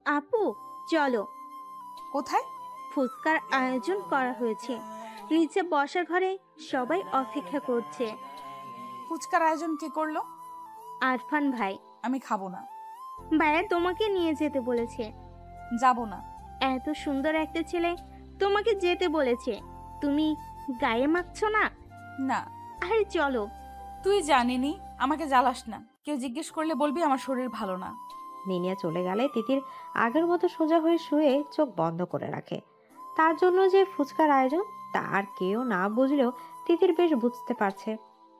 আপু, চলো। কোথায়? ফুচকার আয়োজন করা হয়েছে, নিচে বসার ঘরে সবাই অপেক্ষা করছে। ফুচকার আয়োজন কে করলো? আরফান ভাই। আমি খাবো না। ভাইয়া তোমাকে নিয়ে যেতে বলেছে। যাব না। এত সুন্দর একটা ছেলে তোমাকে যেতে বলেছে, তুমি গায়ে মাখছো না? না। আরে চলো। তুই জানিনি, আমাকে জ্বালাস না। কেউ জিজ্ঞেস করলে বলবি আমার শরীর ভালো না। নিনিয়া চলে গেলে তিতির আগের মতো সোজা হয়ে শুয়ে চোখ বন্ধ করে রাখে। তার জন্য যে ফুচকার আয়োজন তা আর কেউ না বুঝলেও তিতির বেশ বুঝতে পারছে।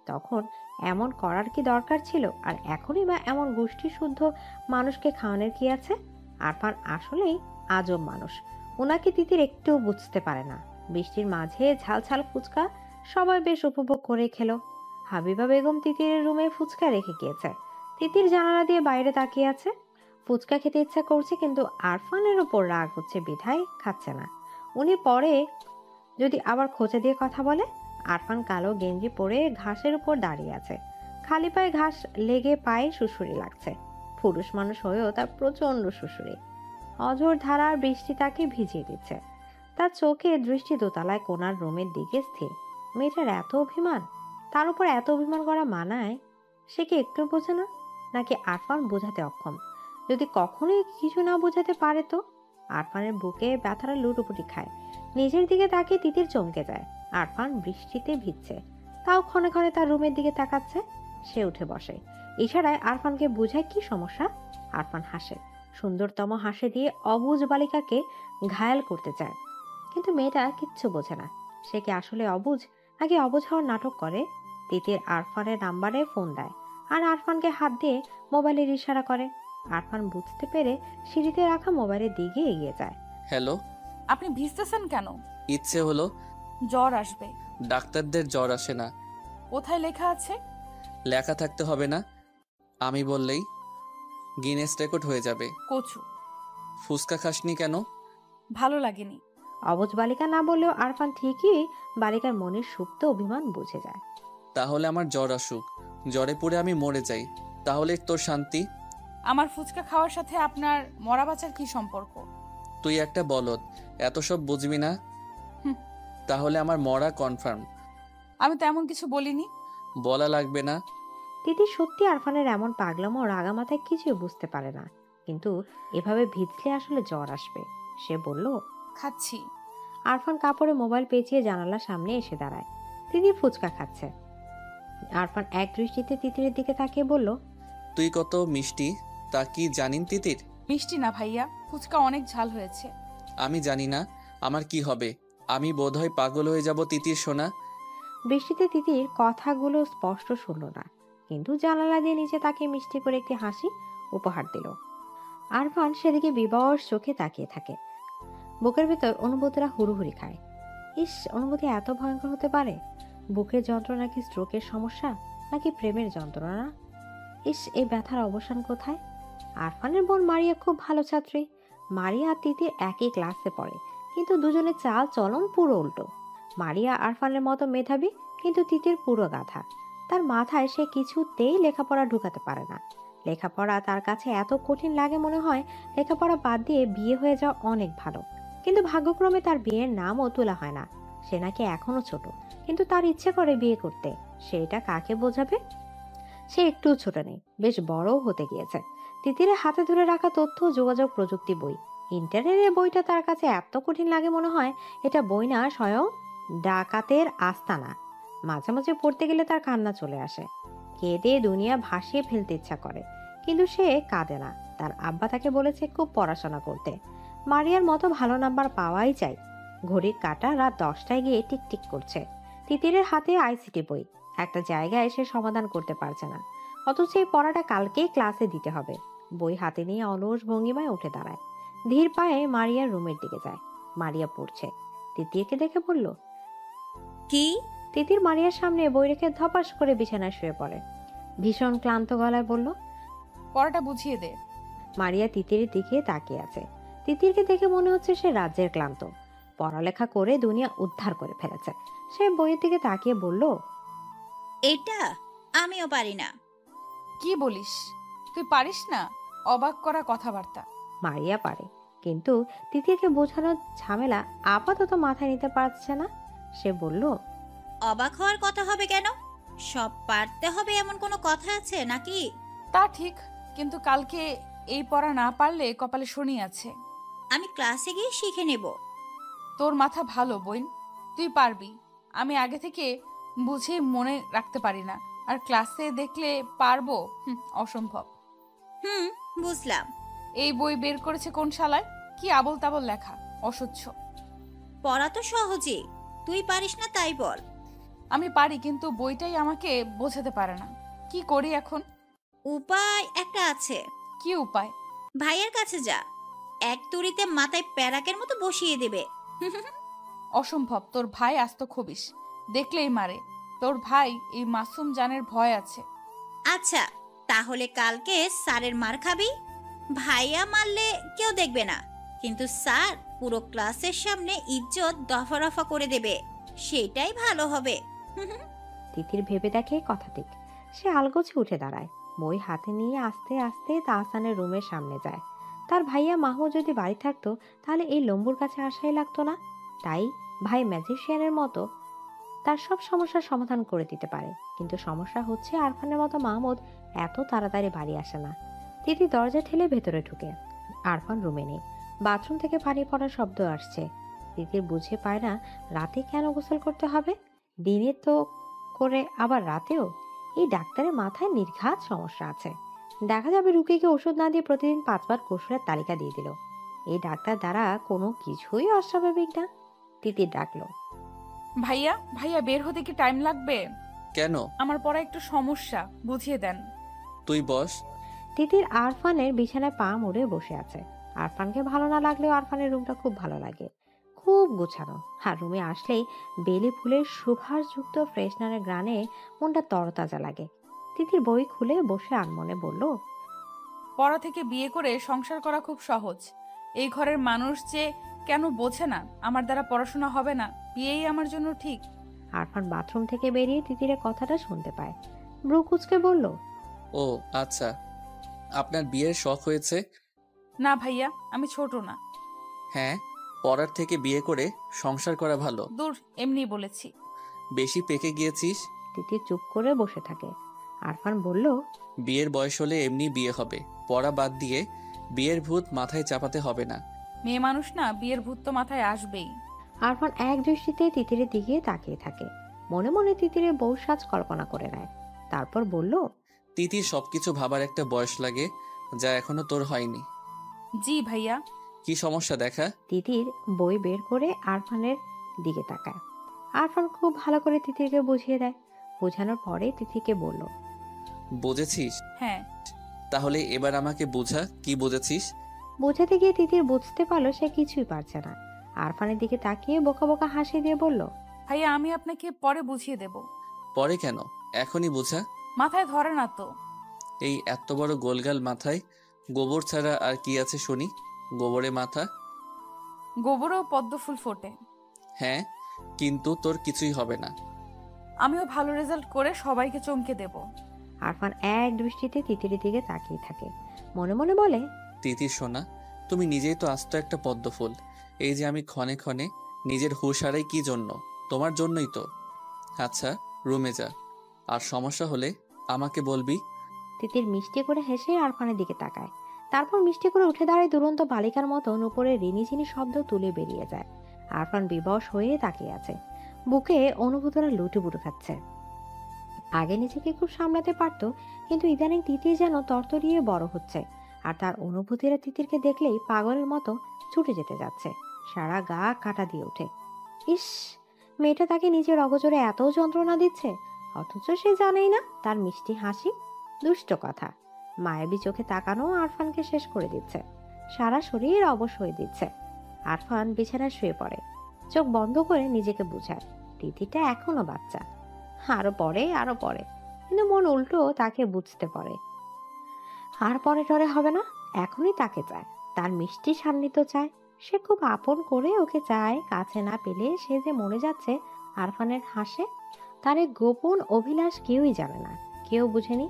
তখন এমন করার কি দরকার ছিল, আর এখনই বা এমন গোষ্ঠী শুদ্ধ মানুষকে খাওয়ানোর কি আছে? আরফান আসলেই আজব মানুষ, ওনাকে তিতির একটুও বুঝতে পারে না। বৃষ্টির মাঝে ঝালঝাল ফুচকা সবাই বেশ উপভোগ করে খেলো। হাবিবা বেগম তিতিরের রুমে ফুচকা রেখে গিয়েছে। তিতির জানালা দিয়ে বাইরে তাকিয়ে আছে। ফুচকা খেতে ইচ্ছা করছে, কিন্তু আরফানের উপর রাগ হচ্ছে বিধায় খাচ্ছে না। উনি পরে যদি আবার খোঁচা দিয়ে কথা বলে। আরফান কালো গেঞ্জি পরে ঘাসের উপর দাঁড়িয়ে আছে। খালি পায়ে ঘাস লেগে পায়ে শুশুরি লাগছে। পুরুষ মানুষ হয়েও তার প্রচন্ড শুশুরি। অঝোর ধারার বৃষ্টি তাকে ভিজিয়ে দিচ্ছে। তার চোখে দৃষ্টি দোতলায় কোনার রুমের দিকে স্থির। মেয়েটার এত অভিমান, তার উপর এত অভিমান করা মানায়? সে কি একটু বোঝে না, নাকি আরফান বোঝাতে অক্ষম? যদি কখনোই কিছু না বোঝাতে পারে তো? আরফানের বুকে ব্যথাটা লুটোপুটি খায়। নিজের দিকে তাকিয়ে তিতির চমকে যায়। আরফান বৃষ্টিতে ভিজছে, তাও ক্ষণে ক্ষণে তার রুমের দিকে তাকাচ্ছে। সে উঠে বসে, ইশারায় আরফানকে বোঝায় কি সমস্যা। আরফান হাসে, সুন্দরতম হাসি দিয়ে অবুঝ বালিকাকে ঘায়াল করতে চায়। কিন্তু মেয়েটা কিচ্ছু বোঝে না। সে কি আসলে অবুঝ, নাকি অবুঝ হওয়ার নাটক করে? তিতির আরফানের নাম্বারে ফোন দেয়, আর আরফানকে হাত দিয়ে মোবাইলের ইশারা করে। আরফান বুঝতে পেরে সিঁড়িতে রাখা মোবাইলের দিকে এগিয়ে যায়। হ্যালো। আপনি ভিজতেছেন কেন? ইচ্ছে হলো। জ্বর আসবে। ডাক্তারদের জ্বর আসে না। কোথায় লেখা আছে? লেখা থাকতে হবে না, আমি বললেই গিনেস রেকর্ড হয়ে যাবে। কচু। ফুচকা খাসনি কেন? ভালো লাগেনি। অবুঝ বালিকা না বললেও আরফান ঠিকই বালিকার মনের সুপ্ত অভিমান বুঝে যায়। তাহলে আমার জ্বর আসুক, জ্বরে পড়ে আমি মরে যাই, তাহলে তোর শান্তি। আমার ফুচকা খাওয়ার সাথে আপনার মরা বাঁচার কি সম্পর্ক? তুই একটা বলদ, এত সব বুঝবি না। হুম। তাহলে আমার মরা কনফার্ম। আমি তো এমন কিছু বলিনি। বলা লাগবে না। তিতির সত্যি আরফানের এমন পাগলামো রাগা মাথায় কিছুই বুঝতে পারে না, কিন্তু এভাবে ভিজলে আসলে জ্বর আসবে। সে বলল, খাচ্ছি। আরফান কাপড়ে মোবাইল পেঁচিয়ে জানালার সামনে এসে দাঁড়ায়। তিতির ফুচকা খাচ্ছে। আরফান এক দৃষ্টিতে তিতিরের দিকে তাকিয়ে বলল, তুই কত মিষ্টি তা কি জানিন তিতির? মিষ্টি না ভাইয়া, ফুচকা অনেক ঝাল হয়েছে। আমি জানি না আমার কি হবে, আমি বোধহয় পাগল হয়ে যাব তিতির সোনা। বৃষ্টিতে তিতির কথাগুলো স্পষ্ট শুনল না, কিন্তু জানালা দিয়ে নিচে তাকে মিষ্টি করে একটি হাসি উপহার দিল। আরফান সেদিকে বিবশ চোখে তাকিয়ে থাকে। বুকের ভেতর অনুভূতিরা হুড়ুহুড়ি খায়। ইস, অনুভূতি এত ভয়ঙ্কর হতে পারে? বুকের যন্ত্রণা কি স্ট্রোকের সমস্যা, নাকি প্রেমের যন্ত্রণা? ইস, এই ব্যথার অবসান কোথায়? আরফানের বোন মারিয়া খুব ভালো ছাত্রী। মারিয়া আর তিতির একই ক্লাসে পড়ে, কিন্তু দুজনের চাল চলন পুরো উল্টো। মারিয়া আরফানের মতো মেধাবী, কিন্তু তিতির পুরো গাধা। তার মাথায় সে কিছুতেই লেখাপড়া ঢুকাতে পারে না। লেখাপড়া তার কাছে এত কঠিন লাগে, মনে হয় লেখাপড়া বাদ দিয়ে বিয়ে হয়ে যাওয়া অনেক ভালো। কিন্তু ভাগ্যক্রমে তার বিয়ের নামও তোলা হয় না। সে নাকি এখনো ছোট, কিন্তু তার ইচ্ছে করে বিয়ে করতে। সেটা কাকে বোঝাবে? সে একটু ছোট নেই, বেশ বড়ও হতে গিয়েছে। তিতিরের হাতে ধরে রাখা তথ্য যোগাযোগ প্রযুক্তি বই, ইন্টারনেটের বইটা তার কাছে এত কঠিন লাগে, মনে হয় এটা বই না, স্বয়ং ডাকাতের আস্তানা। মাঝে মাঝে পড়তে গেলে তার কান্না চলে আসে। কেঁদে দুনিয়া ভাসিয়ে ফেলতে ইচ্ছা করে, কিন্তু সে কাঁদে না। তার আব্বা তাকে বলেছে খুব পড়াশোনা করতে। মারিয়ার মতো ভালো নাম্বার পাওয়াই চাই। ঘড়ির কাঁটা রাত 10টায় গিয়ে টিকটিক করছে। তিতিরের হাতে আইসিটি বই, একটা জায়গায় সে সমাধান করতে পারছে না, অথচ এই পড়াটা কালকেই ক্লাসে দিতে হবে। বই হাতে নিয়ে অলস ভঙ্গিমায় উঠে দাঁড়ায়। ধীর পায়ে মারিয়ার রুমের দিকে যায়। মারিয়া পড়ছে। তিতিরকে দেখে বলল, কি? তিতির মারিয়ার সামনে বই রেখে ধপাস করে বিছানায় শুয়ে পড়ে। ভীষণ ক্লান্ত গলায় বলল, পড়াটা বুঝিয়ে দে। মারিয়া তিতিরের দিকে তাকিয়ে আছে। তিতিরকে দেখে মনে হচ্ছে সে রাজ্যের ক্লান্ত। পড়ালেখা করে দুনিয়া উদ্ধার করে ফেলেছে। সে বইয়ের দিকে তাকিয়ে বলল, এটা আমিও পারি না। কি বলিস? তুই পারিস না? অবাক করা কথাবার্তা। মারিয়া পারে, কিন্তু তিতিরকে বোঝানোর ঝামেলা আপাতত মাথায় নিতে পারছে না। সে বলল, অবাক হওয়ার কথা হবে কেন? সব পারতে হবে এমন কোনো কথা আছে নাকি? তা ঠিক, কিন্তু কালকে এই পড়া না পারলে কপালে শনি আছে। আমি ক্লাসে গিয়ে শিখে নেব। তোর মাথা ভালো বোন, তুই পারবি। আমি আগে থেকে বুঝে মনে রাখতে পারি না, আর ক্লাসে দেখলে পারবো? অসম্ভব। বুঝলাম। এই বই বের করেছে কোন শালায়? কি আবল তাবল লেখা, অসহ্য। পড়া তো সহজে, তুই পারিস না তাই বল। আমি পারি, কিন্তু বইটাই আমাকে বোঝাতে পারে না। কি করি এখন? উপায় একটা আছে। কি উপায়? ভাইয়ের কাছে যা, এক তুড়িতে মাথায় প্যারাকের মতো বসিয়ে দেবে। অসম্ভব, তোর ভাই আস্ত খবিস, দেখলেই মারে। তোর ভাই এই মাসুম জানের ভয় আছে। আচ্ছা, তাহলে কালকে স্যারের মার খাবি। ভাইয়া মারলে কেউ দেখবে না, কিন্তু স্যার পুরো ক্লাসের সামনে ইজ্জত দফা রফা করে দেবে। সেটাই ভালো হবে। তিতির ভেবে দেখে কথা ঠিক। সে আলগোছে উঠে দাঁড়ায়, বই হাতে নিয়ে আস্তে আস্তে তাহসানের রুমের সামনে যায়। তার ভাইয়া মাহু যদি বাড়ি থাকতো তাহলে এই লম্বুর কাছে আসাই লাগতো না। তাই ভাই ম্যাজিশিয়ানের মতো তার সব সমস্যার সমাধান করে দিতে পারে, কিন্তু সমস্যা হচ্ছে আরফানের মতো মাহমুদ এত তাড়াতাড়ি বাড়ি আসে না। তিতি দরজা ঠেলে ভেতরে ঢুকে। আরফান রুমে নেই। বাথরুম থেকে পানি পড়ার শব্দ আসছে। তিতির বুঝে পায় না রাতে কেন গোসল করতে হবে, দিনে তো করে আবার রাতেও। এই ডাক্তারের মাথায় নির্ঘাত সমস্যা আছে। দেখা যাবে রুগীকে ওষুধ না দিয়ে প্রতিদিন 5 বার গোসলের তালিকা দিয়ে দিল। এই ডাক্তার দ্বারা কোনো কিছুই অস্বাভাবিক না। তিতির ডাকলো, ভাইয়া ভাইয়া, বের হতে কি টাইম লাগবে? কেন? আমার পড়া একটু সমস্যা, বুঝিয়ে দেন। তুই বস। তিতির আরফানের বিছানায় পা মুড়ে বসে আছে। আরফানকে ভালো না লাগলেও আরফানের রুমটা খুব ভালো লাগে, খুব গোছানো। আর রুমে আসলেই বেলি ফুলের সুভাষযুক্ত ফ্রেশনারের গ্রানে মনটা তরতাজা লাগে। তিতির বই খুলে বসে আনমনে বলল, পড়া থেকে বিয়ে করে সংসার করা খুব সহজ। এই ঘরের মানুষ যে কেন বোঝে না আমার দ্বারা পড়াশোনা হবে না, বিয়েই আমার জন্য ঠিক। আরফান বাথরুম থেকে বেরিয়ে তিতিরের কথাটা শুনতে পায়। ব্রু কুচকে বলল, ও আচ্ছা, আপনার বিয়ের শখ হয়েছে? না ভাইয়া, আমি ছোট না। হ্যাঁ, পড়ার থেকে বিয়ে করে সংসার করা ভালো। দূর, এমনি বলেছি। বেশি পেকে গিয়েছিস। তিতির চুপ করে বসে থাকে। আরফান বলল, বিয়ের বয়স হলে এমনি বিয়ে হবে, পড়া বাদ দিয়ে বিয়ের ভূত মাথায় চাপাতে হবে না। মেয়ে মানুষ না, বিয়ের ভূত তো মাথায় আসবেই। আরফান এক দৃষ্টিতে তিতিরের দিকে তাকিয়ে থাকে। মনে মনে তিতিরের বউ সাজ কল্পনা করে নেয়। তারপর বলল, তিতির সবকিছু ভাবার একটা বয়স লাগে, যা এখনো তোর হয়নি। জি ভাইয়া। কি সমস্যা দেখা? তিতির বই বের করে আরফানের দিকে তাকায়। আরফান খুব ভালো করে তিতিরকে বুঝিয়ে দেয়। বোঝানোর পরে তিতিকে বলল, বুঝেছিস? হ্যাঁ। তাহলে এবার আমাকে বোঝা, কি বুঝেছিস? বোঝাতে গিয়ে তিতির বুঝতে পারলো সে কিছুই পারছে না। আরফানের দিকে তাকিয়ে বোকা বোকা হাসি দিয়ে বলল, ভাইয়া, আমি আপনাকে পরে বুঝিয়ে দেব। পরে কেন, এখনই বোঝা। মাথায় ধরে না তো। এই এত বড় গোলগাল মাথায় গোবর ছাড়া আর কি আছে শুনি? গোবরে মাথা। গোবরেও পদ্ম ফুল ফোটে। হ্যাঁ, কিন্তু তোর কিছুই হবে না। আমিও ভালো রেজাল্ট করে সবাইকে চমকে দেব। আরফান এক দৃষ্টিতে তিতিরের দিকে তাকিয়ে থাকে। মনে মনে বলে, তিতির সোনা, তুমি নিজেই তো আস্ত একটা পদ্ম ফুল। এই যে আমি ক্ষণে ক্ষণে নিজের হুঁশ হারাই কি জন্য? তোমার জন্যই তো। আচ্ছা, রুমে যা, আর সমস্যা হলে আমাকে বলবি। তিতির মিষ্টি করে হেসে আরফানের দিকে তাকায়। তারপর মিষ্টি করে উঠে দাঁড়ায় দুরন্ত বালিকার মতো উপরে রিনিঝিনি শব্দ তুলে বেরিয়ে যায়। আরফান বিবশ হয়ে তাকিয়ে আছে। বুকে অনুভূতিরা লুটুপুটু খাচ্ছে। আগে নিজেকে খুব সামলাতে পারত, কিন্তু ইদানিং তিতির যেন তরতরিয়ে বড় হচ্ছে। আর তার অনুভূতিরা তিতিরকে দেখলেই পাগলের মতো ছুটে যেতে যাচ্ছে। সারা গা কাটা দিয়ে ওঠে। ইস, মেয়েটা তাকে নিজের অগোচরে এত যন্ত্রণা দিচ্ছে, অথচ সে জানেই না তার মিষ্টি হাসি দুষ্ট কথা মায়াবী চোখে তাকানো আরফানকে শেষ করে দিচ্ছে। সারা শরীর অবশ হয়ে দিচ্ছে। আরফান বিছানায় শুয়ে পড়ে, চোখ বন্ধ করে নিজেকে বুঝায় তিতিটা এখনো বাচ্চা। আরো পরে আরো পরে, কিন্তু মন উল্টো তাকে বুঝতে পারে। আর পরে টরে হবে না, এখনই তাকে চায়, তার মিষ্টি সান্নিধ্য চায়। সে খুব আপন করে ওকে চায়। কাছে না পেলে সে যে মরে যাচ্ছে আরফানের হাসে। তার এই গোপন অভিলাষ কেউই জানে না, কেউ বুঝেনি।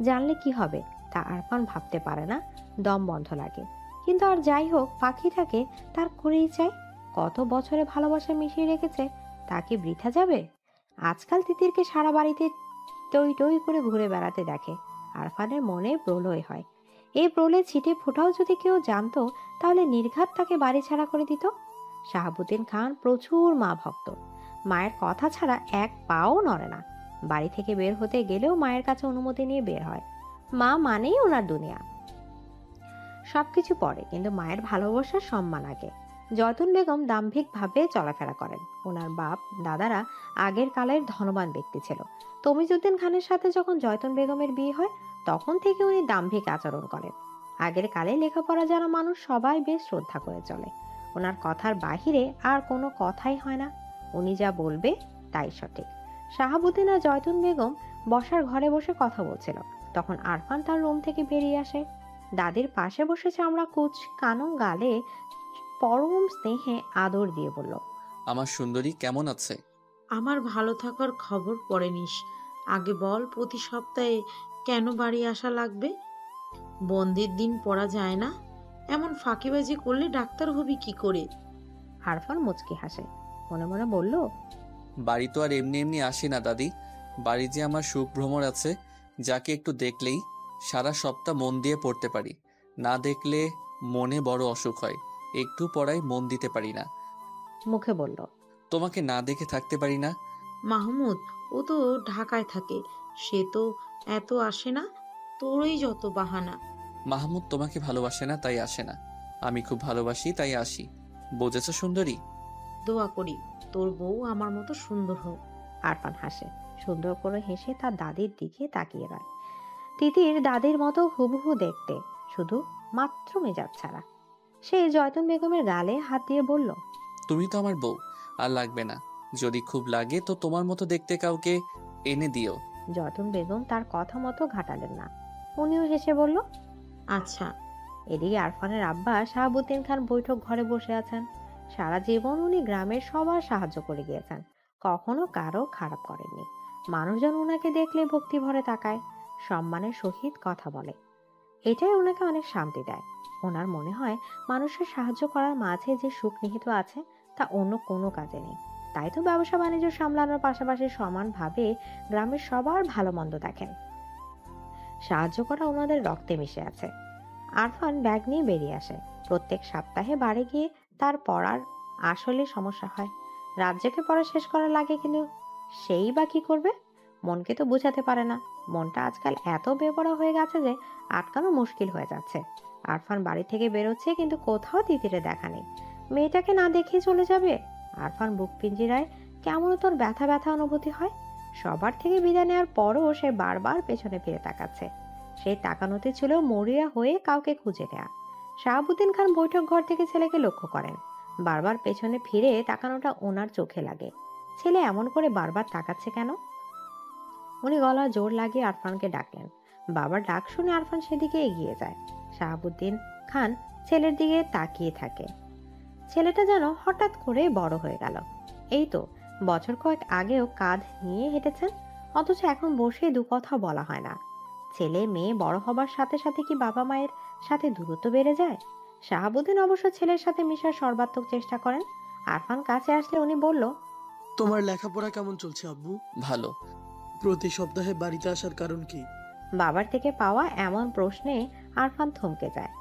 জানলে কি হবে তা আরফান ভাবতে পারে না, দম বন্ধ লাগে। কিন্তু আর যাই হোক, পাখিটাকে তার করেই চাই। কত বছরে ভালোবাসা মিশিয়ে রেখেছে, তা কি বৃথা যাবে? আজকাল তিতিরকে সারা বাড়িতে টই টই করে ঘুরে বেড়াতে দেখে। আরফানের মনে প্রলয় হয়। এই প্রলয় ছিটে ফোটাও যদি কেউ জানতো, তাহলে নির্ঘাত তাকে বাড়ি ছাড়া করে দিত। শাহাবুদ্দিন খান প্রচুর মা ভক্ত। মায়ের কথা ছাড়া এক পাও নড়ে না। বাড়ি থেকে বের হতে গেলেও মায়ের কাছে অনুমতি নিয়ে বের হয়। মা মানেই ওনার দুনিয়া। সবকিছু পরে, কিন্তু মায়ের ভালোবাসার সম্মান আগে। জয়তুন বেগম দাম্ভিকভাবে চলাফেরা করেন। ওনার বাপ দাদারা আগের কালের ধনবান ব্যক্তি ছিল। তমিজউদ্দিন খানের সাথে যখন জয়তুন বেগমের বিয়ে হয়, তখন থেকে উনি দাম্ভিক আচরণ করেন। আগের কালে লেখাপড়া জানা মানুষ সবাই বেশ শ্রদ্ধা করে চলে। ওনার কথার বাহিরে আর কোনো কথাই হয় না। উনি যা বলবে তাই সঠিক। শাহাবুদ্দিন আর জয়তুন বেগম বসার ঘরে বসে কথা বলছিল। তখন আরফান তার রুম থেকে বেরিয়ে আসে। দাদির পাশে বসে চামড়া কুচ কানো গালে পরম স্নেহে আদর দিয়ে বলল, আমার সুন্দরী কেমন আছে? আমার ভালো থাকার খবর পরে নিস। আগে বল, প্রতি সপ্তাহে কেন বাড়ি আসা লাগবে? বন্ধের দিন পড়া যায় না? এমন ফাঁকিবাজি করলে ডাক্তার হবি কি করে? আরফান মুচকি হাসে, মনে মনে বলল, বাড়ি তো আর এমনি এমনি আসি না দাদি। বাড়ি যে আমার সুখ ভ্রমর আছে, যাকে একটু দেখলেই সারা সপ্তাহ মন দিয়ে পড়তে পারি। না দেখলে মনে বড় অসুখ হয়, একটু পড়ায় মন দিতে পারি না। মুখে বলল, তোমাকে না দেখে থাকতে পারি না। মাহমুদ, ও তো ঢাকায় থাকে, সে তো এত আসে না। তোরই যত বাহানা। মাহমুদ তোমাকে ভালোবাসে না তাই আসে না, আমি খুব ভালোবাসি তাই আসি। বুঝেছো সুন্দরী? দোয়া করি তোর বউ আমার মতো সুন্দর হোক। আরফান হাসে। সুন্দর করে হেসে তার দাদির দিকে তাকিয়ে রয়। তিতির দাদির মতো হুবহু দেখতে, শুধু মাত্র মেজাজ ছাড়া। সে জয়তুন বেগমের গালে হাত দিয়ে বলল, তুমি তো আমার বউ, আর লাগবে না। যদি খুব লাগে তো তোমার মতো দেখতে কাউকে এনে দিও। জয়তুন বেগম তার কথা মতো ঘাটালেন না। উনিও হেসে বলল, আচ্ছা। এদিকে আরফানের আব্বা শাহাবুদ্দিন খান বৈঠক ঘরে বসে আছেন। সারা জীবন উনি গ্রামের সবার সাহায্য করে গিয়েছেন, কখনো কারো খারাপ করেননি। মানুষজন ওনাকে দেখলে ভক্তি ভরে তাকায়, সম্মানের সহিত কথা বলে। এটাই ওনাকে অনেক শান্তি দেয়। ওনার মনে হয় মানুষের সাহায্য করার মাঝে যে সুখ নিহিত আছে, তা অন্য কোনো কাজে নেই। তাই তো ব্যবসা বাণিজ্য সামলানোর পাশাপাশি সমানভাবে গ্রামের সবার ভালো মন্দ দেখেন। সাহায্য করা ওনাদের রক্তে মিশে আছে। আরফান ব্যাগ নিয়ে বেরিয়ে আসে। প্রত্যেক সপ্তাহে বাড়ি গিয়ে তার পড়ার আসলে সমস্যা হয়। রাজ্যকে পড়া শেষ করার লাগে, কিন্তু সেই বা কি করবে? মনকে তো বোঝাতে পারে না। মনটা আজকাল এত বেপরোয়া হয়ে গেছে যে আটকানো মুশকিল হয়ে যাচ্ছে। আরফান বাড়ি থেকে বেরোচ্ছে, কিন্তু কোথাও তিতিরে দেখা নেই। মেয়েটাকে না দেখেই চলে যাবে? আরফান বুক পিঞ্জিরায় কেমন তোর ব্যথা ব্যথা অনুভূতি হয়। সবার থেকে বিদায় নেওয়ার পরও সে বারবার পেছনে ফিরে তাকাচ্ছে। সেই তাকানোতে ছিল মরিয়া হয়ে কাউকে খুঁজে নেয়া। শাহাবুদ্দিন খান বৈঠক ঘর থেকে ছেলেকে লক্ষ্য করেন। বারবার পেছনে ফিরে তাকানোটা ওনার চোখে লাগে। ছেলে এমন করে বারবার তাকাচ্ছে কেন? উনি গলা জোর লাগিয়ে আরফানকে ডাকলেন। বাবার ডাক শুনে আরফান সেদিকে এগিয়ে যায়। শাহাবুদ্দিন খান ছেলের দিকে তাকিয়ে থাকে। ছেলেটা যেন হঠাৎ করে বড় হয়ে গেল। এই তো বছর কয়েক আগেও কাঁধ নিয়ে হেঁটেছেন, অথচ এখন বসে দু কথা বলা হয় না। ছেলে মেয়ে বড় হবার সাথে সাথে কি বাবা মায়ের সাথে দূরত্ব বেড়ে যায়? শাহাবুদ্দিন অবশ্য ছেলের সাথে মিশার সর্বাত্মক চেষ্টা করেন। আরফান কাছে আসলে উনি বলল, তোমার লেখাপড়া কেমন চলছে আব্বু? ভালো। প্রতি সপ্তাহে বাড়িতে আসার কারণ কি? বাবার থেকে পাওয়া এমন প্রশ্নে আরফান থমকে যায়।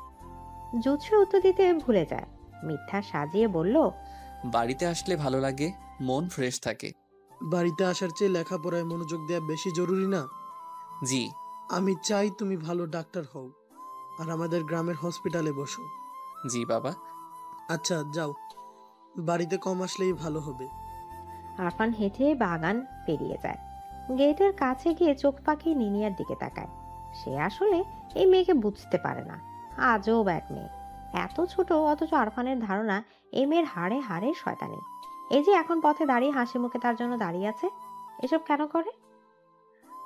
জুৎসে উত্তর দিতে ভুলে যায়। মিথ্যা সাজিয়ে বলল, বাড়িতে আসলে ভালো লাগে, মন ফ্রেশ থাকে। বাড়িতে আসার চেয়ে লেখাপড়ায় মনোযোগ দেওয়া বেশি জরুরি না? জি। আমি চাই তুমি ভালো ডাক্তার হও আর আমাদের গ্রামের হসপিটালে বসো। জি বাবা। আচ্ছা যাও, বাড়িতে কম আসলেই ভালো হবে। আরফান হেঁটে বাগান পেরিয়ে যায়। গেটের কাছে গিয়ে চোখ পাকিয়ে নিনিয়ার দিকে তাকায়। সে আসলে এই মেয়েকে বুঝতে পারে না। আজব এক মেয়ে, এত ছোট, অথচ আরফানের ধারণা এই মেয়ের হাড়ে হাড়ে শয়তানি। এই যে এখন পথে দাঁড়িয়ে হাসি মুখে তার জন্য দাঁড়িয়ে আছে, এসব কেন করে?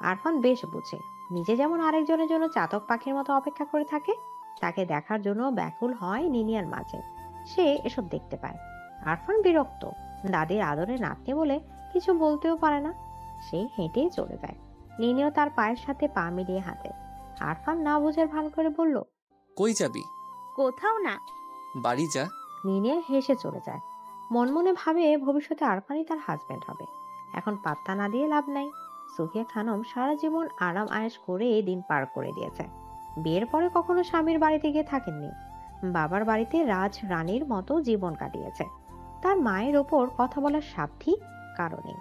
আরফান বেশ বুঝে, নিজে যেমন আরেকজনের জন্য চাতক পাখির মতো অপেক্ষা করে থাকে, তাকে দেখার জন্য ব্যাকুল হয় নিনিয়ার মাঝে। সে এসব দেখতে পায়। আরফান বিরক্ত। দাদির আদরে নাতনি বলে কিছু বলতেও পারে না। সে হেঁটেই চলে যায়। নিনিও তার পায়ের সাথে পা মিলিয়ে হাঁটে। আরফান না বুঝার ভান করে বলল, কই যাবি? কোথাও না। বাড়ি যা। নিনে হেসে চলে যায়। মন মনে ভাবে ভবিষ্যতে আরফানই তার হাজবেন্ড হবে। এখন পাত্তা না দিয়ে লাভ নাই। সুফিয়া খানম সারা জীবন আরাম আয়েশ করে দিন পার করে দিয়েছে। বিয়ের পরে কখনো স্বামীর বাড়িতে গিয়ে থাকেননি। বাবার বাড়িতে রাজ রানীর মতো জীবন কাটিয়েছে। তার মায়ের ওপর কথা বলার সাধ্যই কারণে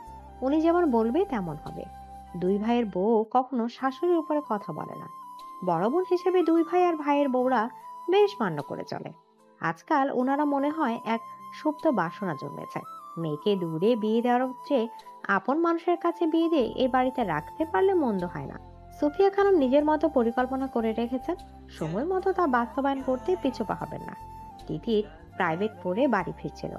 উনি যেমন বলবে তেমন হবে। দুই ভাইয়ের বউ কখনো শাশুড়ির উপরে কথা বলে না। বড় বোন হিসেবে দুই ভাই আর ভাইয়ের বউরা বেশ মান্য করে চলে। আজকাল ওনারা মনে হয় এক সুপ্ত বাসনা জন্মেছে। মেয়েকে দূরে বিয়ে দেওয়ার চেয়ে আপন মানুষের কাছে বিয়ে দিয়ে এই বাড়িতে রাখতে পারলে মন্দ হয় না। সুফিয়া খানম নিজের মতো পরিকল্পনা করে রেখেছেন। সময় মতো তা বাস্তবায়ন করতে পিছুপা হবেন না। তিতির প্রাইভেট পড়ে বাড়ি ফিরছিল।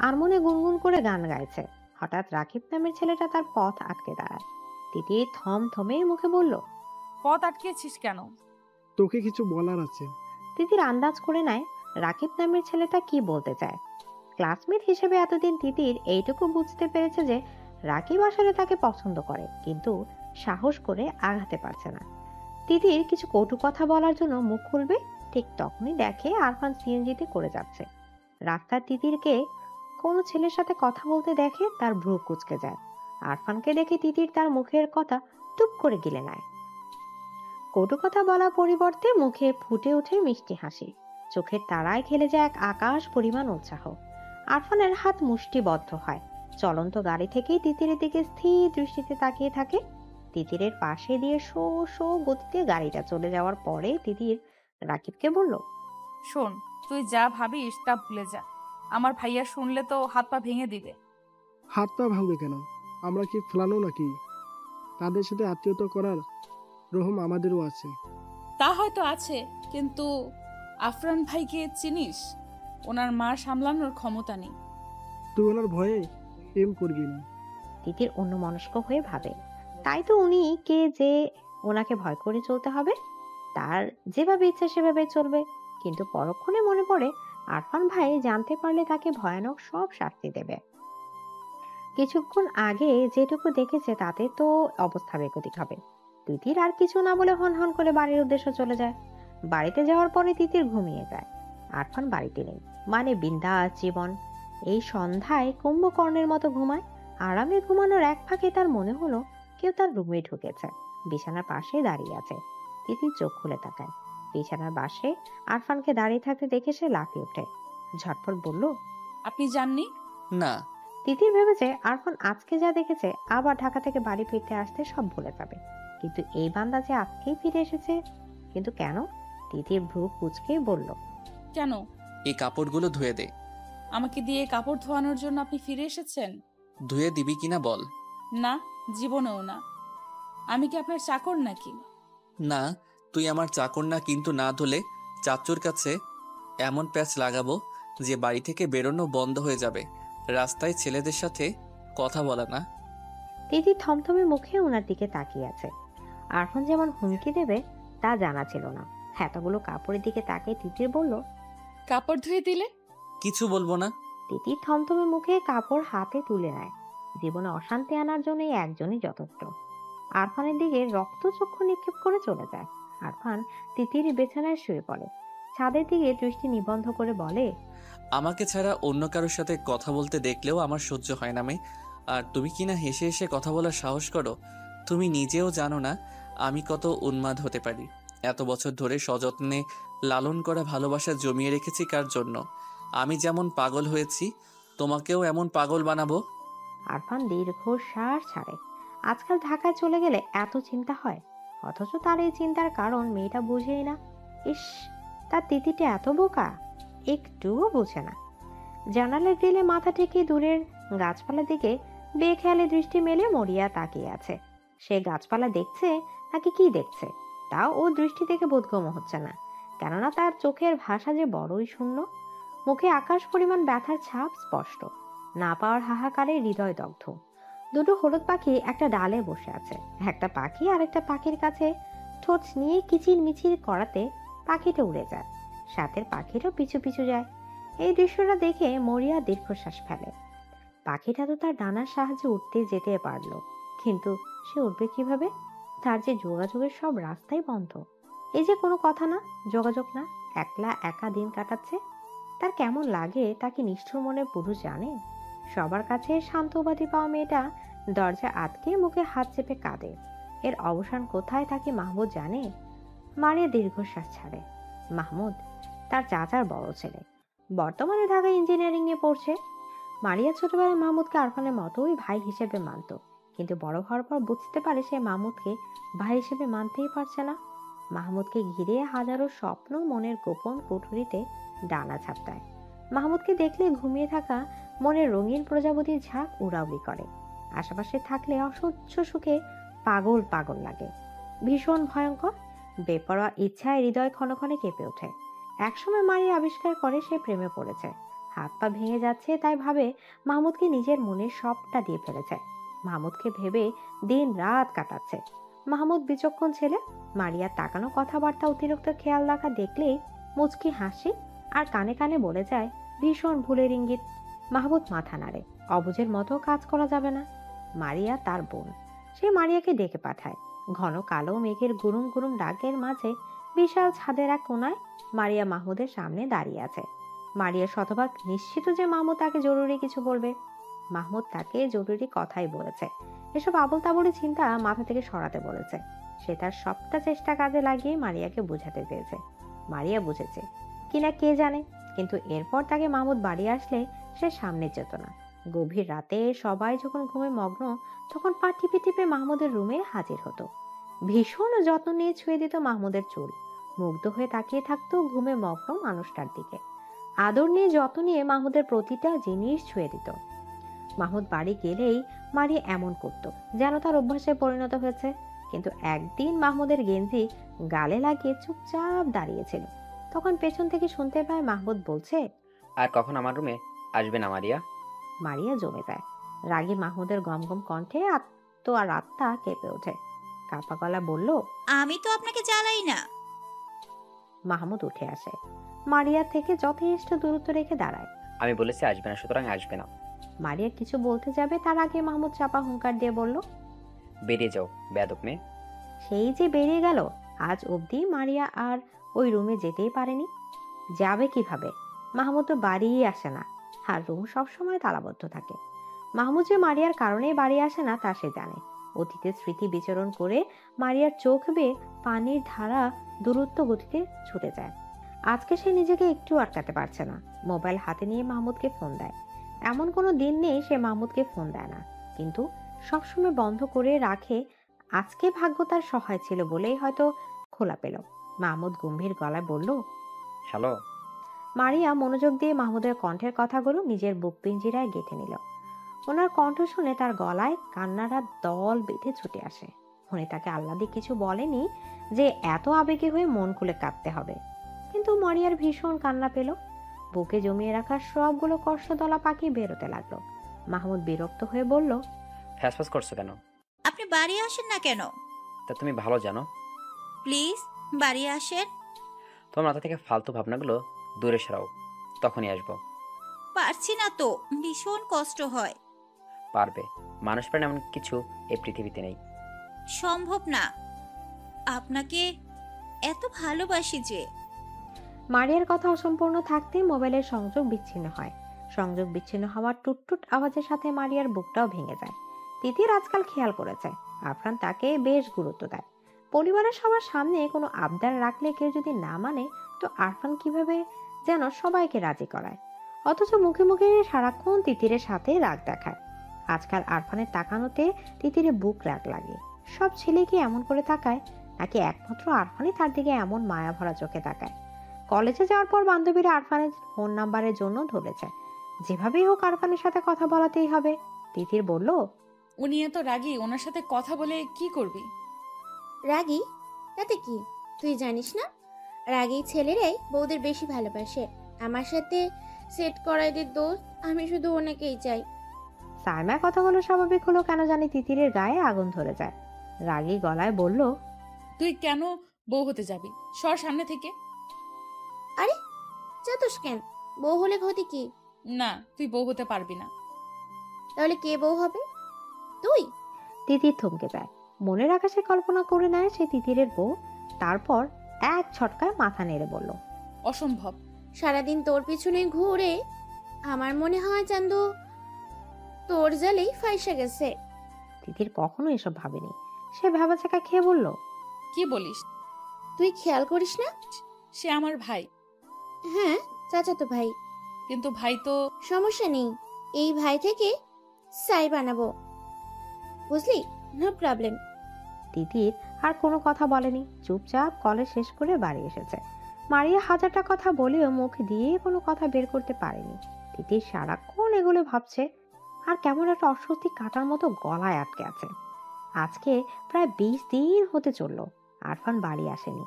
আর মনে গুনগুন করে গান গাইছে। হঠাৎ রাকিব নামের ছেলেটা তার পথ আটকে দাঁড়ায়। তিতির থমথমে মুখে বলল, পথ আটকেছিস কেন? তোকে কিছু বলার আছে। তিতির আন্দাজ করে নেয় রাকিব নামের ছেলেটা কি বলতে চায়। ক্লাসমেট হিসেবে এতদিন তিতির এইটুকু বুঝতে পেরেছে যে রাকিব আসলে তাকে পছন্দ করে, কিন্তু সাহস করে আগাতে পারছে না। তিতির কিছু কটু কথা বলার জন্য মুখ খুলবে, ঠিক তখনই দেখে আরফান সিএনজিতে করে যাচ্ছে। রাস্তার তিতিরকে কোনো ছেলের সাথে কথা বলতে দেখে তার ভ্রু কুঁচকে যায়। আরফানকে দেখে তিতির তার মুখের কথা টুপ করে গিলে নেয়। কটু কথা বলার পরিবর্তে মুখে ফুটে ওঠে মিষ্টি হাসি। চোখের তারায় খেলে যায় এক আকাশ পরিমাণ উৎসাহ। আরফানের হাত মুষ্টিবদ্ধ হয়। চলন্ত গাড়ি থেকেই তিতিরের দিকে স্থির দৃষ্টিতে তাকিয়ে থাকে। তিতিরের পাশে দিয়ে শো শো গতিতে গাড়িটা চলে যাওয়ার পরে তিতির রাকিবকে বলল, শোন, তুই যা ভাবিস তা ভুলে যা। আমার ভাইয়া শুনলে তো হাত পা ভেঙে দিবে। হাত পা ভাঙবে কেন? আমরা কি ফেলানো নাকি? তাদের সাথে আত্মীয়তা করার রহম আমাদেরও আছে। তা হয়তো আছে, কিন্তু আফরান ভাইকে চিনিস? ওনার মা সামলানোর ক্ষমতা নেই। তুই ওনার ভয়ে প্রেম করবি না। তিতির অন্যমনস্ক হয়ে ভাবে, তাই তো উনি কে যে ওনাকে ভয় করে চলতে হবে। তার যেভাবে ইচ্ছা সেভাবে চলবে। কিন্তু পরক্ষণে মনে পড়ে আরফান ভাই জানতে পারলে তাকে ভয়ানক সব শাস্তি দেবে। কিছুক্ষণ আগে যেটুকু দেখেছে তাতে তো অবস্থা বেগতিক হবে। তিতির আর কিছু না বলে হন হন করে বাড়ির উদ্দেশ্যে চলে যায়। বাড়িতে যাওয়ার পরে তিতির ঘুমিয়ে যায়। আরফান বাড়িতে নেই, মানে বিন্দাস জীবন। এই সন্ধ্যায় কুম্ভকর্ণের মতো ঘুমায়। আরামে ঘুমানোর এক ফাঁকে তার মনে হলো কেউ তার রুমে ঢুকেছে। বিছানার পাশে দাঁড়িয়ে আছে। তিতির চোখ খুলে তাকায়। বিছানার পাশে আরফানকে দাঁড়িয়ে থাকতে দেখে সে লাফিয়ে ওঠে। ঝটপট বলল, আপনি জাননি? না। তিতির ভেবেছে আরফান আজকে যা দেখেছে আবার ঢাকা থেকে বাড়ি ফিরতে আসতে সব ভুলে যাবে। কিন্তু এই বান্দা যে আজকেই ফিরে এসেছে, কিন্তু কেন? তিতির ভ্রু কুঁচকে বলল, কেন? এই কাপড়গুলো ধুয়ে দে। আমাকে দিয়ে কাপড় ধোয়ানোর জন্য আপনি ফিরে এসেছেন? ধুয়ে দিবি কিনা বল। না, জীবনেও না। আমি কি আপনার চাকর নাকি? না, তুই আমার চাকর না, কিন্তু না ধুলে চাচুর কাছে এমন প্যাচ লাগাবো যে বাড়ি থেকে বেরোনো বন্ধ হয়ে যাবে। রাস্তায় ছেলেদের সাথে কথা বলা না। তিতির থমথমে মুখে ওনার দিকে তাকিয়ে আছে। আরফান যেমন হুমকি দেবে তা জানা ছিল না। এতগুলো কাপড়ের দিকে তাকিয়ে তিতির বলল, কাপড় ধুয়ে দিলে? কিছু বলবো না। তিতির থমথমে মুখে কাপড় হাতে তুলে নেয়। জীবনে অশান্তি আনার জন্য এই একজনই যথেষ্ট। আরফানের দিকে রক্তচক্ষু নিক্ষেপ করে চলে যায়। আরফান তিতির বিছানায় শুয়ে পড়ে। ছাদের দিকে দৃষ্টি নিবন্ধ করে বলে, আমাকে ছাড়া অন্য কারোর সাথে কথা বলতে দেখলেও আমার সহ্য হয় না মেয়ে। আর তুমি কিনা হেসে হেসে কথা বলার সাহস করো। তুমি নিজেও জানো না আমি কত উন্মাদ হতে পারি। এত বছর ধরে সযত্নে লালন করা ভালোবাসা জমিয়ে রেখেছি কার জন্য? আমি যেমন পাগল হয়েছি তোমাকেও এমন পাগল বানাবো। আরফান দীর্ঘশ্বাস ছাড়ে। আজকাল ঢাকায় চলে গেলে এত চিন্তা হয়, অথচ তার এই চিন্তার কারণ মেয়েটা বুঝেই না। ইস, তার তিতিটা এত বোকা, একটুও বোঝে না। জানালার গ্রিলে মাথা ঠেকে দূরের গাছপালার দিকে বেখেয়ালি দৃষ্টি মেলে মরিয়া তাকিয়ে আছে। সে গাছপালা দেখছে নাকি কি দেখছে তাও ও দৃষ্টি থেকে বোধগম্য হচ্ছে না, কেননা তার চোখের ভাষা যে বড়ই শূন্য। মুখে আকাশ পরিমাণ ব্যথার ছাপ স্পষ্ট। না পাওয়ার হাহাকারে হৃদয় দগ্ধ। দুটো হলুদ পাখি একটা ডালে বসে আছে। একটা পাখি আরেকটা পাখির কাছে ঠোঁট নিয়ে কিচির মিচির করাতে পাখিটা উড়ে যায়। সাথের পাখিটাও পিছু পিছু যায়। এই দৃশ্যটা দেখে মরিয়া দীর্ঘশ্বাস ফেলে। পাখিটা তো তার ডানার সাহায্যে উঠতে যেতে পারলো, কিন্তু সে উঠবে কিভাবে? তার যে যোগাযোগের সব রাস্তাই বন্ধ। এই যে কোনো কথা না, যোগাযোগ না, একলা একা দিন কাটাচ্ছে। তার কেমন লাগে তা কি নিষ্ঠুর মনের পুরুষ জানে? সবার কাছে শান্তবাদী পাওয়া মেয়েটা দরজা আটকে মুখে হাত চেপে কাঁদে। এর অবসান কোথায় তা কি মাহমুদ জানে? মারিয়া দীর্ঘশ্বাস ছাড়ে। মাহমুদ তার চাচার বড় ছেলে, বর্তমানে ঢাকায় ইঞ্জিনিয়ারিং এ পড়ছে। মারিয়া ছোটবেলায় মাহমুদকে আরফানের মতোই ভাই হিসেবে মানত, কিন্তু বড় হওয়ার পর বুঝতে পারে সে মাহমুদকে ভাই হিসেবে মানতেই পারছে না। মাহমুদকে ঘিরে হাজারো স্বপ্ন মনের গোপন কুঠুরিতে ডানা ঝাপটায়। মাহমুদকে দেখলে ঘুমিয়ে থাকা মনের রঙিন প্রজাপতির ঝাঁক উড়াউড়ি করে। আশেপাশে থাকলে অসহ্য সুখে পাগল পাগল লাগে। ভীষণ ভয়ঙ্কর বেপরোয়া ইচ্ছায় হৃদয় ক্ষণে ক্ষণে কেঁপে ওঠে। একসময় মারিয়া আবিষ্কার করে সে প্রেমে পড়েছে। হাত পা ভেঙে যাচ্ছে তাই ভাবে মাহমুদকে নিজের মনের সবটা দিয়ে ফেলেছে। মাহমুদকে ভেবে দিন রাত কাটাচ্ছে। মাহমুদ বিচক্ষণ ছেলে। মারিয়ার তাকানো কথাবার্তা অতিরিক্ত খেয়াল রাখা দেখলেই মুচকি হাসি আর কানে কানে বলে যায় ভীষণ ভুলের ইঙ্গিত। মাহমুদ মাথা নাড়ে। অবুঝের মতো কাজ করা যাবে না। মারিয়া তার বোন, সে মারিয়াকে ডেকে পাঠায়। ঘন কালো মেঘের গুরুম গুরুম ডাকের মাঝে বিশাল ছাদের এক কোনায় মারিয়া মাহমুদের সামনে দাঁড়িয়ে আছে। মারিয়া শতভাগ নিশ্চিত যে মাহমুদ তাকে জরুরি কিছু বলবে। মাহমুদ তাকে জরুরি কথাই বলেছে। এসব আবোল তাবোল চিন্তা মাথা থেকে সরাতে বলেছে। সে তার সবটা চেষ্টা কাজে লাগিয়ে মারিয়াকে বোঝাতে চেয়েছে। মারিয়া বুঝেছে কিনা কে জানে, কিন্তু এরপর তাকে মাহমুদ বাড়ি আসলে সে সামনে যেত না। গভীর রাতে সবাই যখন ঘুমে মগ্ন, তখন পা টিপে টিপে মাহমুদের রুমে হাজির হতো। ভীষণ যত্ন নিয়ে ছুঁয়ে দিত মাহমুদের চুল। মুগ্ধ হয়ে তাকিয়ে থাকতো ঘুমে মগ্ন মানুষটার দিকে। আদর নিয়ে যত্ন নিয়ে মাহমুদের প্রতিটা জিনিস ছুঁয়ে দিত। মাহমুদ বাড়ি গেলেই মারিয়া এমন করত যেন তার অভ্যাসে পরিণত হয়েছে। কিন্তু একদিন মাহমুদের গেঞ্জি গালে লাগিয়ে চুপচাপ দাঁড়িয়েছিল। তখন পেছন থেকে শুনতে পায় মাহমুদ বলছে, আর কখন আমার রুমে আসবে না মারিয়া? মারিয়া জমে যায়। রাগী মাহমুদের গমগম কণ্ঠে আত্মা কেঁপে ওঠে। কাপা গলা বলল, আমি তো আপনাকে জ্বালাই না। মাহমুদ উঠে আসে। মারিয়া থেকে যথেষ্ট দূরত্ব রেখে দাঁড়ায়। আমি বলেছি আসবে না, সুতরাং আসবে না। মারিয়া কিছু বলতে যাবে তার আগে মাহমুদ চাপা হুঙ্কার দিয়ে বলল, বেরিয়ে যাও বেয়াদব মেয়ে। সেই যে বেরিয়ে গেল। আজ অবধি মারিয়া আর ওই রুমে যেতেই পারেনি। যাবে কিভাবে? মাহমুদ তো বাড়িই আসে না, আর রুম সবসময় তালাবদ্ধ থাকে। মাহমুদ যে মারিয়ার কারণেই বাড়ি আসে না তা সে জানে। অতীতের স্মৃতি বিচরণ করে মারিয়ার চোখ বেয়ে পানির ধারা দূরত্ব গতিতে ছুটে যায়। আজকে সে নিজেকে একটু আটকাতে পারছে না। মোবাইল হাতে নিয়ে মাহমুদকে ফোন দেয়। এমন কোনো দিন নেই সে মাহমুদকে ফোন দেয় না, কিন্তু সবসময় বন্ধ করে রাখে। আজকে ভাগ্য তার সহায় ছিল বলেই হয়তো খোলা পেল। মাহমুদ গম্ভীর গলায় বলল, হ্যালো। মারিয়া মনোযোগ দিয়ে মাহমুদের কণ্ঠের কথাগুলো নিজের বুক পিঞ্জিরায় গেঁথে নিল। ওনার কণ্ঠ শুনে তার গলায় কান্নারা দল বেঁধে ছুটে আসে। উনি তাকে আহ্লাদে কিছু বলেনি যে এত আবেগী হয়ে মন খুলে কাঁদতে হবে, কিন্তু মারিয়ার ভীষণ কান্না পেল। বুকে জমিয়ে রাখা সবগুলো কষ্টদলা পাখি বেরোতে লাগলো। মাহমুদ বিরক্ত হয়ে বলল, ফ্যাসফ্যাস করছো কেন? আপনি বাড়ি আসেন না কেন? তা তুমি ভালো জানো। প্লিজ বাড়ি আসেন। তোমার মাথা থেকে ফালতু ভাবনাগুলো দূরে সরাও, তখনই আসবো। পারছি না তো, ভীষণ কষ্ট হয়। পারবে। মানুষ প্রাণ এমন কিছু এই পৃথিবীতে নেই। সম্ভব না, আপনাকে এত ভালোবাসি যে। মারিয়ার কথা অসম্পূর্ণ থাকতে মোবাইলের সংযোগ বিচ্ছিন্ন হয়। সংযোগ বিচ্ছিন্ন হওয়ার টুটটুট আওয়াজের সাথে মারিয়ার বুকটাও ভেঙে যায়। তিতির আজকাল খেয়াল করেছে আফরান তাকে বেশ গুরুত্ব দেয়। পরিবারের সবার সামনে কোনো আবদার রাখলে কেউ যদি না মানে, তো আরফান কিভাবে যেন সবাইকে রাজি করায়, অথচ মুখে মুখে সারাক্ষণ তিতিরের সাথে রাগ দেখায়। আজকাল আরফানের তাকানোতে তিতিরে বুক রাগ লাগে। সব ছেলে কি এমন করে তাকায়, নাকি একমাত্র আরফানই তার দিকে এমন মায়া ভরা চোখে তাকায়? কলেজে যাওয়ার পর বান্ধবীরা আরফানের ফোন নাম্বারের জন্য ধরেছে। যেভাবেই হোক আরফানের সাথে কথা বলাতেই হবে। তিতির বলল, উনি এত রাগী, ওনার সাথে কথা বলে কি করবি? রাগী? তাতে কি, তুই জানিস না রাগী ছেলেরাই বউদের বেশি ভালোবাসে। আমার সাথে সেট করাই দে দোস্ত, আমি শুধু ওনাকেই চাই। সাইমার কথাগুলো স্বাভাবিক হলো কেন জানি তিতিরের গায়ে আগুন ধরে যায়। রাগী গলায় বলল, তুই কেন বউ হতে যাবি? সর সামনে থেকে। আরে চাতুস কেন? বউ হলে ক্ষতি কি? না, তুই বউ হতে পারবি না। তাহলে কে বউ হবে? তুই? তিতির থমকে যায়। মনের আকাশে কল্পনা করে নেয় সে তিতিরের বউ। তারপর এক ছটকায় মাথা নেড়ে বলল, অসম্ভব। সারাদিন তোর পিছনে ঘুরে আমার মনে হয় চান্দু তোর জালেই ফাইসা গেছে। তিতির কখনো এসব ভাবেনি। সে ভেবাচাকা খেয়ে বলল, কি বলিস? তুই খেয়াল করিস না? সে আমার ভাই। হ্যাঁ, চাচাতো ভাই। কিন্তু ভাই তো। সমস্যা নেই, এই ভাই থেকে সাই বানাবো, বুঝলি? No problem. তিতির আর কোনো কথা বলেনি, চুপচাপ কলেজ শেষ করে বাড়ি এসেছে। মারিয়া হাজারটা কথা বলেও মুখ দিয়ে কোনো কথা বের করতে পারেনি। তিতির সারাক্ষণ এগুলো ভাবছে, আর কেমন একটা অস্বস্তি কাটার মতো গলায় আটকে আছে। আজকে প্রায় 20 দিন হতে চলল আরফান বাড়ি আসেনি।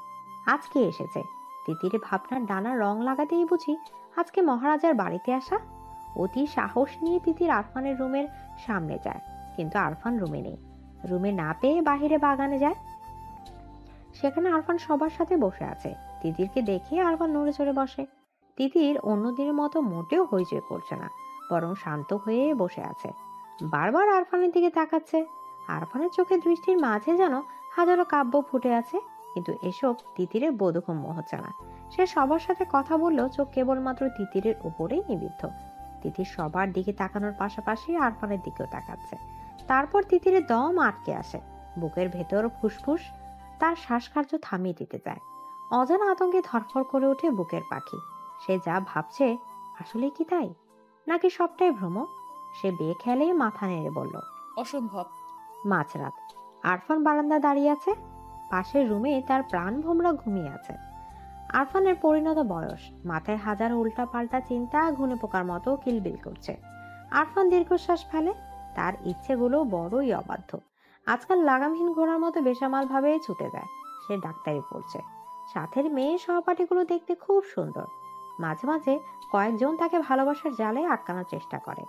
আজকে এসেছে। তিতির ভাবনার ডানা রং লাগাতেই বুঝি আজকে মহারাজার বাড়িতে আসা। অতি সাহস নিয়ে তিতির আরফানের রুমের সামনে যায়, কিন্তু আরফান রুমে নেই। রুমে না পেয়ে বাহিরে বাগানে যায়। সেখানে আরফান সবার সাথে বসে আছে। তিতিরকে দেখে আরফান নড়ে চড়ে বসে। তিতির অন্যদিনের মতো মোটেও হইচই করছে না, বরং শান্ত হয়ে বসে আছে। বারবার আরফানের দিকে তাকাচ্ছে। আরফানের চোখে দৃষ্টির মাঝে যেন হাজারো কাব্য ফুটে আছে, কিন্তু এসব তিতিরের বোধগম্য হচ্ছে না। সে সবার সাথে কথা বললেও চোখ কেবলমাত্র তিতিরের উপরেই নিবিদ্ধ। তিতির সবার দিকে তাকানোর পাশাপাশি আরফানের দিকেও তাকাচ্ছে। তারপর তিতিরের দম আটকে আসে। বুকের ভেতর ফুসফুস তার শ্বাসকার্য থামিয়ে দিতে যায়। অজানা আতঙ্কে ধরফর করে ওঠে বুকের পাখি। সে যা ভাবছে আসলে কি তাই, নাকি সবটাই ভ্রম? সে বেখেয়ালেই মাথা নেড়ে বলল, অসম্ভব। মাঝরাত। আরফান বারান্দা দাঁড়িয়ে আছে। পাশের রুমে তার প্রাণ ভোমরা ঘুমিয়ে আছে। আরফানের পরিণত বয়স, মাথায় হাজার উল্টা পাল্টা চিন্তা ঘুনে পোকার মতো কিলবিল করছে। আরফান দীর্ঘশ্বাস ফেলে। তার ইচ্ছেগুলো বড়ই অবাধ্য। আজকাল লাগামহীন ঘোড়ার মতো বেসামাল ভাবে ছুটে যায়। সে ডাক্তারি পড়ছে। সাথের মেয়ে সহপাঠীগুলো দেখতে খুব সুন্দর। মাঝে মাঝে কয়েকজন তাকে ভালোবাসার জালে আটকানোর চেষ্টা করে।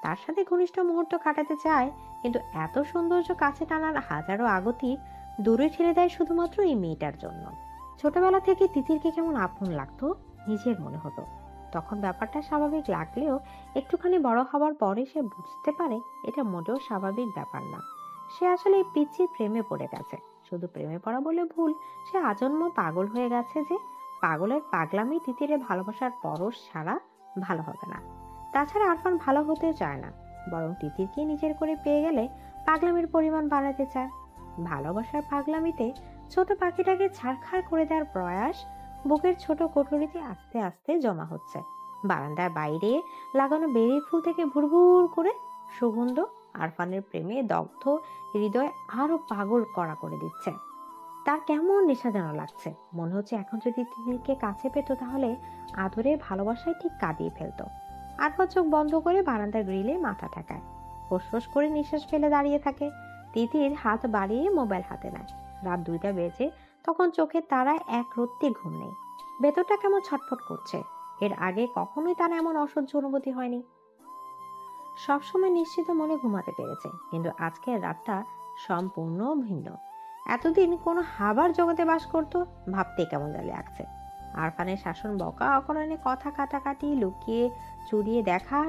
তার সাথে ঘনিষ্ঠ মুহূর্ত কাটাতে চায়, কিন্তু এত সৌন্দর্য কাছে টানার হাজারো আগতি দূরে ঠেলে দেয় শুধুমাত্র এই মেয়েটার জন্য। ছোটবেলা থেকে তিতিরকে কেমন আপন লাগতো নিজের মনে হতো। তখন ব্যাপারটা স্বাভাবিক লাগলেও একটুখানি বড় হবার পরে সে বুঝতে পারে এটা মোটেও স্বাভাবিক ব্যাপার না। সে আসলে এই পিচ্চির প্রেমে পড়ে গেছে। শুধু প্রেমে পড়া বলে ভুল, সে আজন্ম পাগল হয়ে গেছে। যে পাগলের পাগলামি তিতিরে ভালোবাসার পরশ ছাড়া ভালো হবে না। তাছাড়া আরফান ভালো হতে চায় না, বরং তিতিরকে নিজের করে পেয়ে গেলে পাগলামির পরিমাণ বাড়াতে চায়। ভালোবাসার পাগলামিতে ছোট পাখিটাকে ছাড়খাড় করে দেওয়ার প্রয়াস বুকের ছোট কোঠরিতে আস্তে আস্তে জমা হচ্ছে। বারান্দার বাইরে লাগানো বেরি ফুল থেকে ভুরভুর করে সুগন্ধ আরফানের প্রেমে দগ্ধ হৃদয় আরো পাগল করা করে দিচ্ছে। তার কেমন নেশা যেন লাগছে। মনে হচ্ছে এখন যদি তিতিরকে কাছে পেত তাহলে আদরে ভালোবাসায় ঠিক কাঁদিয়ে ফেলতো। আরফান চোখ বন্ধ করে বারান্দার গ্রিলে মাথা ঠেকায়। ফোঁস করে নিঃশ্বাস ফেলে দাঁড়িয়ে থাকে। তিতির হাত বাড়িয়ে মোবাইল হাতে নেয়। রাত 2টা বেজে। তখন চোখের তারায় এক রত্তি ঘুম নেই। ভেতরটা কেমন ছটফট করছে। এর আগে কখনোই তার এমন অসহ্য অনুভূতি হয়নি। সবসময় নিশ্চিত মনে ঘুমাতে পেরেছে, কিন্তু আজকের রাতটা সম্পূর্ণ ভিন্ন। এতদিন কোনো হাবার জগতে বাস করত, ভাবতে কেমন জানি লাগছে। আরফানের শাসন, বকা, অকারণে কথা কাটাকাটি, লুকিয়ে চুরিয়ে দেখা,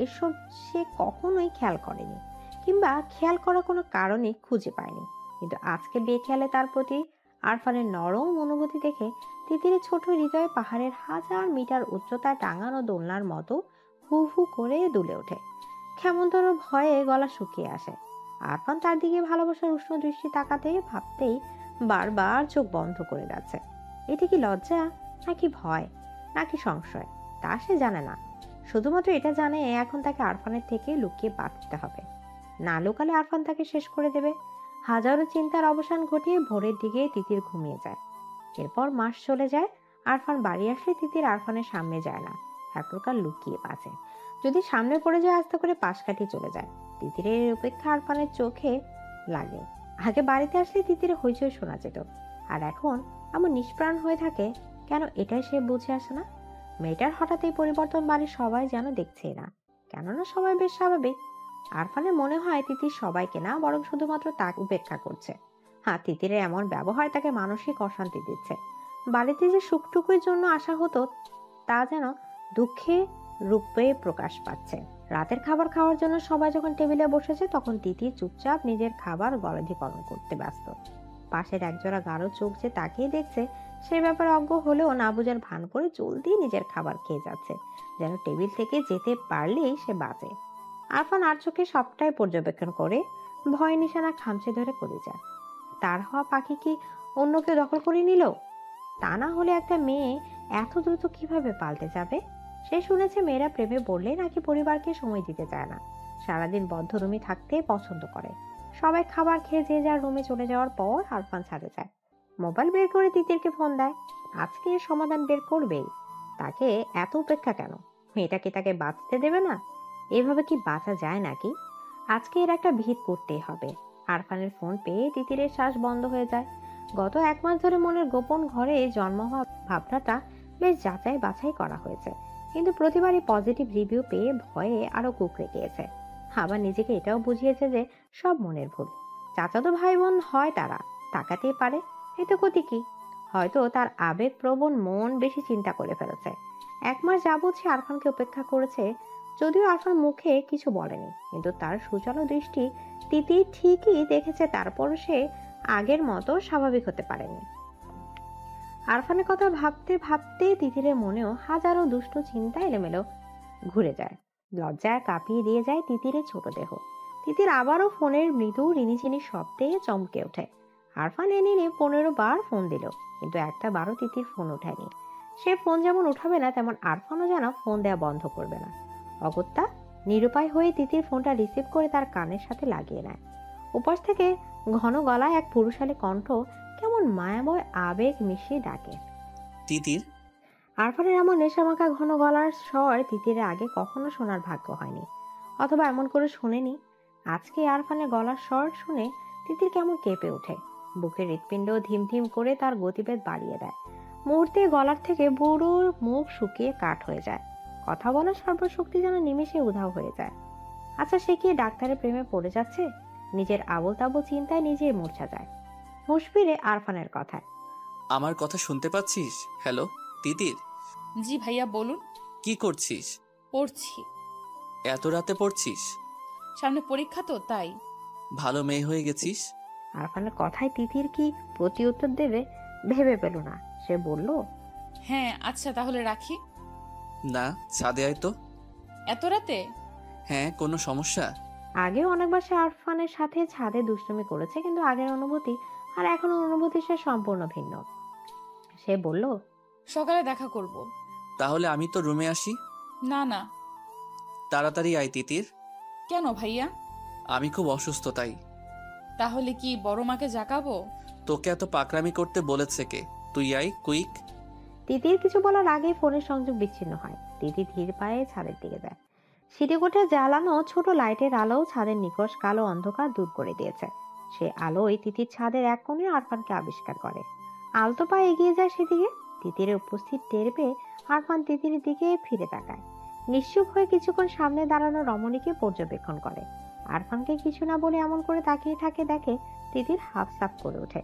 এসব সে কখনোই খেয়াল করেনি, কিংবা খেয়াল করার কোনো কারণে খুঁজে পায়নি। কিন্তু আজকে বেখেয়ালে তার প্রতি আরফানের নরম অনুভূতি দেখে তিতিরের ছোট হৃদয়ে পাহাড়ের 1000 মিটার উচ্চতায় টাঙানো দোলনার মতো হু হু করে দুলে ওঠে। কেমনতর ভয়ে গলা শুকিয়ে আসে। আরফান তার দিকে ভালোবাসার উষ্ণ দৃষ্টি তাকাতেই ভাবতেই বারবার চোখ বন্ধ করে যাচ্ছে। এটা কি লজ্জা, নাকি ভয়, নাকি সংশয়, তা সে জানে না। শুধুমাত্র এটা জানে এখন তাকে আরফানের থেকে লুকিয়ে বাঁচতে হবে। না লুকালে আরফান তাকে শেষ করে দেবে। হাজারো চিন্তার অবসান ঘটিয়ে ভোরের দিকে তিতির ঘুমিয়ে যায়। এরপর মাস চলে যায়। আরফান বাড়ি আসলে তিতির আরফানের সামনে যায় না, এক প্রকার লুকিয়ে বাঁচে। যদি সামনে পড়ে যায় আস্তে করে পাশ কাটিয়ে চলে যায়। তিতিরের উপেক্ষা আরফানের চোখে লাগে। আগে বাড়িতে আসলে তিতির হইচই শোনা যেত, আর এখন এমন নিষ্প্রাণ হয়ে থাকে কেন, এটাই সে বুঝে আসে না। মেয়েটার হঠাৎ এই পরিবর্তন বাড়ির সবাই যেন দেখছেই না, কেননা সবাই বেশ স্বাভাবিক। আরফানের মনে হয় তিতির সবাইকে না, বরং শুধুমাত্র তাকে উপেক্ষা করছে। হ্যাঁ, তিতিরের এমন ব্যবহার তাকে মানসিক অশান্তি দিচ্ছে। বাড়িতে যে সুখটুকুর জন্য আসা হতো তা যেন দুঃখে রূপে প্রকাশ পাচ্ছে। রাতের খাবার খাওয়ার জন্য সবাই যখন টেবিলে বসেছে, তখন তিতির চুপচাপ নিজের খাবার গলধিকরণ করতে ব্যস্ত। পাশের একজোড়া গাঢ় চোখ যে তাকিয়ে দেখছে সে ব্যাপারে অজ্ঞ হলেও না বোঝার ভান করে জলদি নিজের খাবার খেয়ে যাচ্ছে, যেন টেবিল থেকে যেতে পারলেই সে বাঁচে। আরফান আর চোখে সবটাই পর্যবেক্ষণ করে ভয় নিশানা খামচে ধরে পড়ে যায়। তার হওয়া পাখি কি অন্য কেউ দখল করে নিল? তা না হলে একটা মেয়ে এত দ্রুত কিভাবে পাল্টে যাবে? সে শুনেছে মেয়েরা প্রেমে পড়লে নাকি পরিবারকে সময় দিতে চায় না, সারাদিন বদ্ধ রুমে থাকতে পছন্দ করে। সবাই খাবার খেয়ে যে যার রুমে চলে যাওয়ার পর আরফান ছাদে যায়, মোবাইল বের করে তিতিরকে ফোন দেয়। আজকে এর সমাধান বের করবেই। তাকে এত উপেক্ষা কেন? মেয়েটা কি তাকে বাঁচতে দেবে না? এভাবে কি বাঁচা যায় নাকি? আজকে এর একটা ভিত করতেই হবে। আরফানের ফোন পেয়ে তিতিরের শ্বাস বন্ধ হয়ে যায়। গত 1 মাস ধরে মনের গোপন ঘরে জন্ম হওয়া ভাবনাটা বেশ যাচাই বাছাই করা হয়েছে, কিন্তু প্রতিবারই পজিটিভ রিভিউ পেয়ে ভয়ে আরো কুঁকড়ে গিয়েছে। আবার নিজেকে এটাও বুঝিয়েছে যে সব মনের ভুল। চাচাতো ভাই বোন হয়, তারা তাকাতেই পারে, এতে ক্ষতি কি? হয়তো তার আবেগপ্রবণ মন বেশি চিন্তা করে ফেলেছে। 1 মাস যাবৎ সে আরফানকে উপেক্ষা করেছে, যদিও আরফান মুখে কিছু বলেনি, কিন্তু তার সুচালো দৃষ্টি তিতির ঠিকই দেখেছে। তারপরও সে আগের মতো স্বাভাবিক হতে পারেনি। আরফানের কথা ভাবতে ভাবতে তিতিরের মনেও হাজারো দুষ্ট চিন্তা এলোমেলো ঘুরে যায়। লজ্জায় কাঁপিয়ে দিয়ে যায় তিতিরের ছোট দেহ। তিতির আবারও ফোনের মৃদু রিনিঝিনি শব্দে চমকে ওঠে। আরফান এনে 15 বার ফোন দিল, কিন্তু একটা বারও তিতির ফোন ওঠায়নি। সে ফোন যেমন উঠাবে না, তেমন আরফানও যেন ফোন দেওয়া বন্ধ করবে না। অগত্যা নিরুপায় হয়ে তিতির ফোনটা রিসিভ করে তার কানের সাথে লাগিয়ে নেয়। উপাস থেকে ঘন গলায় এক পুরুষালী কণ্ঠ কেমন মায়াময় আবেগ মিশিয়ে ডাকে, তিতির। আরফানের এমন নেশামাখা ঘন গলার স্বর তিতিরের আগে কখনো শোনার ভাগ্য হয়নি, অথবা এমন করে শোনেনি। আজকে আরফানের গলার স্বর শুনে তিতির কেমন কেঁপে ওঠে। বুকের হৃৎপিণ্ড ধিম ধিম করে তার গতিবেগ বাড়িয়ে দেয়। মুহূর্তে গলার থেকে বুড়োর মুখ শুকিয়ে কাঠ হয়ে যায়। কথা বলার সর্বশক্তি যেন নিমেষে উধাও হয়ে যায়। আচ্ছা, সে কি ডাক্তারের প্রেমে পড়ে যাচ্ছে? নিজের আবোল তাবোল চিন্তায় নিজেই মূর্ছা যায়। হুঁশ ফিরে আরফানের কথায়, আমার কথা শুনতে পাচ্ছিস? হ্যালো তিতির। জি ভাইয়া বলুন। কি করছিস? পড়ছি। এত রাতে পড়ছিস? সামনে পরীক্ষা তো, তাই। ভালো মেয়ে হয়ে গেছিস। আরফানের কথায় তিতির কি প্রতি উত্তর দেবে ভেবে পেল না। সে বলল, হ্যাঁ আচ্ছা তাহলে রাখি। না, ছাদে আয় তো। এত রাতে? হ্যাঁ, কোনো সমস্যা? আগেও অনেকবার সে আরফানের সাথে ছাদে দুষ্টুমি করেছে, কিন্তু আগের অনুভূতি আর এখনো অনুভূতি সে সম্পূর্ণ ভিন্ন। সে বলল, সকালে দেখা করব। তাহলে আমি তো রুমে আসি। না না। তাড়াতাড়ি আয় তিতির। কেন ভাইয়া? আমি খুব অসুস্থ, তাই। তাহলে কি বড় মাকে জাগাবো? তোকে এত পাকরামি করতে বলেছে কে? তুই আয় কুইক। তিতির কিছু বলার আগেই ফোনের সংযোগ বিচ্ছিন্ন হয়। তিতির ধীর পায়ে ছাদের দিকে যায়। সিঁড়িকোঠে জ্বালানো ছোট লাইটের আলো ছাদের নিকষ কালো অন্ধকার দূর করে দিয়েছে। সে আলোয় তিতির ছাদের এক কোণে আরফানকে আবিষ্কার করে। আলতো পায়ে এগিয়ে যায় সেদিকে। তিতিরের উপস্থিত টের পেয়ে আরফান তিতিরের দিকে ফিরে তাকায়। নিশ্চুপ হয়ে কিছুক্ষণ সামনে দাঁড়ানো রমণীকে পর্যবেক্ষণ করে। আরফানকে কিছু না বলে এমন করে তাকিয়ে থাকে দেখে তিতির হাফ সাফ করে ওঠে।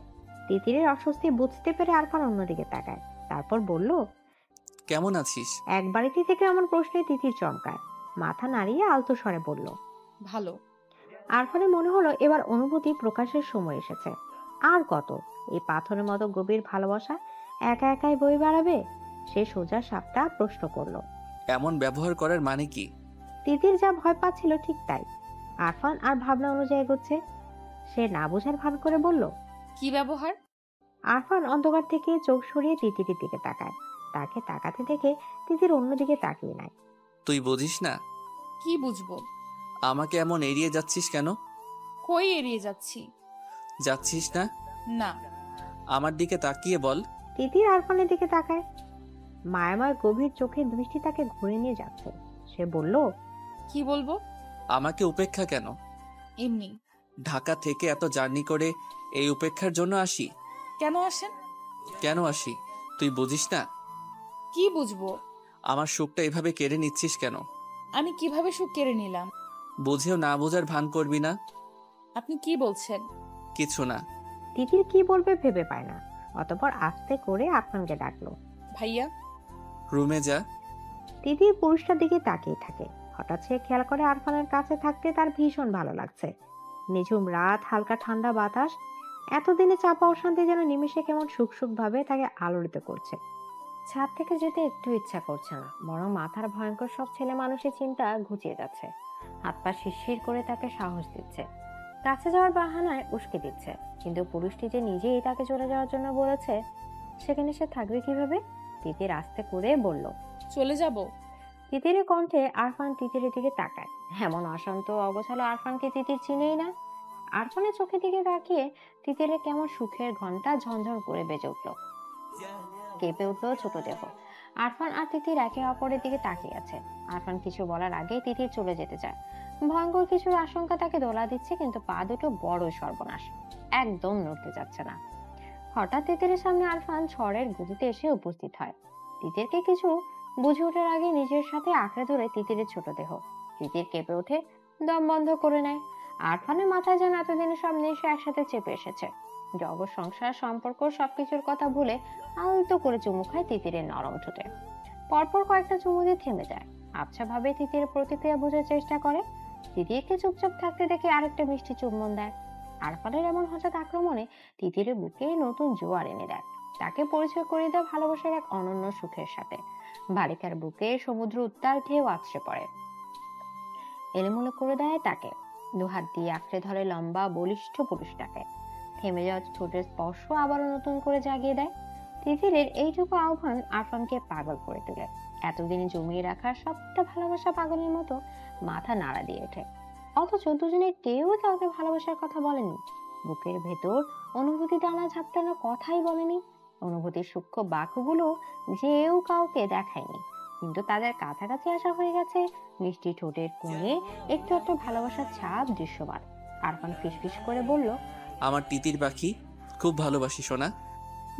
তিতিরের অস্বস্তি বুঝতে পেরে আরফান অন্যদিকে তাকায়, তারপর বলল, কেমন আছিস? এক বাড়িতে থেকে এমন প্রশ্নে তিতির চমকায়। মাথা নাড়িয়ে আলতো স্বরে বলল, ভালো। আরফানের মনে হলো এবার অনুভূতি প্রকাশের সময় এসেছে। আর কত এই পাথরের মতো গভীর ভালোবাসা একা একাই বয়ে বেড়াবে? সে সোজা সাপটা প্রশ্ন করলো, এমন ব্যবহার করার মানে কি? তিতির যা ভয় পাচ্ছিল ঠিক তাই। আরফান আর ভাবনা অনুযায়ী এগোচ্ছে। সে না বোঝার ভান করে বলল, কি ব্যবহার? আরফান অন্ধকার থেকে চোখ সরিয়ে তিতিরের দিকে তাকায়। তাকে তাকাতে দেখে তিতির অন্যদিকে তাকিয়ে নেয়। তুই বুঝিস না? কি বুঝবো? আমাকে এমন এড়িয়ে যাচ্ছিস কেন? কই এড়িয়ে যাচ্ছি? যাচ্ছিস না? না। আমার দিকে তাকিয়ে বল। তিতির আরফানের দিকে তাকায়। মায়াময় গভীর চোখের দৃষ্টি তাকে ঘুরে নিয়ে যাচ্ছে। সে বলল, কি বলবো? আমাকে উপেক্ষা কেন? এমনি। ঢাকা থেকে এত জার্নি করে এই উপেক্ষার জন্য আসি? কেন আসেন? কেন আসি তুই বুঝিস না? কি বুঝবো? আমার সুখটা এভাবে কেড়ে নিচ্ছিস কেন? আমি কিভাবে সুখ কেড়ে নিলাম? বুঝেও না বোঝার ভান করবি না। আপনি কি বলছেন? কিছু না। তিতির কি বলবে ভেবে পায় না। অতঃপর আস্তে করে আরফানকে ডাকলো, ভাইয়া। রুমে যা। তিতির পুরুষটার দিকে তাকিয়ে থাকে। হঠাৎ সে খেয়াল করে আরফানের কাছে থাকতে তার ভীষণ ভালো লাগছে। নিঝুম রাত, হালকা ঠান্ডা বাতাস, এতদিনে চাপা অশান্তি যেন নিমেষে কেমন সুখ সুখ ভাবে তাকে আলোড়িত করছে। ছাদ থেকে যেতে একটু ইচ্ছা করছে না, বরং মাথার ভয়ঙ্কর সব ছেলে মানুষের চিন্তা ঘুচিয়ে যাচ্ছে। হাত পা শিরশির করে তাকে সাহস দিচ্ছে, কাছে যাওয়ার বাহানায় উস্কে দিচ্ছে। কিন্তু পুরুষটি যে নিজেই তাকে চলে যাওয়ার জন্য বলেছে, সেখানে সে থাকবে কিভাবে? তিতির আস্তে করে বলল, চলে যাব। তিতিরের কণ্ঠে আরফান তিতিরের দিকে তাকায়। এমন অশান্ত অগোছালো আরফানকে তিতির চিনেই না। আরফানের চোখের দিকে তাকিয়ে তিতিরের কেমন সুখের ঘন্টা ঝনঝন করে বেজে উঠল, কেঁপে উঠলো ছোট দেহ। আরফান আর তিতির একে অপরের দিকে তাকিয়ে আছে। আরফান কিছু বলার আগেই তিতির চলে যেতে চায়। ভয়ঙ্কর কিছুর আশঙ্কা তাকে দোলা দিচ্ছে, কিন্তু পা দুটো বড় সর্বনাশ, একদম নড়তে যাচ্ছে না। হঠাৎ তিতিরের সামনে আরফান ঝড়ের গতিতে এসে উপস্থিত হয়। তিতিরকে কিছু বুঝে ওঠার আগে নিজের সাথে আঁকড়ে ধরে তিতিরের ছোট দেহ। তিতির কেঁপে ওঠে, দম বন্ধ করে নেয়। আরফানের মাথায় যেন এতদিনের সব নেশা একসাথে চেপে এসেছে। জগৎ, সংসার, সম্পর্ক সবকিছুর কথা ভুলে আলতো করে চুমু খায় তিতিরের নরম ঠোঁটে। পরপর কয়েকটা চুমু দিয়ে থেমে যায়। আবছা ভাবে তিতিরের প্রতিক্রিয়া বোঝার চেষ্টা করে। তিতিরকে চুপচাপ থাকতে দেখে আরেকটা মিষ্টি চুম্বন দেয়। আরফানের এমন হঠাৎ আক্রমণে তিতিরের বুকে নতুন জোয়ার এনে দেয়। তাকে পরিচয় করিয়ে দেয় ভালোবাসার এক অনন্য সুখের সাথে। বালিকার বুকে সমুদ্র উত্তাল ঢেউ আছড়ে পড়ে, এলোমেলো করে দেয় তাকে। দুহাত দিয়ে আঁকড়ে ধরে লম্বা বলিষ্ঠ পুরুষটাকে। থেমে যাওয়া ঠোঁটের স্পর্শ আবারও নতুন করে জাগিয়ে দেয়। তিতিরের এইটুকু আহ্বান আরফানকে পাগল করে তোলে। এতদিন জমিয়ে রাখা সবটা ভালোবাসা পাগলের মতো মাথা নাড়া দিয়ে ওঠে। অথচ দুজনে কেউ কাউকে ভালোবাসার কথা বলেনি। বুকের ভেতর অনুভূতি টানা ঝাপটানো কথাই বলেনি। অনুভূতির সূক্ষ্ম বাক্যগুলো যেও কাউকে দেখায়নি, কিন্তু তাদের কাছাকাছি আসা হয়ে গেছে। মিষ্টি ঠোঁটের কোণে একটু একটা ভালোবাসার ছাপ দৃশ্যমান। আরফান ফিসফিস করে বলল, আমার তিতির পাখি, খুব ভালোবাসি সোনা।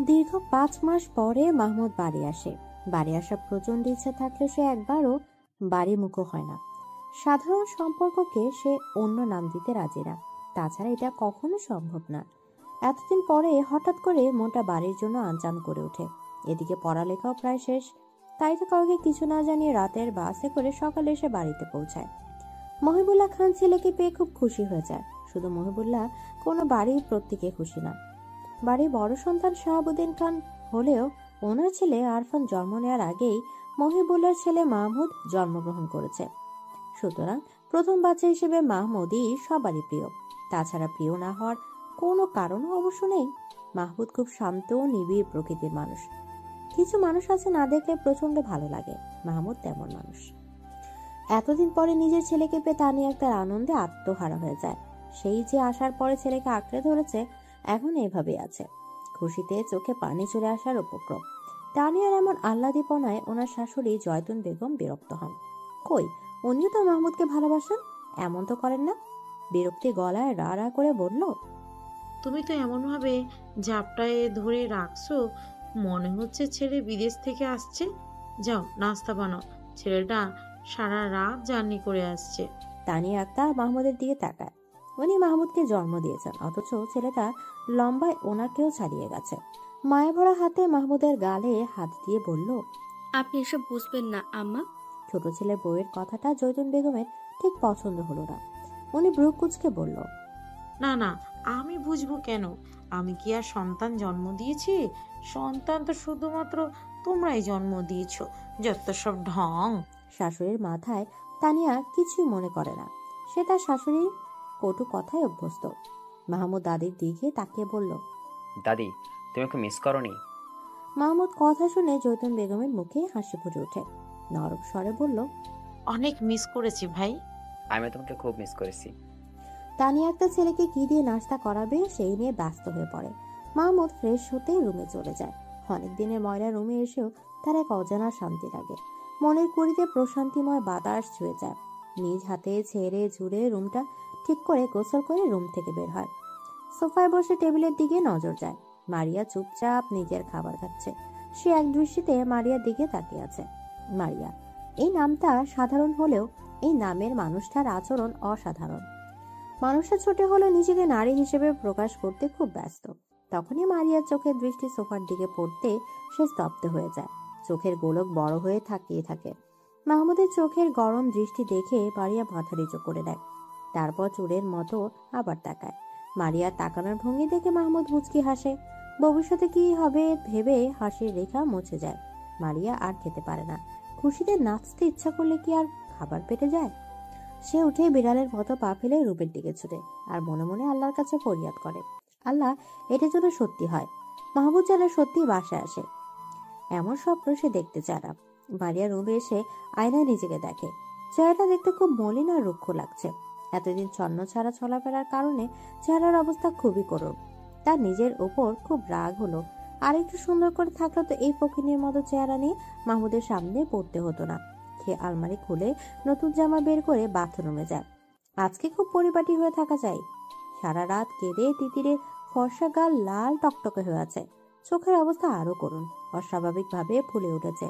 দীর্ঘ 5 মাস পরে মাহমুদ বাড়ি আসে। বাড়ি আসার প্রচন্ড ইচ্ছা থাকলে সে একবারও বাড়ি মুখো হয় না। সাধারণ সম্পর্ককে সে অন্য নাম দিতে রাজি না, তাছাড়া এটা কখনো সম্ভব না। এতদিন পরে হঠাৎ করে মনটা বাড়ির জন্য আনচান করে ওঠে। এদিকে পড়ালেখাও প্রায় শেষ, তাই তো কাউকে কিছু না জানিয়ে রাতের বাসে করে সকালে এসে বাড়িতে পৌঁছায়। মহিবুল্লাহ খান ছেলেকে পেয়ে খুব খুশি হয়ে যায়। শুধু মহিবুল্লাহ, কোনো বাড়ির প্রত্যেকে খুশি না। বাড়ির বড় সন্তান শাহাবুদ্দিন খান হলেও ওনার ছেলে আরফান জন্ম নেওয়ার আগেই মহিবুল্লার ছেলে মাহমুদ জন্মগ্রহণ করেছে। সুতরাং প্রথম বাচ্চা হিসেবে মাহমুদই সবারই প্রিয়। তাছাড়া প্রিয় না হওয়ার কোনো কারণও অবশ্য নেই। মাহমুদ খুব শান্ত ও নিবিড় প্রকৃতির মানুষ। কিছু মানুষ আছে না দেখলে প্রচন্ড ভালো লাগে, মাহমুদ তেমন মানুষ। এতদিন পরে নিজের ছেলেকে পেয়ে তানিয়া তার আনন্দে আত্মহারা হয়ে যায়। সেই যে আসার পরে ছেলেকে আঁকড়ে ধরেছে, এখন এভাবেই আছে। খুশিতে চোখে পানি চলে আসার উপক্রম। তানিয়ার এমন আহ্লাদীপনায় ওনার শাশুড়ি জয়তুন বেগম বিরক্ত হন। কই, উনিও তো মাহমুদকে ভালোবাসেন, এমন তো করেন না। বিরক্তি গলায় রা রা করে বলল, তুমি তো এমন ভাবে জাপটায় ধরে রাখছো, মনে হচ্ছে ছেলে বিদেশ থেকে আসছে। যাও নাস্তা বানাও, ছেলেটা সারা রাত জার্নি করে আসছে। তানিয়া আক্তার মাহমুদের দিকে তাকায়। উনি মাহমুদকে জন্ম দিয়েছেন, অথচ ছেলেটা লম্বায় ওনাকেও ছাড়িয়ে গেছে। মায়া ভরা হাতে মাহমুদের গালে হাত দিয়ে বলল, আপনি এসব বুঝবেন না আম্মা। ছোট ছেলের বউয়ের কথাটা জয়তুন বেগমের ঠিক পছন্দ হলো না। উনি ব্রু কুচকে বলল, না না, আমি বুঝবো কেন? আমি কি আর সন্তান জন্ম দিয়েছি? সন্তান তো শুধুমাত্র তোমরাই জন্ম দিয়েছো, যত সব ঢং। শাশুড়ির মাথায় তানিয়া কিছুই মনে করে না। সে তার শাশুড়ির কটু কথায় অভ্যস্ত। মাহমুদ দাদির দিকে তাকিয়ে বলল, দাদি, তুমি ওকে মিস করনি? মাহমুদ কথা শুনে জয়তুন বেগমের মুখে হাসি ফুটে ওঠে। নরম স্বরে বলল, অনেক মিস করেছি ভাই। আমি তোমাকে খুব মিস করেছি। তানিয়া একটা ছেলেকে কি দিয়ে নাস্তা করাবে সেই নিয়ে ব্যস্ত হয়ে পড়ে। মাহমুদ ফ্রেশ হতে রুমে চলে যায়। অনেক দিনের ময়লা রুমে এসেও তার এক অজানা শান্তি লাগে। মনের কুড়িতে প্রশান্তিময় বাতাস ছুঁয়ে যায়। নিজ হাতে ছেড়ে ঝুড়ে রুমটা ঠিক করে গোসল করে রুম থেকে বের হয়। সোফায় বসে টেবিলের দিকে নজর যায়। মারিয়া চুপচাপ নিজের খাবার খাচ্ছে। সে এক দৃষ্টিতে মারিয়ার দিকে তাকিয়ে আছে। মারিয়া, এই নামটা সাধারণ হলেও এই নামের মানুষটার আচরণ অসাধারণ। মানুষটা ছোট হলেও নিজেকে নারী হিসেবে প্রকাশ করতে খুব ব্যস্ত। তখনই মারিয়ার চোখের দৃষ্টি সোফার দিকে পড়তে সে স্তব্ধ হয়ে যায়। চোখের গোলক বড় হয়ে তাকিয়ে থাকে। মাহমুদের চোখের গরম দৃষ্টি দেখে মারিয়া মাথা নিচু করে নেয়। তারপর চোরের মতো আবার তাকায়। মারিয়ার তাকানোর ভঙ্গি দেখে মাহমুদ মুচকি হাসে। ভবিষ্যতে কি হবে ভেবে হাসির রেখা মুছে যায়। মারিয়া আর খেতে পারে না। খুশিতে নাচতে ইচ্ছা করলে কি আর খাবার পেটে যায়? সে উঠে বিড়ালের মতো পা ফেলে রূপের দিকে ছুটে আর মনে মনে আল্লাহর কাছে ফরিয়াদ করে, আল্লাহ, এটা যেন সত্যি হয়। মাহমুদ যেন সত্যি বাসায় আসে, এমন স্বপ্ন সে দেখতে চায় না। মারিয়া রুমে এসে আয়নায় নিজেকে দেখে। চেহারাটা দেখতে খুব মলিন আর রুক্ষ লাগছে। এতদিন ছন্ন ছাড়া চলাফেরার কারণে চেহারার অবস্থা খুবই করুণ। তার নিজের ওপর খুব রাগ হলো। আর একটু সুন্দর করে থাকলে তো এই ফকিনের মতো চেহারা নিয়ে মাহমুদের সামনে পড়তে হতো না। সে আলমারি খুলে নতুন জামা বের করে বাথরুমে যায়। আজকে খুব পরিপাটি হয়ে থাকা চাই। সারা রাত কেঁদে তিতিরের ফর্সা গাল লাল টকটকে হয়ে আছে। চোখের অবস্থা আরো করুণ, অস্বাভাবিকভাবে ফুলে উঠেছে।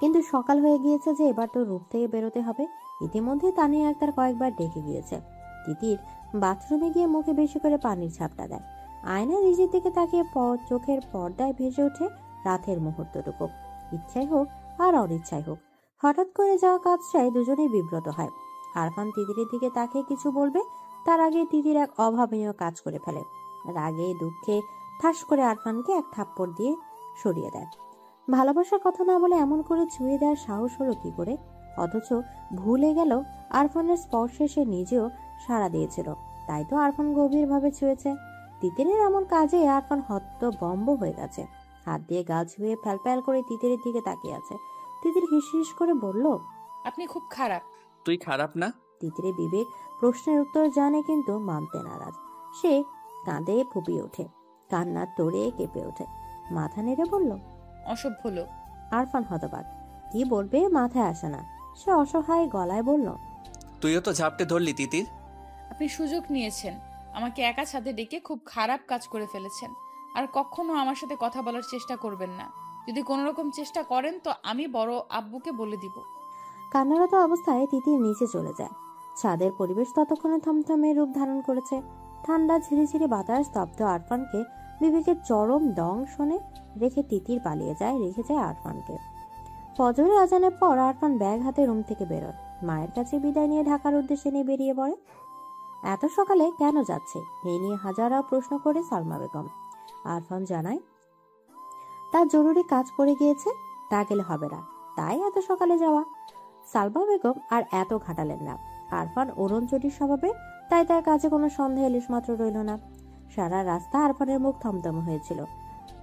কিন্তু সকাল হয়ে গিয়েছে যে এবার তো রূপ থেকে বেরোতে হবে। ইতিমধ্যে তানিয়া আক্তার কয়েকবার ডেকে গিয়েছে। তিতির বাথরুমে গিয়ে মুখে বেশি করে পানির ঝাপটা দেয়। আয়নায় নিজের দিকে তাকিয়ে চোখের পর্দায় ভেসে ওঠে রাতের মুহূর্তটুকু। ইচ্ছাই হোক আর অনিচ্ছাই হোক, হঠাৎ করে যাওয়া কাজটায় দুজনেই বিব্রত হয়। আরফান তিতিরের দিকে তাকিয়ে কিছু বলবে, তার আগে তিতির এক অভাবনীয় কাজ করে ফেলে। রাগে দুঃখে ঠাস করে আরফানকে এক থাপ্পড় দিয়ে সরিয়ে দেয়। ভালোবাসার কথা না বলে এমন করে ছুঁয়ে দেওয়ার সাহস হলো কি করে? অথচ ভুলে গেল আরফানের স্পর্শে সে নিজেও সাড়া দিয়েছিল, তাই তো আরফান গভীরভাবে ছুঁয়েছে। তিতিরের এমন কাজে আরফান হতবম্ব হয়ে গেছে। হাত দিয়ে গা ছুঁয়ে ফ্যাল করে তিতিরের দিকে তাকিয়ে আছে। তিতির হিস করে বলল, আপনি খুব খারাপ। তুই খারাপ না? তিতিরে বিবেক প্রশ্নের উত্তর জানে কিন্তু মানতে নারাজ। সে কাঁদে ফুপিয়ে ওঠে, কান্নার তোড়ে কেঁপে ওঠে, মাথা নেড়ে বলল, অসভ্য লোক। আরফান হতবাক, কি বলবে মাথায় আসে না। সে অসহায় গলায় বলল, তুইও তো ঝাপটে ধরলি তিতির। আপনি সুযোগ নিয়েছেন, আমাকে একা ছাদে ডেকে খুব খারাপ কাজ করে ফেলেছেন। আর কখনো আমার সাথে কথা বলার চেষ্টা করবেন না। যদি কোনো রকম চেষ্টা করেন তো আমি বড় আব্বুকে বলে দিব। কান্নারত অবস্থায় তিতির নিচে চলে যায়। ছাদের পরিবেশ ততক্ষণে থমথমে রূপ ধারণ করেছে। ঠান্ডা ঝিরিঝিরি বাতাস স্তব্ধ আরফানকে বিবেকের চরম দংশনে রেখে তিতির পালিয়ে যায়, রেখে যায় আরফানকে। ফজরের আজানের পর আরফান ব্যাগ হাতে রুম থেকে বেরোয়। মায়ের কাছে বিদায় নিয়ে ঢাকার উদ্দেশ্যে নিয়ে বেরিয়ে পড়ে। এত সকালে কেন যাচ্ছে এই নিয়ে হাজারো প্রশ্ন করে সালমা বেগম। আরফান জানায়, তার জরুরি কাজ পড়ে গিয়েছে, তা গেলে হবে না, তাই এত সকালে যাওয়া। সালমা বেগম আর এত ঘাটালেন না। আরফান ওরণচটির স্বভাবে, তাই তার কাছে কোনো সন্দেহ ইলিশ মাত্র রইল না। সারা রাস্তা আরফানের মুখ থমথম হয়েছিল।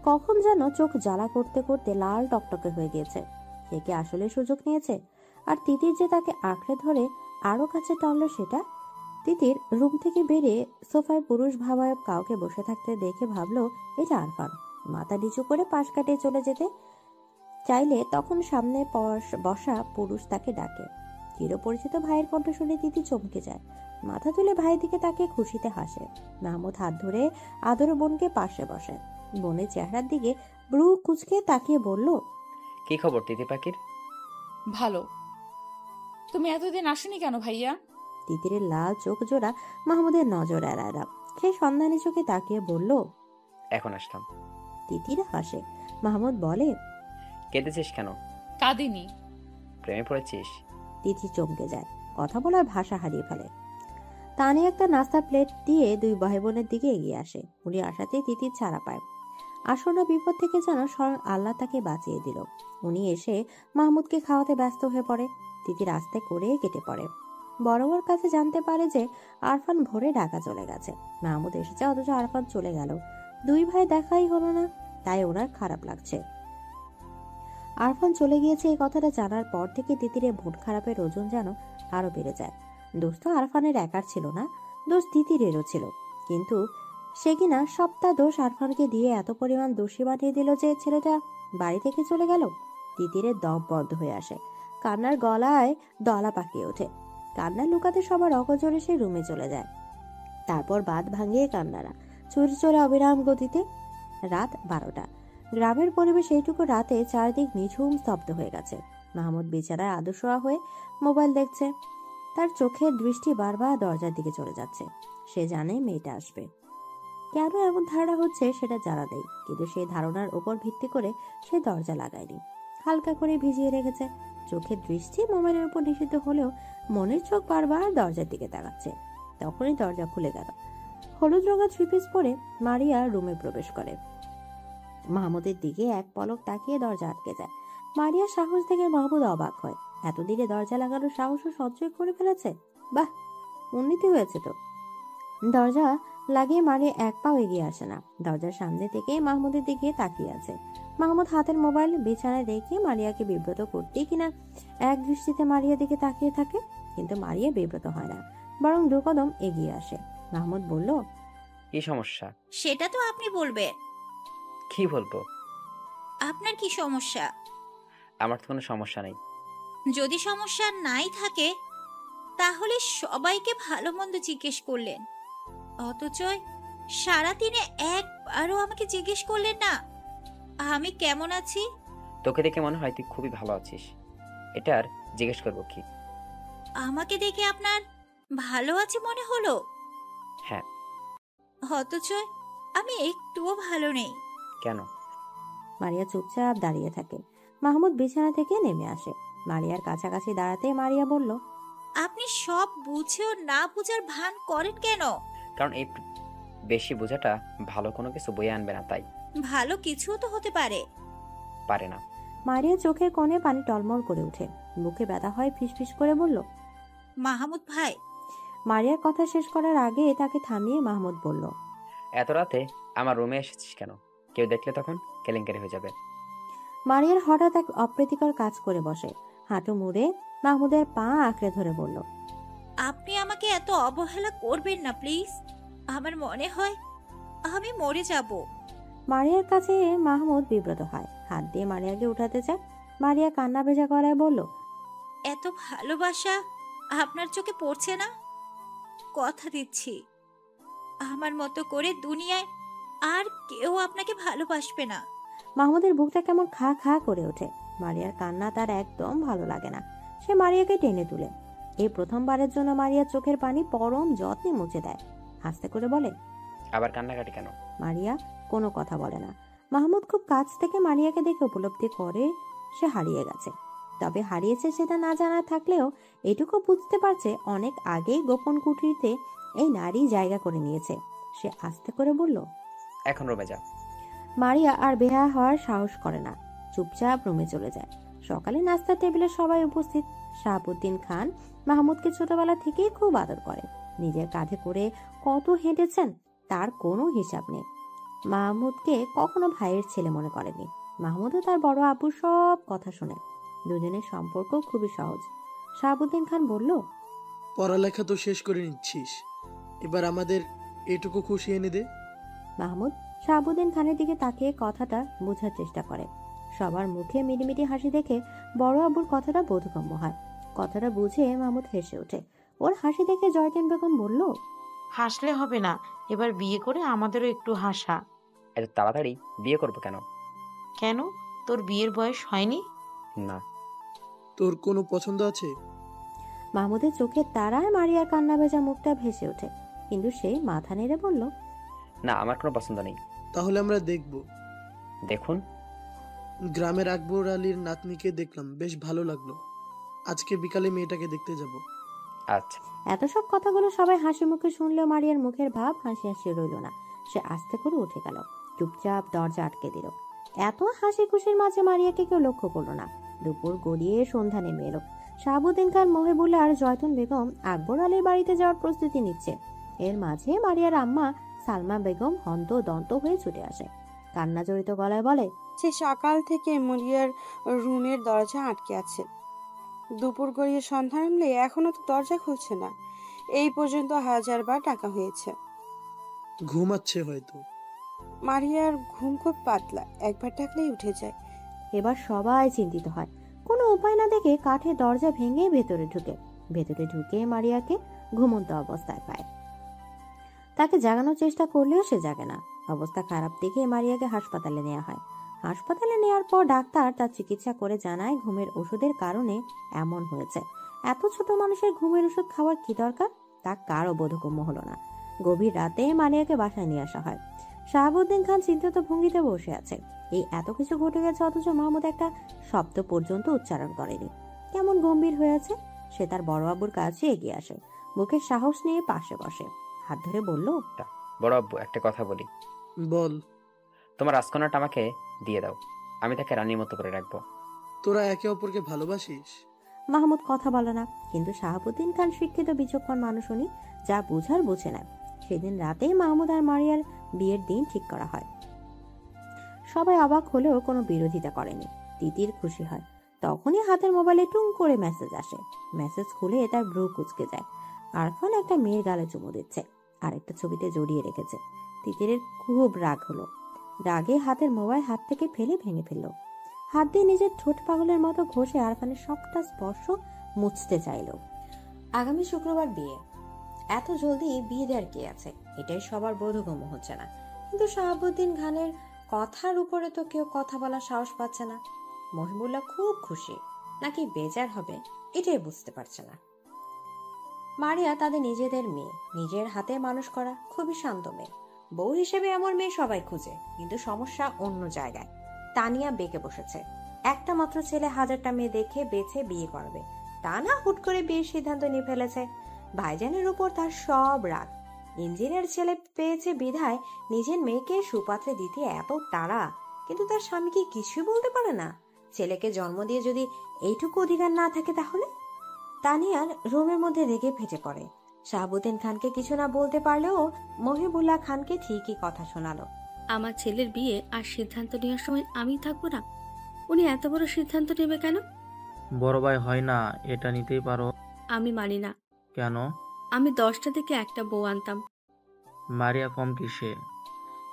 কখন যেন চোখ জ্বালা করতে করতে লাল টকটকে হয়ে গিয়েছে। সে কি আসলে সুযোগ নিয়েছে? আর তিতির যে তাকে আঁকড়ে ধরে আরো কাছে টানলো সেটা। তিতির রুম থেকে বেরিয়ে সোফায় পুরুষ ভাবায়ক কাউকে বসে থাকতে দেখে ভাবলো এটা আরফান। মাথা নিচু করে পাশ কাটিয়ে চলে যেতে চাইলে তখন সামনে বসা পুরুষ তাকে ডাকে। চিরপরিচিত ভাইয়ের কণ্ঠ শুনে তিতি চমকে যায়। মাথা তুলে ভাইয়ের দিকে তাকে খুশিতে হাসে। মাহমুদ হাত ধরে আদর বোনকে পাশে বসে। বোনের চেহারার দিকে ব্রু কুচকে তাকিয়ে বলল, কি খবর তিতি পাখির? ভালো। তুমি এতদিন আসনি কেন ভাইয়া? তিতিরের লাল চোখ জোড়া মাহমুদের নজর এড়ায় না। সে সন্ধানী চোখে তাকিয়ে বলল, এখন আসলাম। তিতির হাসে। মাহমুদ বলে, কেঁদেছিস কেন? কাঁদিনি। প্রেমে পড়েছিস? তিথি চমকে যায়, কথা বলার ভাষা হারিয়ে ফেলে। তানি একটা নাস্তা প্লেট দিয়ে দুই ভাই বোনের দিকে এগিয়ে আসে। উনি আসাতেই তিতির ছাড়া পায়। আসন্ন বিপদ থেকে যেন স্বয়ং আল্লাহ তাকে বাঁচিয়ে দিল। উনি এসে মাহমুদকে খাওয়াতে ব্যস্ত হয়ে পড়ে। তিতির আস্তে করে কেটে পড়ে। বড়োর কাছে জানতে পারে যে আরফান ভোরে ঢাকা চলে গেছে। মাহমুদ এসেছে অথচ আরফান চলে গেল। দুই ভাই দেখাই হলো না, তাই ওনার খারাপ লাগছে। আরফান চলে গিয়েছে এই কথাটা জানার পর থেকে তিতিরের মন খারাপের ওজন যেন আরো বেড়ে যায়। দোষ তো আরফানের একার ছিল না, দোষ তিতিরেরও ছিল। কিন্তু সে কিনা সবটা দোষ আরফানকে দিয়ে এত পরিমাণ দোষী বানিয়ে দিল যে ছেলেটা বাড়ি থেকে চলে গেল। তিতিরের দম বন্ধ হয়ে আসে, কান্নার গলায় দলা পাকিয়ে ওঠে। কান্না লুকাতে সবার অগজরে সে রুমে চলে যায়। তারপর বাঁধ ভাঙিয়ে কান্নারা ছুটে চলে অবিরাম গতিতে। রাত 12টা। গ্রামের পরিবেশ এইটুকু রাতে চারদিক নিঝুম স্তব্ধ হয়ে গেছে। মাহমুদ বিছানায় আদশোয়া হয়ে মোবাইল দেখছে। তার চোখের দৃষ্টি বারবার দরজার দিকে চলে যাচ্ছে। সে জানে মেয়েটা আসবে। কেন এমন ধারণা হচ্ছে সেটা জানা নেই, কিন্তু সেই ধারণার উপর ভিত্তি করে সে দরজা লাগায়নি, হালকা করে ভিজিয়ে রেখেছে। চোখের দৃষ্টি মোবাইলের উপর নিষিদ্ধ হলেও মনের চোখ বারবার দরজার দিকে তাকাচ্ছে। তখনই দরজা খুলে গেল। হলুদ রঙা থ্রি পিস পরে মারিয়া রুমে প্রবেশ করে। মাহমুদের দিকে এক পলক তাকিয়ে দরজা আটকে যায়। মারিয়ার সাহস দেখে মাহমুদ অবাক হয়। এত দিকে দরজা লাগানোর সাহসও সঞ্চয় করে ফেলেছে। বাহ, উন্নতি হয়েছে তো। দরজা লাগিয়ে মারিয়া এক পাও এগিয়ে আসে না। দরজার সামনে থেকে মাহমুদের দিকে তাকিয়ে আছে। মাহমুদ হাতের মোবাইল বিছানায় রেখে মারিয়াকে বিব্রত করতে কিনা এক দৃষ্টিতে মারিয়ার দিকে তাকিয়ে থাকে, কিন্তু মারিয়া বিব্রত হয় না, বরং 2 কদম এগিয়ে আসে। মাহমুদ বলল, কি সমস্যা? সেটা তো আপনি বলবেন। কি বলবো? আপনার কি সমস্যা? আমার তো কোনো সমস্যা নেই। যদি সমস্যা নাই থাকে তাহলে সবাইকে ভালো মন্দ জিজ্ঞেস করলেন, অথচ সারাদিনে একবারও আমাকে জিজ্ঞেস করলেন না আমি কেমন আছি। তোকে দেখে মনে হয় তুই খুবই ভালো আছিস, এটা আর জিজ্ঞেস করবো কি? আমাকে দেখে আপনার ভালো আছে মনে হলো? হ্যাঁ। অথচ আমি একটুও ভালো নেই। কেন? মারিয়া চুপচাপ দাঁড়িয়ে থাকে। মাহমুদ বিছানা থেকে নেমে আসে। মারিয়ার কাছাকাছি দাঁড়াতে মারিয়া বলল, আপনি সব বুঝেও না বুঝার ভান করেন কেন? কারণ এই বেশি বোঝাটা ভালো কোনো কিছু বয়ে আনবে না, তাই। ভালো কিছু তো হতে পারে। পারে না। মারিয়া চোখের কোণে পানি টলমল করে ওঠে। বুকে ব্যথা হয়, ফিসফিস করে বলল, মাহমুদ ভাই। মারিয়ার কথা শেষ করার আগে তাকে থামিয়ে মাহমুদ বলল, এত রাতে আমার রুমে এসেছিস কেন? কেউ দেখলে তখন কেলেঙ্কারি হয়ে যাবে। মারিয়ার হঠাৎ এক অপ্রীতিকর কাজ করে বসে। হাঁটু মুড়ে মাহমুদের পা আঁকড়ে ধরে বলল, আপনি আমাকে এত অবহেলা করবেন না প্লিজ। আমার মনে হয় আমি মরে যাব। মারিয়ার কাছে মাহমুদ বিব্রত হয়, হাত দিয়ে মারিয়াকে উঠাতে চায়। মারিয়া কান্না ভেজা গলায় বলল, এত ভালোবাসা আপনার চোখে পড়ছে না? কথা দিচ্ছি আমার মতো করে দুনিয়ায় আর কেউ আপনাকে ভালোবাসবে না। মাহমুদের বুকটা কেমন খা খা করে ওঠে। মারিয়ার কান্না তার একদম ভালো লাগে না। সে মারিয়াকে টেনে তুলে। এই প্রথমবারের জন্য মারিয়ার চোখের পানি পরম যত্নে মুছে দেয়। হাসতে করে বলে, আবার কান্নাকাটি কেন? মারিয়া কোনো কথা বলে না। মাহমুদ খুব কাছ থেকে মারিয়াকে দেখে উপলব্ধি করে সে হারিয়ে গেছে। তবে হারিয়েছে সেটা না জানা থাকলেও এটুকু বুঝতে পারছে অনেক আগেই গোপন কুঠরিতে এই নারী জায়গা করে নিয়েছে। সে আস্তে করে বলল, এখন রুমে যা। মারিয়া আর বের হওয়ার সাহস করে না, চুপচাপ রুমে চলে যায়। সকালে নাস্তার টেবিলে সবাই উপস্থিত। শাহাবুদ্দিন খান মাহমুদকে ছোটবেলা থেকেই খুব আদর করে। নিজের কাঁধে করে কত হেঁটেছেন তার কোনো হিসাব নেই। মাহমুদকে কখনো ভাইয়ের ছেলে মনে করেনি। মাহমুদও তার বড় আপুর সব কথা শোনে। দুজনের সম্পর্ক খুবই সহজ। শাহাবুদ্দিন খান বলল, পড়ালেখা তো শেষ করে নিচ্ছিস, এবার আমাদের এটুকু খুশি এনে দে। মাহমুদ শাহাবুদ্দিন খানের দিকে তাকিয়ে কথাটা বোঝার চেষ্টা করে। সবার মুখে মিটিমিটি হাসি দেখে বড় আব্বুর কথাটা বোধগম্য হয়। কথাটা বুঝে মাহমুদ হেসে ওঠে। ওর হাসি দেখে জয়তিন বেগম বলল, হাসলে হবে না, এবার বিয়ে করে আমাদেরও একটু হাসা। এত তাড়াতাড়ি বিয়ে করবো কেন? কেন, তোর বিয়ের বয়স হয়নি? না। তোর কোনো পছন্দ আছে? মাহমুদের চোখের তারায় মারিয়ার কান্না ভেজা মুখটা ভেসে ওঠে, কিন্তু সে মাথা নেড়ে বলল, না, আমার কোনো পছন্দ নেই। তাহলে আমরা দেখব। দেখুন, গ্রামের আকবর আলীর নাতনিকে দেখলাম, বেশ ভালো লাগলো। আজকে বিকালে মেয়েটাকে দেখতে যাব। আচ্ছা। এত সব কথাগুলো সবাই হাসি মুখে শুনলেও মারিয়ার মুখের ভাব হাসি হাসি রইল না। সে আস্তে করে উঠে গেল, চুপচাপ দরজা আটকে দিল। এত হাসি খুশির মাঝে মারিয়াকে কেউ লক্ষ্য করলো না। দুপুর গড়িয়ে সন্ধ্যা নেমে এলো। শাহাবুদ্দিন খান মহিবুল্লাহ আর জয়তুন বেগম আকবর আলীর বাড়িতে যাওয়ার প্রস্তুতি নিচ্ছে। এর মাঝে মারিয়ার আম্মা সালমা বেগম হন্ত দন্ত হয়ে ছুটে আসে। কান্না জড়িত গলায় বলে, সে সকাল থেকে মারিয়ার রুমের দরজা আটকে আছে। দুপুর গড়িয়ে সন্ধ্যা নামলে এখনো তো দরজা খুলছে না। এই পর্যন্ত 1000 বার ডাকা হয়েছে। ঘুমাচ্ছে হয়তো। মারিয়ার ঘুম খুব পাতলা, একবার ডাকলেই উঠে যায়। এবার সবাই চিন্তিত হয়। কোনো উপায় না দেখে কাঠের দরজা ভেঙে ভেতরে ঢুকে মারিয়াকে ঘুমন্ত অবস্থায় পায়। তাকে জাগানোর চেষ্টা করলেও সে জাগে না। অবস্থা খারাপ দেখে মারিয়াকে হাসপাতালে নেওয়া হয়। হাসপাতালে নেওয়ার পর ডাক্তার তার চিকিৎসা করে জানায় ঘুমের ওষুধের কারণে এমন হয়েছে। এত ছোট মানুষের ঘুমের ওষুধ খাওয়ার কি দরকার, তা কারও বোধগম্য হলো না। গভীর রাতে মারিয়াকে বাসায় নিয়ে আসা হয়। শাহাবুদ্দিন খান চিন্তিত ভঙ্গিতে বসে আছে। এই এত কিছু ঘটে গেছে, অথচ মাহমুদ একটা শব্দ পর্যন্ত উচ্চারণ করেনি। কেমন গম্ভীর হয়ে আছে। সে তার বড় বাবুর কাছে এগিয়ে আসে, বুকে সাহস নিয়ে পাশে বসে। হাত ধরে বলল, বড় আব্বু, একটা কথা বলি। বল। তোমার রাজকন্যাটা আমাকে দিয়ে দাও, আমি তাকে রানীর মতো করে রাখবো। তোরা একে অপরকে ভালোবাসিস? মাহমুদ কথা বলে না, কিন্তু শাহাবুদ্দিন খান শিক্ষিত বিচক্ষণ মানুষ, উনি যা বুঝার বুঝে নেন। সেদিন রাতেই মাহমুদ আর মারিয়ার বিয়ের দিন ঠিক করা হয়। সবাই অবাক হলেও কোনো বিরোধিতা করেনি। তিতির খুশি হয়। তখনই হাতের মোবাইলে টুং করে মেসেজ আসে। মেসেজ খুলে তার ভ্রু কুঁচকে যায়। আরফান একটা মেয়ের গালে চুমু দিচ্ছে, আরেকটা ছবিতে জড়িয়ে রেখেছে। তিতিরের খুব রাগ হলো। রাগে হাতের মোবাইল হাত থেকে ফেলে ভেঙে ফেললো। হাত দিয়ে নিজের ঠোঁট পাগলের মতো ঘষে আরফানের সবটা স্পর্শ মুছতে চাইল। আগামী শুক্রবার বিয়ে। এত জলদি বিয়ে দেওয়ার কি আছে, এটাই সবার বোধগম্য হচ্ছে না। কিন্তু শাহাবুদ্দিন খানের কথার উপরে তো কেউ কথা বলার সাহস পাচ্ছে না। মহিবুল্লাহ খুব খুশি নাকি বেজার হবে এটাই বুঝতে পারছে না। মারিয়া তাদের নিজেদের মেয়ে, নিজের হাতে মানুষ করা, খুবই শান্ত মেয়ে। বউ হিসেবে এমন মেয়ে সবাই খুঁজে, কিন্তু সমস্যা অন্য জায়গায়। তানিয়া বেঁকে বসেছে। একটা মাত্র ছেলে, হাজারটা মেয়ে দেখে বেছে বিয়ে করবে, তা না হুট করে বিয়ের সিদ্ধান্ত নিয়ে ফেলেছে। ভাইজানের উপর তার সব রাগ। ইঞ্জিনিয়ার ছেলে পেয়েছে বিধায় নিজের মেয়েকে সুপাত্রে দিতে এত তাড়া, কিন্তু তার স্বামীকে কিছুই বলতে পারে না। ছেলেকে জন্ম দিয়ে যদি এইটুকু অধিকার না থাকে তাহলে? তানিয়ার রুমের মধ্যে রেগে ফেটে পড়ে। শাহাবুদ্দিন খানকে কিছু না বলতে পারলেও মহিবুল্লাহ খানকে ঠিকই কথা শোনালো। আমার ছেলের বিয়ে আর সিদ্ধান্ত নেওয়ার সময় আমি থাকবো না? উনি এত বড় সিদ্ধান্ত নেবে কেন? বড় ভাই হয় না, এটা নিতেই পারো। আমি মানি না। কেন? আমি 10টা থেকে একটা বউ আনতাম। মারিয়া কম কিসে?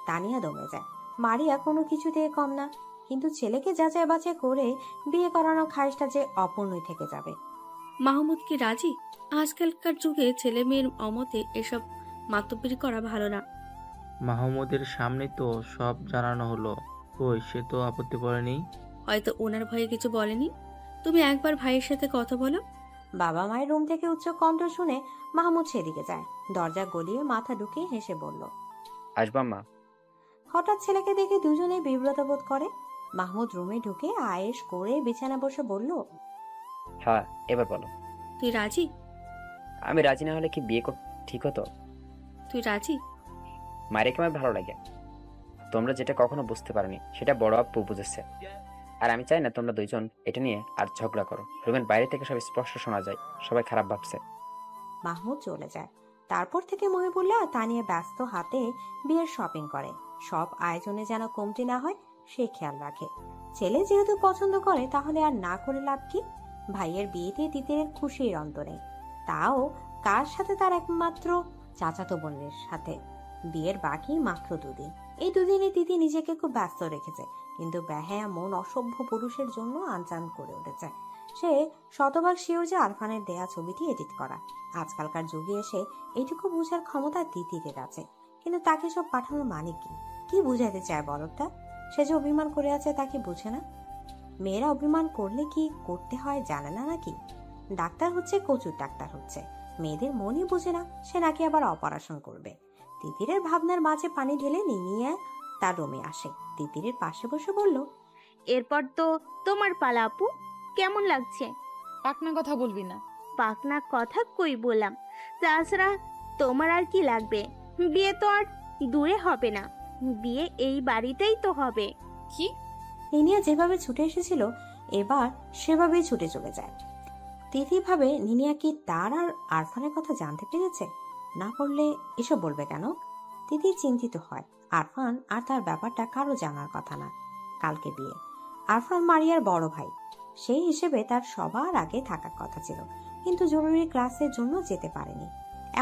তানিয়া দমে যায়। মারিয়া কোনো কিছুতে কম না, কিন্তু ছেলেকে যাচাই বাছাই করে বিয়ে করানো খাইশটা যে অপূর্ণই থেকে যাবে। মাহমুদ কি রাজি? আজকালকার যুগে ছেলে মেয়ের অমতে এসব মাতব্বরি করা ভালো না। মাহমুদের সামনে তো সব জানানো হলো, কই সে তো আপত্তি করেনি। হয়তো ওনার ভয়ে কিছু বলেনি। তুমি একবার ভাইয়ের সাথে কথা বলো। বাবা মায়ের রুম থেকে উচ্চ কণ্ঠ শুনে মাহমুদ সেদিকে যায়। দরজা গলিয়ে মাথা ঢুকিয়ে হেসে বলল, আসবা মা। হঠাৎ ছেলেকে দেখে দুজনে বিব্রত বোধ করে। মাহমুদ রুমে ঢুকে আয়েশ করে বিছানা বসে বলল, হ্যাঁ, এবার বলো। তুই রাজি? আমি রাজি না হলে কি বিয়ে ঠিক হতো? তুই রাজি? মারিয়াকে আমার ভালো লাগে। তোমরা যেটা কখনো বুঝতে পারোনি সেটা বড় আব্বু বুঝেছে। আর আমি চাই না তোমরা দুইজন এটা নিয়ে আর ঝগড়া করো। রুমের বাইরে থেকে সব স্পষ্ট শোনা যায়, সবাই খারাপ ভাবছে। মাহমুদ চলে যায়। তারপর থেকে মহিবুল্লাহ তানিয়া ব্যস্ত হাতে বিয়ের শপিং করে। সব আয়োজনে যেন কমতি না হয় সে খেয়াল রাখে। ছেলে যেহেতু পছন্দ করে তাহলে আর না করে লাভ কি? ভাইয়ের বিয়েতে তিতিরের খুশির অন্ত নেই, তাও কার সাথে? তার একমাত্র চাচাতো বোনের সাথে। বিয়ের বাকি মাত্র 2 দিন। এই 2 দিনে তিতি নিজেকে খুব ব্যস্ত রেখেছে, কিন্তু বেহায়া মন অসভ্য পুরুষের জন্য আনচান করে উঠেছে। সে শতভাগ শিওর যে আরফানের দেয়া ছবিটি এডিট করা। আজকালকার যুগে এসে এইটুকু বোঝার ক্ষমতা তিতিরের আছে, কিন্তু তাকে সব পাঠানোর মানে কি? কি বুঝাইতে চায় বলটা? সে যে অভিমান করে আছে তাকে বুঝে না? মেয়েরা অভিমান করলে কি করতে হয় জানে না নাকি? ডাক্তার হচ্ছে, কচুর ডাক্তার হচ্ছে, মেয়েদের মনই বুঝে না সে নাকি আবার অপারেশন করবে। তিতিরের ভাবনার মাঝে পানি ঢেলে নিয়ে তার রুমে আসে। তিতিরের পাশে বসে বলল, এরপর তো তোমার পালা আপু, কেমন লাগছে? পাকনা কথা বলবি না। পাকনা কথা কই বললাম। তাছাড়া তোমার আর কি লাগবে? বিয়ে তো আর দূরে হবে না, বিয়ে এই বাড়িতেই তো হবে। কি? নিনিয়া যেভাবে ছুটে এসেছিল এবার সেভাবেই ছুটে চলে যায়। তিথি ভাবে নিনিয়া কি তার আর আরফানের কথা জানতে পেরেছে? না করলে এসব বলবে কেন? তিথি চিন্তিত হয়। আরফান আর তার ব্যাপারটা কারো জানার কথা না। কালকে বিয়ে। আরফান মারিয়ার বড় ভাই, সেই হিসেবে তার সবার আগে থাকার কথা ছিল, কিন্তু জরুরি ক্লাসের জন্য যেতে পারেনি।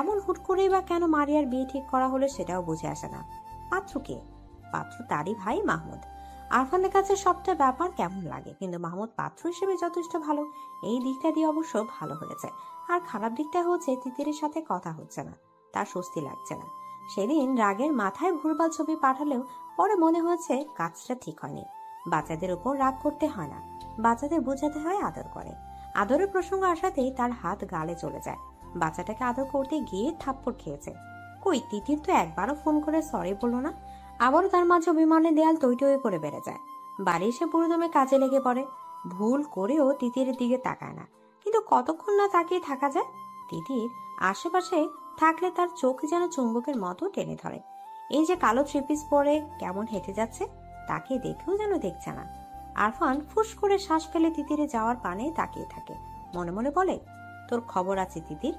এমন হুট করেই বা কেন মারিয়ার বিয়ে ঠিক করা হলো সেটাও বুঝে আসে না। পাত্র কে? পাত্র তারই ভাই মাহমুদ। আরফানের কাছে সবটা ব্যাপার কেমন লাগে, কিন্তু মাহমুদ পাত্র হিসেবে যথেষ্ট ভালো। এই দিকটা দিয়ে অবশ্য ভালো হয়েছে। আর খারাপ দিকটা হচ্ছে তিতিরের সাথে কথা হচ্ছে না, তার স্বস্তি লাগছে না। সেদিন রাগের মাথায় ভুলভাল ছবি পাঠালেও পরে মনে হয়েছে কাজটা ঠিক হয়নি। বাচ্চাদের উপর রাগ করতে হয় না, বাচ্চাদের বোঝাতে হয় আদর করে। আদরের প্রসঙ্গ আসাতেই তার হাত গালে চলে যায়। বাচ্চাটাকে আদর করতে গিয়ে থাপ্পড় খেয়েছে। কই, তিতির তো একবারও ফোন করে সরি বলল না। আবারও তার মাঝে অভিমানের দেয়াল টই টই করে বেড়ে যায়। বাড়ি এসে পুরোদমে কাজে লেগে পড়ে। ভুল করেও তিতিরের দিকে তাকায় না, কিন্তু কতক্ষণ না তাকিয়ে থাকা যায়? তিতির আশেপাশে থাকলে তার চোখ যেন চুম্বকের মতো টেনে ধরে। এই যে কালো থ্রিপিস পরে কেমন হেঁটে যাচ্ছে, তাকে দেখেও যেন দেখছে না। আরফান ফুস করে শ্বাস ফেলে তিতিরে যাওয়ার পানে তাকিয়ে থাকে। মনে মনে বলে, তোর খবর আছে তিতির।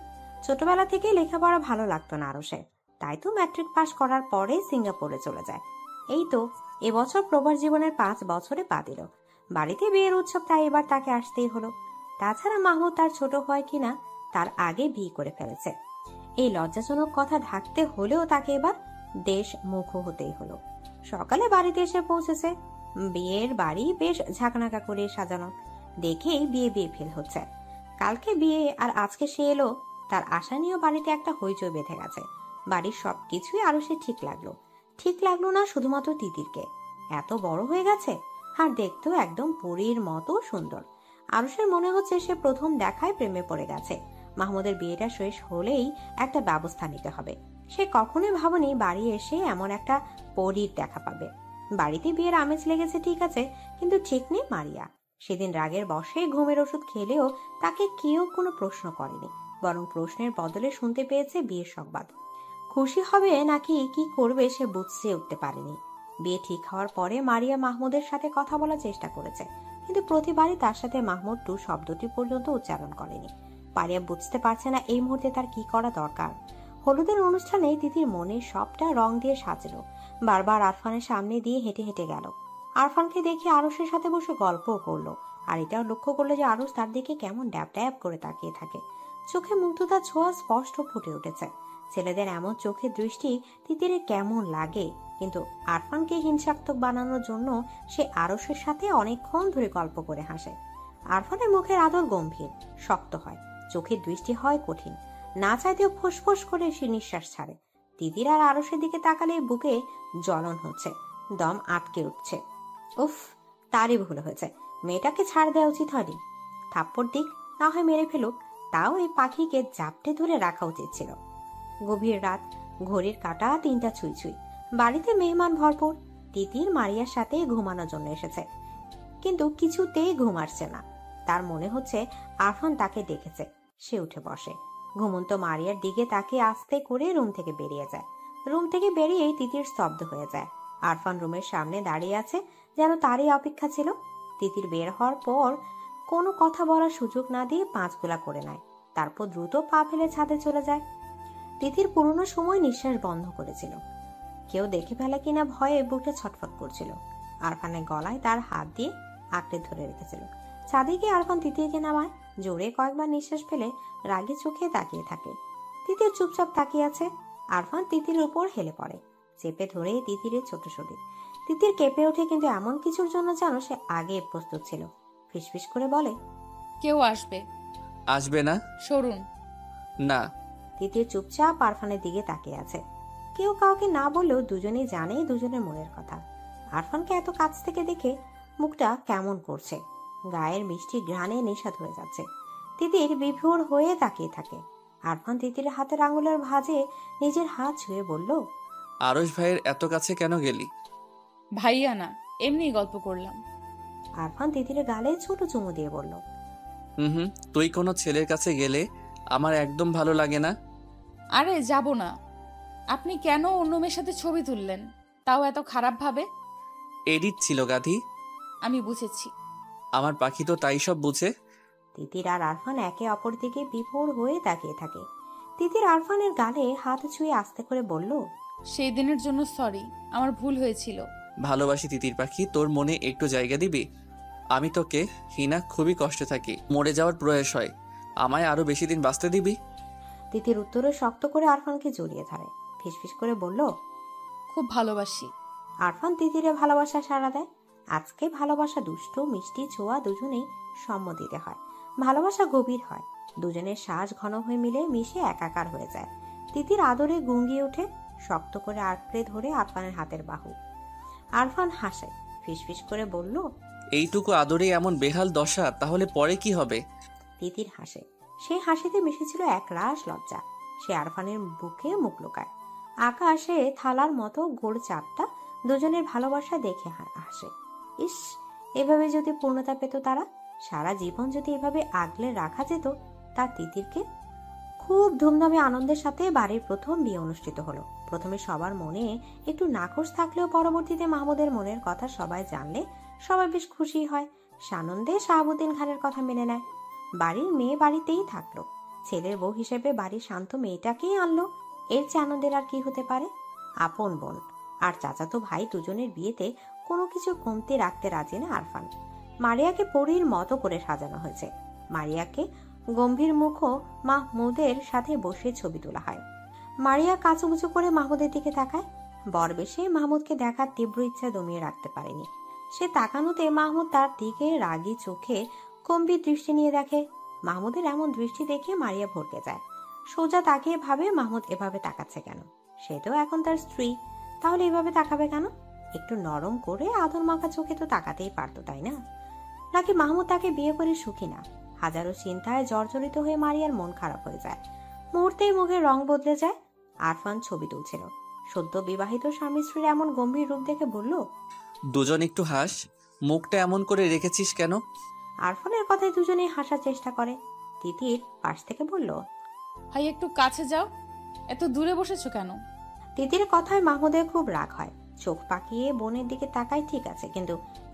ছোটবেলা থেকে লেখাপড়া ভালো লাগতো না আরশের, তাই তো ম্যাট্রিক পাশ করার পরে সিঙ্গাপুরে চলে যায়। এই তো এবছর প্রবাস জীবনের 5 বছরে পা দিল। বাড়িতে বিয়ের উৎসব, তাই এবার তাকে আসতেই হলো। তাছাড়া মাহমুদ তার ছোট হয় কিনা তার আগে বিয়ে করে ফেলেছে। এই লজ্জাজনক কথা ঢাকতে হলেও তাকে এবার দেশ মুখ হতেই হলো। সকালে বাড়িতে এসে পৌঁছেছে। বিয়ের বাড়ি বেশ ঝাঁকনাকা করে সাজানো, দেখেই বিয়ে বিয়ে ফিল হচ্ছে। কালকে বিয়ে আর আজকে সে এলো, তার আশা নিয়েও বাড়িতে একটা হইচই বেঁধে গেছে। বাড়ির সবকিছুই আরো সে ঠিক লাগলো না শুধুমাত্র তিতিরকে। এত বড় হয়ে গেছে আর দেখতেও একদম পরীর মতো সুন্দর। আরুষের মনে হচ্ছে সে প্রথম দেখায় প্রেমে পড়ে গেছে। মাহমুদের বিয়েটা শেষ হলেই একটা ব্যবস্থা নিতে হবে। সে কখনোই ভাবেনি বাড়ি এসে এমন একটা পরীর দেখা পাবে। বাড়িতে বিয়ের আমেজ লেগেছে ঠিক আছে, কিন্তু ঠিক নেই মারিয়া। সেদিন রাগের বশে ঘুমের ওষুধ খেলেও তাকে কেউ কোনো প্রশ্ন করেনি, বরং প্রশ্নের বদলে শুনতে পেয়েছে বিয়ের সংবাদ। খুশি হবে নাকি কি করবে সে বুঝতে উঠতে পারেনি। বিয়ে ঠিক হওয়ার পরে মারিয়া মাহমুদের সাথে কথা বলার চেষ্টা করেছে, কিন্তু প্রতিবারই তার সাথে মাহমুদ টু শব্দটি পর্যন্ত উচ্চারণ করেনি। মারিয়া বুঝতে পারছে না এই মুহূর্তে তার কি করা দরকার। হলুদের অনুষ্ঠানে তিতির মনে সবটা রং দিয়ে সাজলো। বারবার আরফানের সামনে দিয়ে হেঁটে হেঁটে গেল। আরফানকে দেখে আরুষের সাথে বসে গল্পও করলো, আর এটাও লক্ষ্য করলো যে আরুষ তার দিকে কেমন ড্যাব ড্যাব করে তাকিয়ে থাকে। চোখে মুগ্ধতার ছোঁয়া স্পষ্ট ফুটে উঠেছে। ছেলেদের এমন চোখের দৃষ্টি তিতিরে কেমন লাগে, কিন্তু আরফানকে হিংসাত্মক বানানোর জন্য সে আরুষের সাথে অনেকক্ষণ ধরে গল্প করে হাসে। আরফানের মুখের আদর গম্ভীর, শক্ত হয়, চোখের দৃষ্টি হয় কঠিন। না চাইতেও ফোঁস করে সে নিঃশ্বাস ছাড়ে। তিতির আর আরুষের দিকে তাকালে বুকে জ্বলন হচ্ছে, দম আটকে উঠছে। উফ, তারই ভুল হয়েছে, মেয়েটাকে ছাড় দেওয়া উচিত হয়নি। থাপ্পড় দিক, না হয় মেরে ফেলুক, তাও এই পাখিকে জাপটে ধরে রাখা উচিত ছিল। গভীর রাত, ঘড়ির কাঁটা 3টা ছুঁই। বাড়িতে মেহমান ভরপুর। তিতির মারিয়ার সাথে ঘুমানোর জন্য এসেছে, কিন্তু কিছুতেই ঘুম আসছে না। তার মনে হচ্ছে আরফান তাকে দেখেছে। সে উঠে বসে, ঘুমন্ত মারিয়ার দিকে তাকিয়ে আস্তে করে রুম থেকে বেরিয়ে যায়। রুম থেকে বেরিয়েই তিতির স্তব্ধ হয়ে যায়। আরফান রুমের সামনে দাঁড়িয়ে আছে, যেন তারই অপেক্ষা ছিল। তিতির বের হওয়ার পর কোনো কথা বলার সুযোগ না দিয়ে 5 গোলা করে নেয়, তারপর দ্রুত পা ফেলে ছাদে চলে যায়। তিতির পুরোনো সময় নিঃশ্বাস বন্ধ করেছিল। কেউ দেখে ফেলে কিনা ভয়ে বুকটা ছটফট করছিল। আরফানের গলায় তার হাত দিয়ে আঁকড়ে ধরে রেখেছিল। ছাদে গিয়ে আরফান তিতিরকে নামায়। জোরে কয়েকবার নিঃশ্বাস ফেলে রাগে চোখে তাকিয়ে থাকে। তিতির চুপচাপ তাকিয়ে আছে। আরফান তিতিরের উপর হেলে পড়ে, চেপে ধরে তিতিরের ছোট শরীর। তিতির কেঁপে ওঠে, কিন্তু এমন কিছুর জন্য যেন সে আগে প্রস্তুত ছিল। ফিসফিস করে বলে, কেউ আসবে। আসবে না? সরুন। না। তিতির চুপচাপ আরফানের দিকে তাকিয়ে আছে। কেউ কাউকে না বললেও দুজনেই জানে দুজনের মনের কথা। আরফানকে এত কাছ থেকে দেখে মুখটা কেমন করছে, গায়ের মিষ্টি ঘ্রাণে নেশা ধরে যাচ্ছে। তিতির বিভোর হয়ে তাকিয়ে থাকে। আরফান তিতিরের হাতের আঙুলের ভাঁজে নিজের হাত ছুঁয়ে বলল, আরশ ভাইয়ের এত কাছে কেন গেলি? ভাইয়া না, এমনি গল্প করলাম। আরফান তিতিরের গালে ছোট চুমু দিয়ে বলল, হুম, তুই কোনো ছেলের কাছে গেলে আমার একদম ভালো লাগে না। আরে যাব না। আপনি কেন অন্য মেয়ের সাথে ছবি তুললেন, তাও এত খারাপ ভাবে? এডিট ছিল গাধি। আমি বুঝেছি। আমার পাখি তো তাই সব বুঝে। তিতির আর আরফান একে অপর দিকে বিভোর হয়ে তাকিয়ে থাকে। তিতির আরফানের গালে হাত ছুঁয়ে আস্তে করে বলল, সেই দিনের জন্য সরি, আমার ভুল হয়েছিল। ভালোবাসি তিতির পাখি, তোর মনে একটু জায়গা দিবি? আমি তোকে হিনা খুবই কষ্টে থাকি, মরে যাওয়ার প্রয়াস হয়, আমায় আরো বেশি দিন বাঁচতে দিবি? তিতির উত্তরে শক্ত করে আরফানকে জড়িয়ে ধরে, ফিসফিস করে বলল, খুব ভালোবাসি। আরফান তিতিরে ভালোবাসা সাড়া দেয়। আজকে ভালোবাসা দুষ্টু মিষ্টি ছোঁয়া দুজনেই সম্মতিতে হয়। ভালোবাসা গভীর হয়, দুজনের শ্বাস ঘন হয়ে মিলে মিশে একাকার হয়ে যায়। তিতির আদরে গুঙ্গিয়ে ওঠে, শক্ত করে আঁকড়ে ধরে আরফানের হাতের বাহু। আরফান হাসে, ফিসফিস করে বলল, এইটুকু আদরে এমন বেহাল দশা, তাহলে পরে কি হবে? তিতির হাসে, সে হাসিতে মিশেছিল এক রাশ লজ্জা। সে আরফানের বুকে মুখ লুকায়। আকাশে থালার মতো গোল চাঁদটা দুজনের ভালোবাসা দেখে হাসে। ইস, এভাবে যদি পূর্ণতা পেত তারা, সারা জীবন যদি এভাবে আগলে রাখা যেত তার তিতিরকে। খুব ধুমধামে আনন্দের সাথে বাড়ির প্রথম বিয়ে অনুষ্ঠিত হলো। প্রথমে সবার মনে একটু নাকচ থাকলেও পরবর্তীতে মাহমুদের মনের কথা সবাই জানলে সবাই বেশ খুশি হয়। সানন্দে শাহাবুদ্দিন খানের কথা মেনে নেয়। বাড়ির মেয়ে বাড়িতেই থাকলো, ছেলের বউ হিসেবে বাড়ির শান্ত মেয়েটাকেই আনলো। এর চেয়ে আনন্দের আর কি হতে পারে? আপন বোন আর চাচাতো ভাই দুজনের বিয়েতে কোনো কিছু কমতি রাখতে রাজি না আরফান। মারিয়াকে পরীর মতো করে সাজানো হয়েছে। মারিয়াকে গম্ভীর মুখও মাহমুদের সাথে বসে ছবি তোলা হয়। মারিয়া কাচুকুচু করে মাহমুদের দিকে তাকায়। বরবেশে মাহমুদকে দেখার তীব্র ইচ্ছা দমিয়ে রাখতে পারেনি। সে তাকানোতে মাহমুদ তার দিকে রাগী চোখে গম্ভীর দৃষ্টি নিয়ে দেখে। মাহমুদের এমন দৃষ্টি দেখে মারিয়া ভরকে যায়। সোজা তাকিয়ে ভাবে মাহমুদ এভাবে তাকাচ্ছে কেন? সে তো এখন তার স্ত্রী, তাহলে এভাবে তাকাবে কেন? একটু নরম করে আদর মাখা চোখে তো তাকাতেই পারতো, তাই না? নাকি মাহমুদ তাকে বিয়ে করে সুখী না? হাজারো চিন্তায় জর্জরিত হয়ে মারিয়ার মন খারাপ হয়ে যায়। মুহূর্তেই মুখের রং বদলে যায়। আরফান ছবি তুলছিল। সদ্য বিবাহিত স্বামী স্ত্রীর এমন গম্ভীর রূপ দেখে বলল, দুজন একটু হাস, মুখটা এমন করে রেখেছিস কেন? আরফানের কথায় দুজনেই হাসার চেষ্টা করে। তিতির পাশ থেকে বলল, ভাই একটু কাছে যাও, এত দূরে বসেছো কেন? তিতির কথায় মাহমুদের খুব রাগ হয়। চোখ পাকিয়ে বোনের দিকে তাকায়, ঠিক আছে, কিন্তু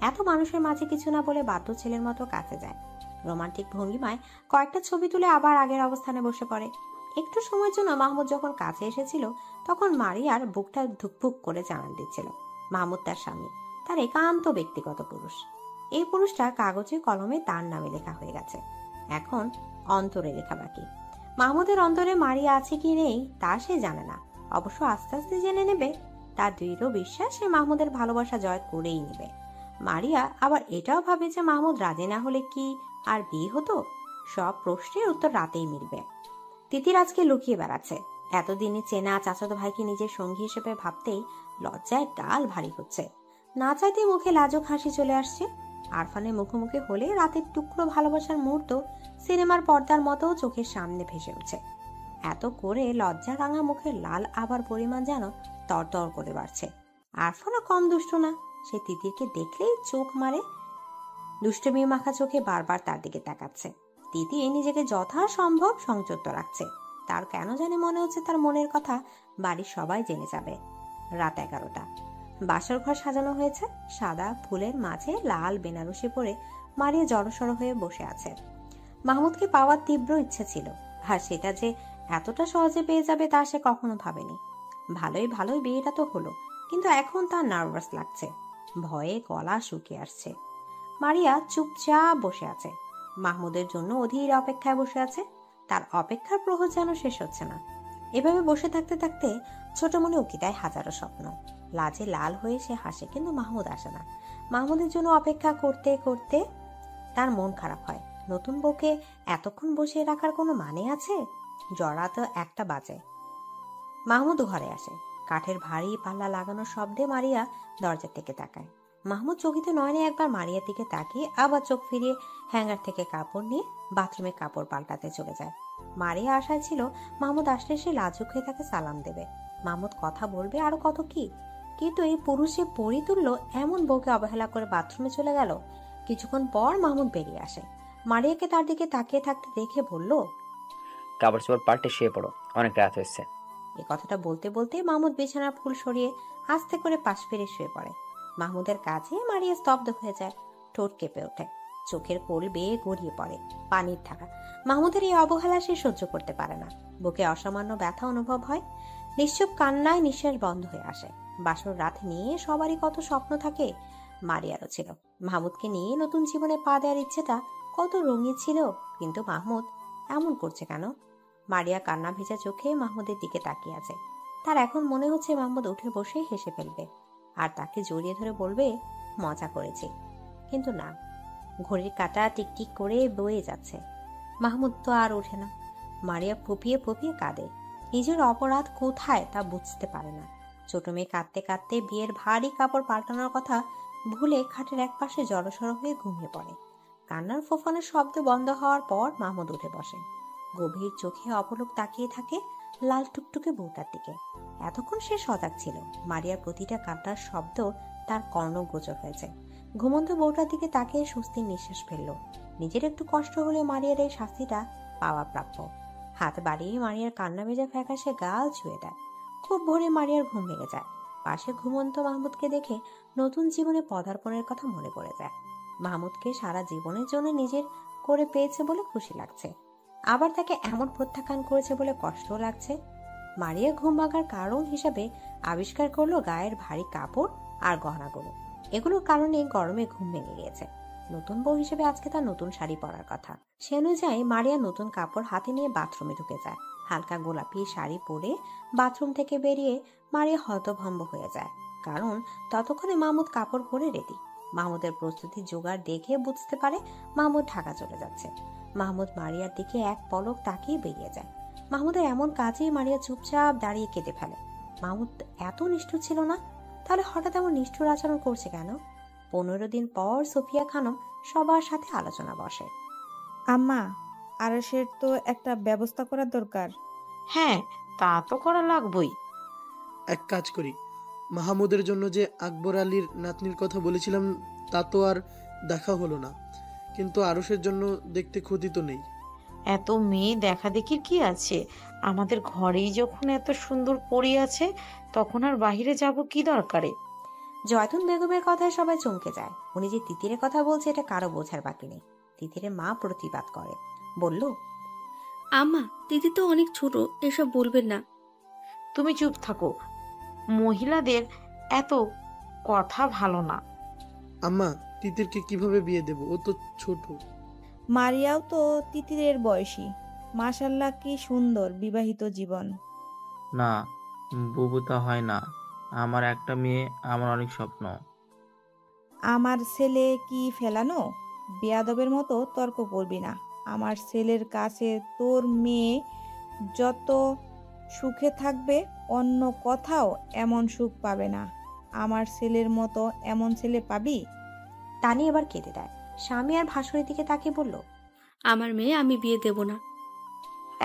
এত মানুষের মাঝে কিছু না বলে বাধ্য ছেলের মতো কাছে যায়। রোমান্টিক ভঙ্গিমায় কয়েকটা ছবি তুলে আবার আগের অবস্থানে বসে পড়ে। একটু সময়ের জন্য মাহমুদ যখন কাছে এসেছিল তখন মারিয়ার বুকটা ধুকপুক করে জানান দিচ্ছিল মাহমুদ তার স্বামী, তার একান্ত ব্যক্তিগত পুরুষ। এই পুরুষটা কাগজে কলমে তার নামে লেখা হয়ে গেছে, এখন অন্তরে লেখা বাকি। মাহমুদের অন্তরে মারিয়া আছে কি নেই তা সে জানে না, অবশ্য আস্তে আস্তে জেনে নেবে। তার দৃঢ় বিশ্বাস সে মাহমুদের ভালোবাসা জয় করেই নেবে। মারিয়া আবার এটাও ভাবে যে মাহমুদ রাজি না হলে কি আর বিয়ে হতো? সব প্রশ্নের উত্তর রাতেই মিলবে। তিতির আজকে লুকিয়ে বেড়াচ্ছে। এতদিনই চেনা চাচাতো ভাইকে নিজের সঙ্গী হিসেবে ভাবতেই লজ্জায় গাল ভারী হচ্ছে। না চাইতে মুখে লাজুক হাসি চলে আসছে। আরফানের মুখোমুখি হলে রাতের টুকরো ভালোবাসার মুহূর্ত সিনেমার পর্দার মতো চোখের সামনে ভেসে উঠছে। এত করে লজ্জা রাঙা মুখের লাল আবার পরিমাণ যেন তরতর করে বাড়ছে। আরফানও কম দুষ্ট না, সে তিতিরকে দেখলেই চোখ মারে। দুষ্টমি মাখা চোখে বারবার তার দিকে তাকাচ্ছে। তিতি নিজেকে যথাসম্ভব সংযত রাখছে। তার কেন জানি মনে হচ্ছে তার মনের কথা বাড়ির সবাই জেনে যাবে। রাত 11টা। বাসর ঘর সাজানো হয়েছে। সাদা ফুলের মাঝে লাল বেনারসি পরে মারিয়া জড়সড় হয়ে বসে আছে। মাহমুদকে পাওয়ার তীব্র ইচ্ছে ছিল, আর সেটা যে এতটা সহজে পেয়ে যাবে তা সে কখনো ভাবেনি। ভালোই ভালোই বিয়েটা তো হলো, কিন্তু এখন তার নার্ভাস লাগছে, ভয়ে গলা শুকিয়ে আসছে। মারিয়া চুপচাপ বসে আছে। মাহমুদের জন্য অধীর অপেক্ষায় বসে আছে। তার অপেক্ষার প্রহর যেন শেষ হচ্ছে না। এভাবে বসে থাকতে থাকতে ছোট মনে উকি দেয় হাজারো স্বপ্ন। লাজে লাল হয়ে সে হাসে, কিন্তু মাহমুদ আসে না। মাহমুদের জন্য অপেক্ষা করতে করতে তার মন খারাপ হয়। নতুন বউকে এতক্ষণ বসিয়ে রাখার কোনো মানে আছে? জড়া তো 1টা বাজে। মাহমুদ ঘরে আসে। কাঠের ভারী পাল্লা লাগানোর শব্দে মারিয়া দরজার দিকে তাকায়। মাহমুদ চকিতে নয়নে একবার মারিয়ার দিকে তাকিয়ে আবার চোখ ফিরিয়ে হ্যাঙ্গার থেকে কাপড় নিয়ে বাথরুমে কাপড় পাল্টাতে চলে যায়। মারিয়া আশায় ছিল মাহমুদ আসলে সে লাজুক হয়ে তাকে সালাম দেবে, মাহমুদ কথা বলবে, আরো কত কি। কিন্তু এই পুরুষে পরি তুললো এমন বউকে অবহেলা করে বাথরুমে চলে গেল। কিছুক্ষণ পর মাহমুদ বেরিয়ে আসে। মারিয়াকে তার দিকে তাকিয়ে থাকতে দেখে বলল, কাপড় চোপড় পাল্টে শুয়ে পড়ো, অনেক রাত হয়েছে। এই কথাটা বলতে বলতে মাহমুদ বিছানার ফুল সরিয়ে আস্তে করে পাশ ফিরে শুয়ে পড়ে। মাহমুদের কাছে মারিয়া স্তব্ধ হয়ে যায়, ঠোঁট কেঁপে ওঠে, চোখের কোল বেয়ে গড়িয়ে পড়ে পানির ধারা। মাহমুদের এই অবহেলা সে সহ্য করতে পারে না। বুকে অসামান্য ব্যথা অনুভব হয়। নিশ্চুপ কান্নায় নিঃশ্বাস বন্ধ হয়ে আসে। বাসর রাত নিয়ে সবারই কত স্বপ্ন থাকে, মারিয়ারও ছিল। মাহমুদকে নিয়ে নতুন জীবনে পা দেওয়ার ইচ্ছেটা কত রঙিন ছিল, কিন্তু মাহমুদ এমন করছে কেন? মারিয়া কান্না ভেজা চোখে মাহমুদের দিকে তাকিয়ে আছে। তার এখন মনে হচ্ছে মাহমুদ উঠে বসে হেসে ফেলবে আর তাকে জড়িয়ে ধরে বলবে, মজা করেছি। কিন্তু না, ঘড়ির কাঁটা টিকটিক করে বয়ে যাচ্ছে। মাহমুদ তো আর ওঠে না। মারিয়া ফুপিয়ে ফুপিয়ে কাঁদে। নিজের অপরাধ কোথায় তা বুঝতে পারে না। ছোট মেয়ে কাঁদতে কাঁদতে বিয়ের ভারী কাপড় পাল্টানোর কথা ভুলে খাটের একপাশে জড়সড় হয়ে ঘুমিয়ে পড়ে। কান্নার ফোফানোর শব্দ বন্ধ হওয়ার পর মাহমুদ উঠে বসে। গভীর চোখে অপলক তাকিয়ে থাকে লাল টুকটুকে বউটার দিকে। এতক্ষণ সে সজাগ ছিল। মারিয়ার প্রতিটা কান্নার শব্দ তার কর্ণগোচর হয়েছে। ঘুমন্ত বউটার দিকে তাকিয়ে স্বস্তির নিঃশ্বাস ফেলল। নিজের একটু কষ্ট হলে মারিয়ার এই শাস্তিটা পাওয়া প্রাপ্য। হাত বাড়িয়ে মারিয়ার কান্না ভেজা ফ্যাকাশে গাল ছুঁয়ে দেয়। খুব ভোরে মারিয়ার ঘুম ভেঙে যায়। পাশে ঘুমন্ত মাহমুদকে দেখে নতুন জীবনে পদার্পণের কথা মনে পড়ে যায়। মাহমুদকে সারা জীবনের জন্য নিজের করে পেয়েছে বলে খুশি লাগছে, আবার তাকে এমন প্রত্যাখ্যান করেছে বলে কষ্টও লাগছে। মারিয়া ঘুম ভাঙার কারণ হিসাবে আবিষ্কার করলো গায়ের ভারী কাপড় আর গহনাগুলো। এগুলোর কারণে গরমে ঘুম ভেঙে গিয়েছে। নতুন বউ হিসেবে আজকে তার নতুন শাড়ি পরার কথা। সে অনুযায়ী মারিয়া নতুন কাপড় হাতে নিয়ে বাথরুমে ঢুকে যায়। হালকা গোলাপি শাড়ি পরে বাথরুম থেকে বেরিয়ে মারিয়া হতভম্ব হয়ে যায়, কারণ ততক্ষণে মাহমুদ কাপড় পরে রেডি। মাহমুদের প্রস্তুতি জোগাড় দেখে বুঝতে পারে মাহমুদ ঢাকা চলে যাচ্ছে। মাহমুদ মারিয়ার দিকে এক পলক তাকিয়ে বেরিয়ে যায়। মাহমুদের এমন কাজেই মারিয়া চুপচাপ দাঁড়িয়ে কেঁদে ফেলে। মাহমুদ এত নিষ্ঠুর ছিল না, তাহলে হঠাৎ এমন নিষ্ঠুর আচরণ করছে কেন? 15 দিন পর সোফিয়া খানম সবার সাথে আলোচনা বসে। আম্মা, আরশের তো একটা ব্যবস্থা করার দরকার। হ্যাঁ, তা তো করা লাগবই। এক কাজ করি, মাহমুদের জন্য যে আকবর আলীর নাতনির কথা বলেছিলাম তা তো আর দেখা হলো না, কিন্তু আরশের জন্য দেখতে ক্ষতি তো নেই। এত মেয়ে দেখা দেখির কি আছে? আমাদের ঘরেই যখন এত সুন্দর পড়ে আছে, তখন আর বাহিরে যাব কি দরকারে? জয়তুন বেগমের কথায় সবাই চমকে যায়। উনি যে তিতিরের কথা বলছে এটা কারো বোঝার বাকি নেই। তিতিরের মা প্রতিবাদ করে, বলল, আম্মা, দিদি তো অনেক ছোট, এসব বলবেন না। তুমি চুপ থাকো, মহিলাদের এত কথা ভালো না। আম্মা, তিতিরকে কিভাবে বিয়ে দেব? ও তো ছোট। মারিয়াও তো তিতিরের বয়সী। মাশাল্লাহ, কি সুন্দর বিবাহিত জীবন। না, বুবু তা হয় না। আমার একটা মেয়ে, আমার অনেক স্বপ্ন। আমার ছেলে কি ফেলানো? বেয়াদবের মতো তর্ক করবি না। আমার ছেলের কাছে তোর মেয়ে যত সুখে থাকবে, অন্য কোথাও এমন সুখ পাবে না। আমার ছেলের মতো এমন ছেলে পাবি? তানি এবার কেঁদে দেয়। স্বামী আর ভাসুরের দিকে তাকিয়ে বলল, আমার মেয়ে আমি বিয়ে দেব না।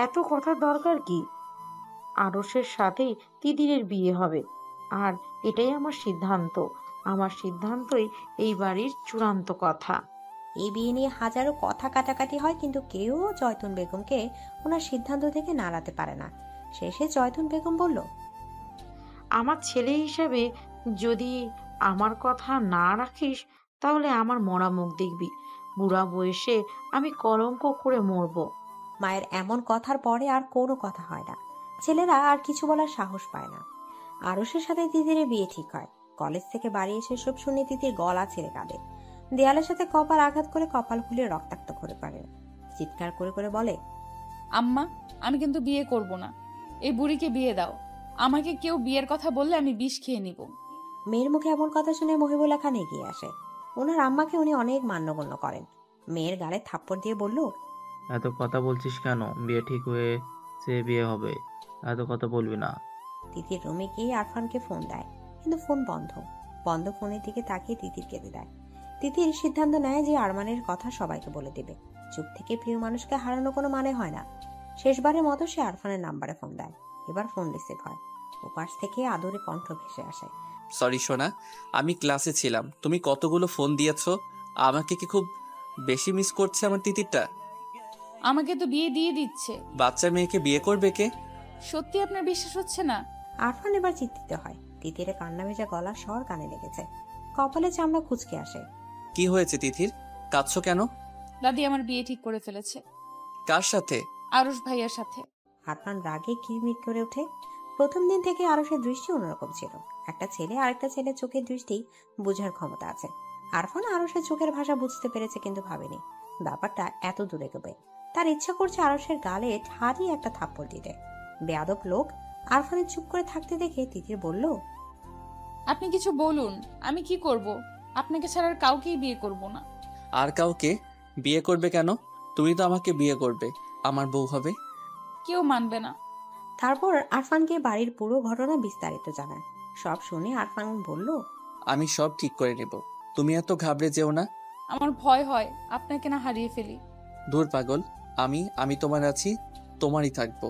এত কথার দরকার কি? আরশের সাথেই তিতিরের বিয়ে হবে, আর এটাই আমার সিদ্ধান্ত। আমার সিদ্ধান্তই এই বাড়ির চূড়ান্ত কথা। এই বিয়ে নিয়ে হাজারো কথা কাটাকাটি হয়, কিন্তু কেউ জয়তুন বেগমকে ওনার সিদ্ধান্ত থেকে নাড়াতে পারে না। শেষে জয়তুন বেগম বলল, আমার ছেলে হিসেবে যদি আমার কথা না রাখিস, তাহলে আমার মরা মুখ দেখবি। বুড়া বয়সে আমি কলঙ্ক করে মরব। মায়ের এমন কথার পরে আর কোনো কথা হয় না। ছেলেরা আর কিছু বলার সাহস পায় না। আরশের সাথে তিতিরের বিয়ে ঠিক হয়। কলেজ থেকে বাড়ি এসে সব শুনে তিতির গলা ছেড়ে কাঁদে। দেয়ালের সাথে কপাল আঘাত করে কপাল খুলে রক্তাক্ত করে পারে। চিৎকার করে করে বলে, আম্মা, আমি কিন্তু বিয়ে করব না। এই বুড়িকে বিয়ে দাও। আমাকে কেউ বিয়ের কথা বললে আমি বিষ খেয়ে নিব। মেয়ের মুখে এমন কথা শুনে মহিবুল্লাহ খান এগিয়ে আসে। ওনার আম্মাকে উনি অনেক মান্যগণ্য করেন। মেয়ের গালে থাপ্পড় দিয়ে বলল, এত কথা বলছিস কেন? বিয়ে ঠিক হয়েছে, বিয়ে হবে, এত কথা বলবি না। তিতির রুমে গিয়ে আরফানকে ফোন দেয়, কিন্তু ফোন বন্ধ। বন্ধ ফোনের দিকে তাকিয়ে তিতির কেঁদে দেয়। তিতির সিদ্ধান্ত নেয় যে আরমানের কথা সবাইকে বলে দেবে। চুপ থেকে প্রিয় মানুষকে হারানো কোনো মানে হয় না। শেষবারের মতো সে আরফানের নাম্বারে ফোন দেয়। এবার ফোন রিসিভ হয়। ওপাশ থেকে আদরে কণ্ঠ ভেসে আসে, সরি সোনা, আমি ক্লাসে ছিলাম। তুমি কতগুলো ফোন দিয়েছো। আমাকে কি খুব বেশি মিস করছে আমার তিতিরটা? আমাকে তো বিয়ে দিয়ে দিচ্ছে। বাচ্চা মেয়েকে বিয়ে করবে কে? সত্যি আপনার বিশ্বাস হচ্ছে না? আরফান এবার চিন্তিত হয়। তিতিরে কান্না ভেজা গলা স্বর কানে লেগেছে। কপালে চামড়া কুচকে আসে। কি হয়েছে তিতির? কাঁদছো কেন? দাদি আমার বিয়ে ঠিক করে ফেলেছে। কার সাথে? আরশ ভাইয়ার সাথে। আরফান রাগে কিরমির করে ওঠে। প্রথম দিন থেকে আরশের দৃষ্টি অন্যরকম ছিল। একটা ছেলে আরেকটা ছেলের চোখের দৃষ্টি বোঝার ক্ষমতা আছে। আরফান আরশের চোখের ভাষা বুঝতে পেরেছে, কিন্তু ভাবেনি ব্যাপারটা এত দূরে গবে। তার ইচ্ছা করছে আরশের গালে ঠাড়ি একটা থাপ্পড় দিতে। বেয়াদব লোক। আরফানের চুপ করে থাকতে দেখে তিতির বলল, আপনি কিছু বলুন, আমি কি করব? আপনাকে ছাড়া আর কাউকেই বিয়ে করব না। আর কাউকে বিয়ে করবে কেন? তুমি তো আমাকে বিয়ে করবে, আমার বউ হবে। কেউ মানবে না। তারপর আরফানকে বাড়ির পুরো ঘটনা বিস্তারিত জানায়। সব শুনে আরফান বলল, আমি সব ঠিক করে নেব, তুমি এত ঘাবড়ে যেও না। আমার ভয় হয় আপনাকে না হারিয়ে ফেলি। দূর পাগল, আমি তোমার আছি, তোমারই থাকবো,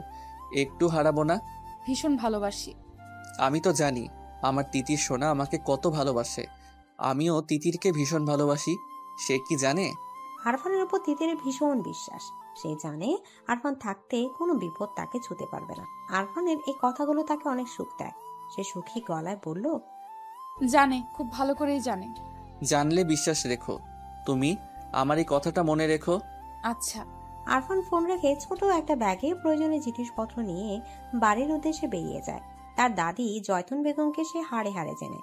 একটু হারাবো না। ভীষণ ভালোবাসি। আমি তো জানি আমার তিতির সোনা আমাকে কত ভালোবাসে। আমিও তিতিরকে ভীষণ ভালোবাসি। সে কি জানে? আরফানের উপর তিতিরের ভীষণ বিশ্বাস। সে জানে আরফান থাকতে কোনো বিপদ তাকে ছুতে পারবে না। আরফানের এই কথাগুলো তাকে অনেক সুখ দেয়। সে সুখী গলায় বলল, জানে, খুব ভালো করেই জানে। জানলে বিশ্বাস রেখো। তুমি আমার এই কথাটা মনে রেখো। আচ্ছা। আরফান ফোন রেখে ছোট একটা ব্যাগে প্রয়োজনীয় জিনিসপত্র নিয়ে বাড়ির উদ্দেশ্যে বেরিয়ে যায়। তার দাদি জয়তুন বেগমকে সে হাড়ে হাড়ে চেনে।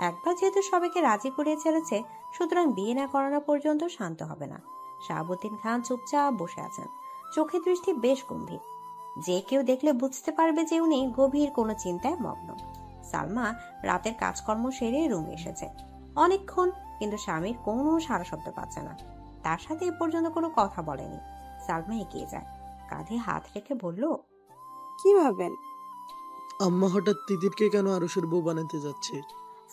একবার যেহেতু সবাইকে রাজি করিয়ে ছেড়েছে, সুতরাং বিয়ে না করানো পর্যন্ত শান্ত হবে না। শাহাবুদ্দিন খান চুপচাপ বসে আছেন, চোখের দৃষ্টি বেশ গম্ভীর। যে কেউ দেখলে বুঝতে পারবে যে উনি গভীর কোনো চিন্তায় মগ্ন। সালমা রাতের কাজকর্ম সেরে রুমে এসেছে অনেকক্ষণ, কিন্তু স্বামীর কোনো সারা শব্দ পাচ্ছে না। তার সাথে এ পর্যন্ত কোনো কথা বলেনি। সালমা এগিয়ে যায়, কাঁধে হাত রেখে বলল, কি ভাবেন? আম্মা হঠাৎ তিতিরকে কেন আরুষের বউ বানাতে যাচ্ছে?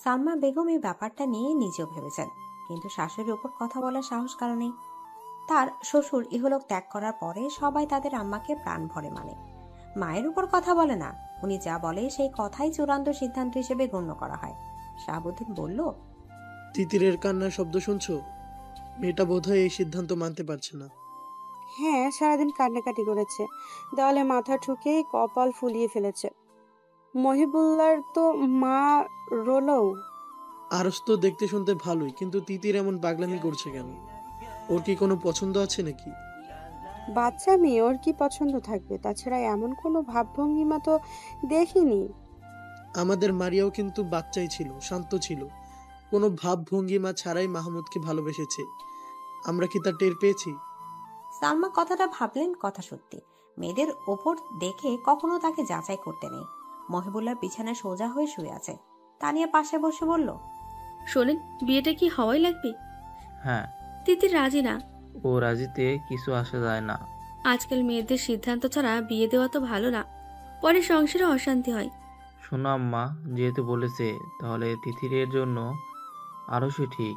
সালমা বেগম এই ব্যাপারটা নিয়ে নিজেও ভেবেছেন, কিন্তু শাশুড়ির উপর কথা বলার সাহস কারণে। তার শ্বশুর ইহলোক ত্যাগ করার পরে সবাই তাদের আম্মাকে প্রাণ ভরে মানে। মায়ের উপর কথা বলে না, উনি যা বলে সেই কথাই চূড়ান্ত সিদ্ধান্ত হিসেবে গণ্য করা হয়। শাহাবুদ্দিন বলল, তিতিরের কান্নার শব্দ শুনছো? মেয়েটা বোধহয় এই সিদ্ধান্ত মানতে পারছে না। হ্যাঁ, সারাদিন কান্নাকাটি করেছে, দেওয়ালে মাথা ঠুকে কপাল ফুলিয়ে ফেলেছে। মহিবুল্লার তো মা রোলও। আরস তো দেখতে শুনতে ভালোই, কিন্তু তিতির এমন পাগলামি করছে কেন? ওর কি কোনো পছন্দ আছে নাকি? বাচ্চা মেয়ে, ওর কি পছন্দ থাকবে? তাছাড়া এমন কোনো ভাবভঙ্গিমা তো দেখিনি। আমাদের মারিয়াও কিন্তু বাচ্চাই ছিল, শান্ত ছিল, কোনো ভাব ভঙ্গিমা ছাড়াই মাহমুদকে ভালোবেসেছে। আমরা কি তা টের পেয়েছি? সালমা কথাটা ভাবলেন, কথা সত্যি। মেয়েদের ওপর দেখে কখনো তাকে যাচাই করতে নেই। মহিবুল্লাহ বিছানায় সোজা হয়ে শুয়ে আছে, তানিয়া পাশে বসে বলল, শোনেন, বিয়েটা কি হওয়াই লাগবে? হ্যাঁ। তিতির রাজি না। ও রাজিতে কিছু আসা যায় না। আজকাল মেয়েদের সিদ্ধান্ত ছাড়া বিয়ে দেওয়া তো ভালো না, পরে সংসারে অশান্তি হয়। শোনো আম্মা, যেহেতু বলেছে তাহলে তিথিরের জন্য আরও সে ঠিক।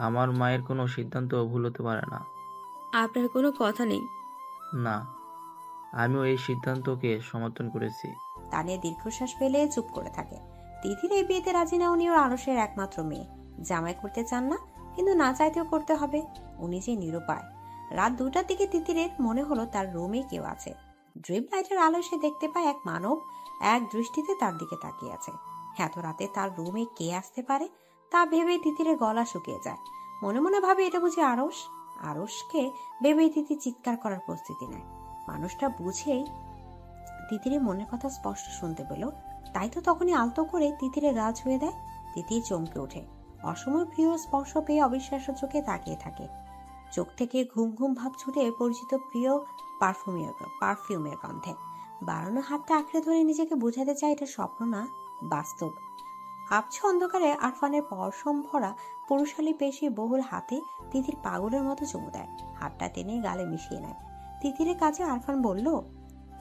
আমার মায়ের কোনো সিদ্ধান্ত ভুল হতে পারে না। আপনার কোনো কথা নেই? না, আমিও এই সিদ্ধান্তকে সমর্থন করেছি। তানিয়া দীর্ঘশ্বাস ফেলে চুপ করে থাকে। তিথির এই বিয়েতে রাজি না। উনি ওর আরশের একমাত্র মেয়ে, জামাই করতে চান না, কিন্তু না চাইতেও করতে হবে। উনি যে নিরুপায়। রাত 2টার দিকে তিতিরের মনে হলো তার রুমে কেউ আছে। ড্রিপ লাইটের আলো সে দেখতে পায় এক মানব এক দৃষ্টিতে তার দিকে তাকিয়ে আছে। এত রাতে তার রুমে কে আসতে পারে তা ভেবে তিতিরের গলা শুকিয়ে যায়। মনে মনে ভাবে, এটা বুঝি আরশ। আরশকে ভেবেই তিতির চিৎকার করার প্রস্তুতি নেয়। মানুষটা বুঝেই তিতিরের মনের কথা স্পষ্ট শুনতে পেল, তাই তো তখনই আলতো করে তিতিরের গা ছুঁয়ে দেয়। তিতির চমকে ওঠে, অসময় প্রিয় স্পর্শ পেয়ে অবিশ্বাস্য চোখে তাকিয়ে থাকে। চোখ থেকে ঘুম ঘুম ভাব ছুটে পরিচিত প্রিয় পারফিউমের গন্ধে। বাড়ানো হাতটা আঁকড়ে ধরে নিজেকে বোঝাতে চায় এটা স্বপ্ন না, বাস্তব। আবছা অন্ধকারে আরফানের পরশম ভরা পুরুষালী পেশি বহুল হাতে তিতির পাগলের মতো চুমু দেয়। হাতটা টেনে গালে মিশিয়ে নেয়। তিতিরের কাছে আরফান বলল,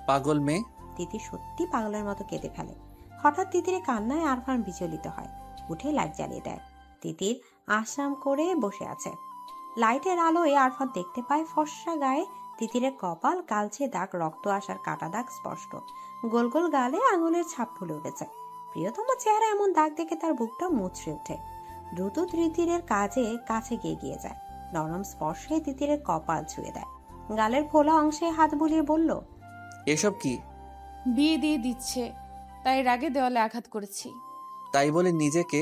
পাগল মেয়ে। তিতির সত্যি পাগলের মতো কেঁদে ফেলে। হঠাৎ তিতিরের কান্নায় আরফান বিচলিত হয়, উঠে লাইট জ্বালিয়ে দেয়। তিতির আশ্রাম করে বসে আছে। লাইটের আলোয় আরফান দেখতে পায় ফর্সা গায়ে তিতিরের কপাল, কালচে দাগ, রক্ত আসার কাটা দাগ স্পষ্ট। গোল গোল গালে আঙুলের ছাপ ফুলে উঠেছে। প্রিয়তম চেহারা এমন দাগ দেখে তার বুকটা মুচড়ে ওঠে। দ্রুত তিতিরের কাছে গিয়ে যায়। নরম স্পর্শে তিতিরের কপাল ছুঁয়ে দেয়। গালের ফোলা অংশে হাত বুলিয়ে বলল, এসব কি? বিয়ে দিয়ে দিচ্ছে, তাই রাগে দেওয়ালে আঘাত করেছি। তাই বলে নিজেকে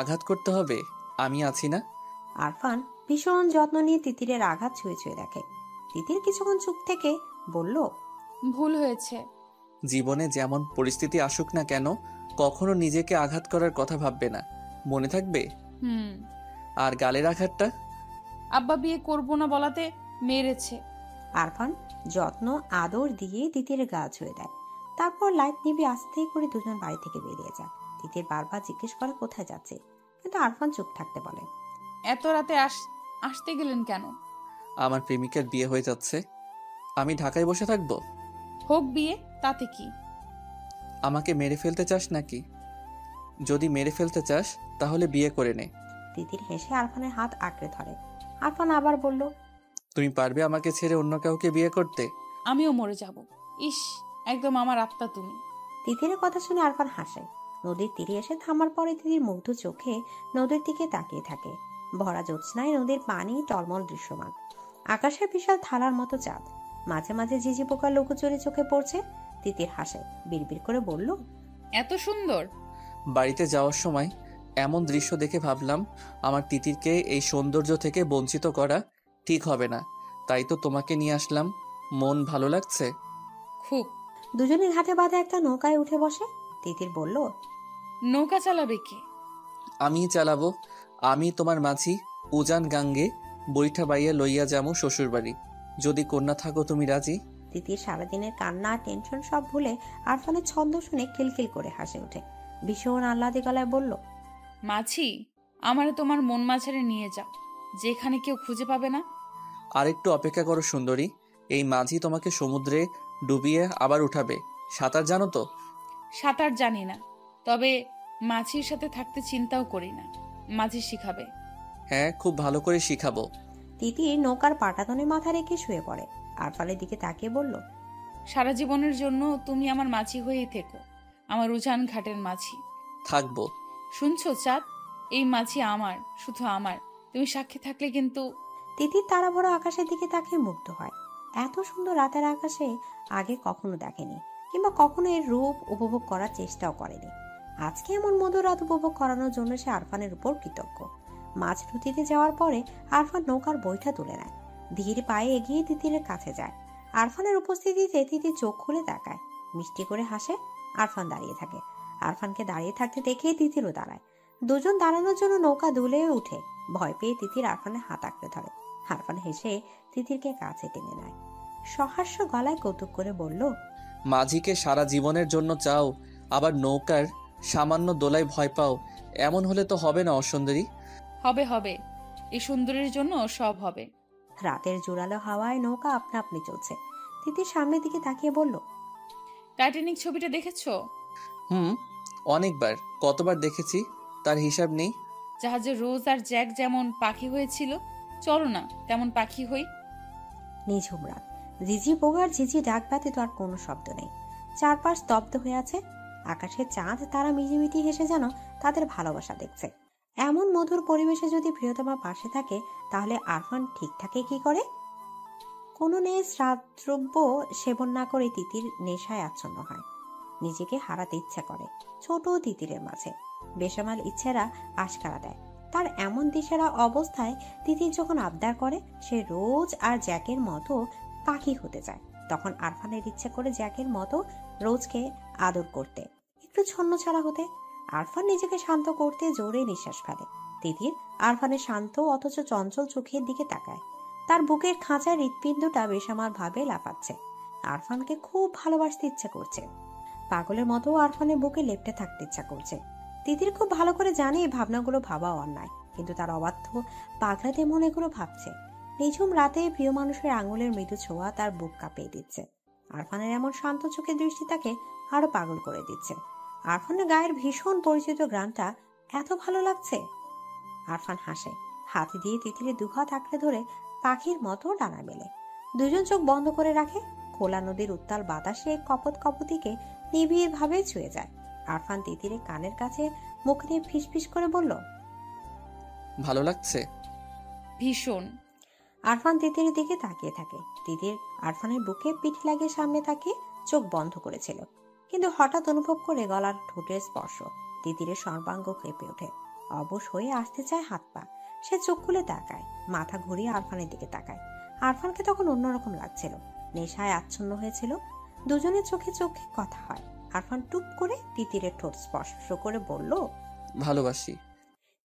আঘাত করতে হবে? আমি আছি না? আরফান ভীষণ যত্ন নিয়ে তিতিরের আঘাত ছুঁয়ে ছুঁয়ে দেখে। তিতির কিছুক্ষণ চুপ থেকে বলল, ভুল হয়েছে। জীবনে যেমন পরিস্থিতি আসুক না কেন, কখনো নিজেকে আঘাত করার কথা ভাববে না, মনে থাকবে? আর গালের আঘাতটা? আব্বা বিয়ে করবো না বলাতে মেরেছে। আরফান যত্ন আদর দিয়ে তিতিরের গা ছুঁয়ে দেয়। তারপর লাইট নিভে আস্তে করে দুজন বাড়ি থেকে বেরিয়ে যায়। তিতির বারবার জিজ্ঞেস করে কোথায় যাচ্ছে, কিন্তু আরফান চুপ থাকতে বলে। এত রাতে আসতে গেলেন কেন? আমার প্রেমিকার বিয়ে হয়ে যাচ্ছে, আমি ঢাকায় বসে থাকবো? হোক বিয়ে, তাতে কি? আমাকে মেরে ফেলতে চাস নাকি? যদি মেরে ফেলতে চাস তাহলে বিয়ে করে নে। তিতির হেসে আরফানের হাত আঁকড়ে ধরে। আরফান আবার বলল, তুমি পারবে আমাকে ছেড়ে অন্য কাউকে বিয়ে করতে? আমিও মরে যাব। ইস, একদম আমার আত্মা তুমি। তিতিরের কথা শুনে আরফান হাসে। নদীর তীরে এসে থামার পরে তিতির মুগ্ধ চোখে নদীর দিকে তাকিয়ে থাকে। ভরা জ্যোৎস্নায় নদীর পানি টলমল দৃশ্যমান। আকাশে বিশাল থালার মতো চাঁদ। মাঝে মাঝে ঝিঝি পোকার লুকোচুরি চোখে পড়ছে। তিতির হাসে, বিড়বিড় করে বলল, এত সুন্দর। বাড়িতে যাওয়ার সময় এমন দৃশ্য দেখে ভাবলাম আমার তিতিরকে এই সৌন্দর্য থেকে বঞ্চিত করা ঠিক হবে না, তাই তো তোমাকে নিয়ে আসলাম। মন ভালো লাগছে? খুব। দুজনে ঘাটে বাঁধা একটা নৌকায় উঠে বসে। তিতির বলল, নৌকা চালাবে কে? আমি চালাবো। আমি তোমার মাঝি উজান গাঙ্গে বৈঠা বাইয়া লইয়া যামু শ্বশুরবাড়ি, যদি কন্যা থাকো তুমি রাজি। তিতির সারাদিনের কান্না টেনশন সব ভুলে আরফানের ছন্দ শুনে খিলখিল করে হাসে ওঠে। ভীষণ আহ্লাদে গলায় বলল, মাছি, আমারে তোমার মন মাঝারে নিয়ে যাও, যেখানে কেউ খুঁজে পাবে না। আরেকটু অপেক্ষা করো সুন্দরী, এই মাঝি তোমাকে সমুদ্রে ডুবিয়ে আবার উঠাবে। সাঁতার জানো তো? সাঁতার জানি না, তবে মাছির সাথে থাকতে চিন্তাও করি না। মাঝি শিখাবে। হ্যাঁ, খুব ভালো করে শিখাবো। তিতির নৌকার পাটাতনে মাথা রেখে শুয়ে পড়ে। আরফানের দিকে তাকিয়ে বলল, সারা জীবনের জন্য তুমি আমার মাছি হয়েই থেকো, আমার উজান ঘাটের মাছি। থাকবো। শুনছো চাঁদ, এই মাছি আমার, শুধু আমার। তুমি সাক্ষী থাকলে কিন্তু। তিতির তারা ভরা আকাশের দিকে তাকিয়ে মুগ্ধ হয়। এত সুন্দর রাতের আকাশে আগে কখনো দেখেনি, কিংবা কখনো এর রূপ উপভোগ করার চেষ্টাও করেনি। আজকে এমন মধুর রাত উপভোগ করানোর জন্য সে আরফানের উপর কৃতজ্ঞ। মাছ নদীতে যাওয়ার পরে আরফান নৌকার বৈঠা তুলে নেয়, ধীর পায়ে এগিয়ে তিতিরের কাছে যায়। আরফানের উপস্থিতিতে তিতির চোখ খুলে তাকায়, মিষ্টি করে হাসে। আরফান দাঁড়িয়ে থাকে। আরফানকে দাঁড়িয়ে থাকতে দেখে তিতিরও দাঁড়ায়। দুজন দাঁড়ানোর জন্য নৌকা দুলে উঠে। ভয় পেয়ে তিতির আরফানের হাত আঁকড়ে ধরে। আরফান হেসে তিতিরকে কাছে টেনে নেয়, সহাস্য গলায় কৌতুক করে বলল, মাঝিকে সারা জীবনের জন্য চাও, আবার নৌকার সামান্য দোলায় ভয় পাও। এমন হলে তো হবে না অসুন্দরী। হবে হবে, এই সুন্দরীর জন্য সব হবে। রাতের জোরালো হাওয়ায় নৌকা আপনা আপনি চলছে। তিতির সামনের দিকে তাকিয়ে বলল, টাইটানিক ছবিটা দেখেছো? অনেকবার। কতবার দেখেছি তার হিসাব নেই। জাহাজে রোজ আর জ্যাক যেমন পাখি হয়েছিল, চলো না তেমন পাখি হই। নিঝুম রাত, ঝিঝি পোকার ঝিঝি ডাক ব্যতীত আর কোনো শব্দ নেই। চারপাশ স্তব্ধ হয়ে আছে। আকাশে চাঁদ তারা মিটিমিটি হেসে যেন তাদের ভালোবাসা দেখছে। এমন মধুর পরিবেশে যদি প্রিয়তমা পাশে থাকে, তাহলে আরফান ঠিক থাকে কি করে? কোনো শ্রাদ্রব্য সেবন না করে তিতির নেশায় আচ্ছন্ন হয়। নিজেকে হারাতে ইচ্ছা করে ছোট তিতিরের মাঝে। বেসামাল ইচ্ছেরা আশকারা দেয়। তার এমন দিশেরা অবস্থায় তিতির যখন আবদার করে সে রোজ আর জ্যাকের মতো পাখি হতে চায়, তখন আরফানের ইচ্ছে করে জ্যাকের মতো রোজকে আদর করতে, একটু ছন্ন ছাড়া হতে। আরফান নিজেকে শান্ত করতে জোরে নিঃশ্বাস ফেলে। তিতির আরফানের শান্ত অথচ চঞ্চল চোখের দিকে তাকায়। তার বুকের খাঁচার হৃৎপিণ্ডটা বেসামাল ভাবে লাফাচ্ছে। আরফানকে খুব ভালোবাসতে ইচ্ছে করছে। পাগলের মতো আরফানের বুকে লেপ্টে থাকতে ইচ্ছা করছে। তিতির খুব ভালো করে জানে এই ভাবনাগুলো ভাবা অন্যায়, কিন্তু তার অবাধ্য পাগলাতে মনে এগুলো ভাবছে। নিঝুম রাতে প্রিয় মানুষের আঙুলের মৃদু ছোঁয়া তার বুক কাঁপিয়ে দিচ্ছে। আরফানের এমন শান্ত চোখের দৃষ্টি তাকে আরো পাগল করে দিচ্ছে। আরফানের গায়ের ভীষণ পরিচিত গ্রানটা এত ভালো লাগছে। আরফান হাসে, হাত দিয়ে তিতিরের দুহাত আঁকড়ে ধরে পাখির মতো ডানা মেলে। দুজন চোখ বন্ধ করে রাখে। খোলা নদীর উত্তাল বাতাসে কপত কপতিকে নিবিড় ভাবে ছুঁয়ে যায়। আরফান তিতিরের কানের কাছে মুখ নিয়ে ফিসফিস করে বলল, ভালো লাগছে? ভীষণ। আরফান তিতিরের দিকে তাকিয়ে থাকে। তিতির আরফানের বুকে পিঠ লাগিয়ে সামনে তাকিয়ে চোখ বন্ধ করেছিল, কিন্তু হঠাৎ অনুভব করে গলার ঠোঁটের স্পর্শ। তিতিরের সর্বাঙ্গ কেঁপে ওঠে, অবশ হয়ে আসতে চায় হাত পা। সে চোখ খুলে তাকায়, মাথা ঘুরিয়ে আরফানের দিকে তাকায়। আরফানকে তখন অন্যরকম লাগছিল, নেশায় আচ্ছন্ন হয়েছিল। দুজনের চোখে চোখে কথা হয়। আরফান টুপ করে তিতিরের ঠোঁট স্পর্শ করে বলল, ভালোবাসি।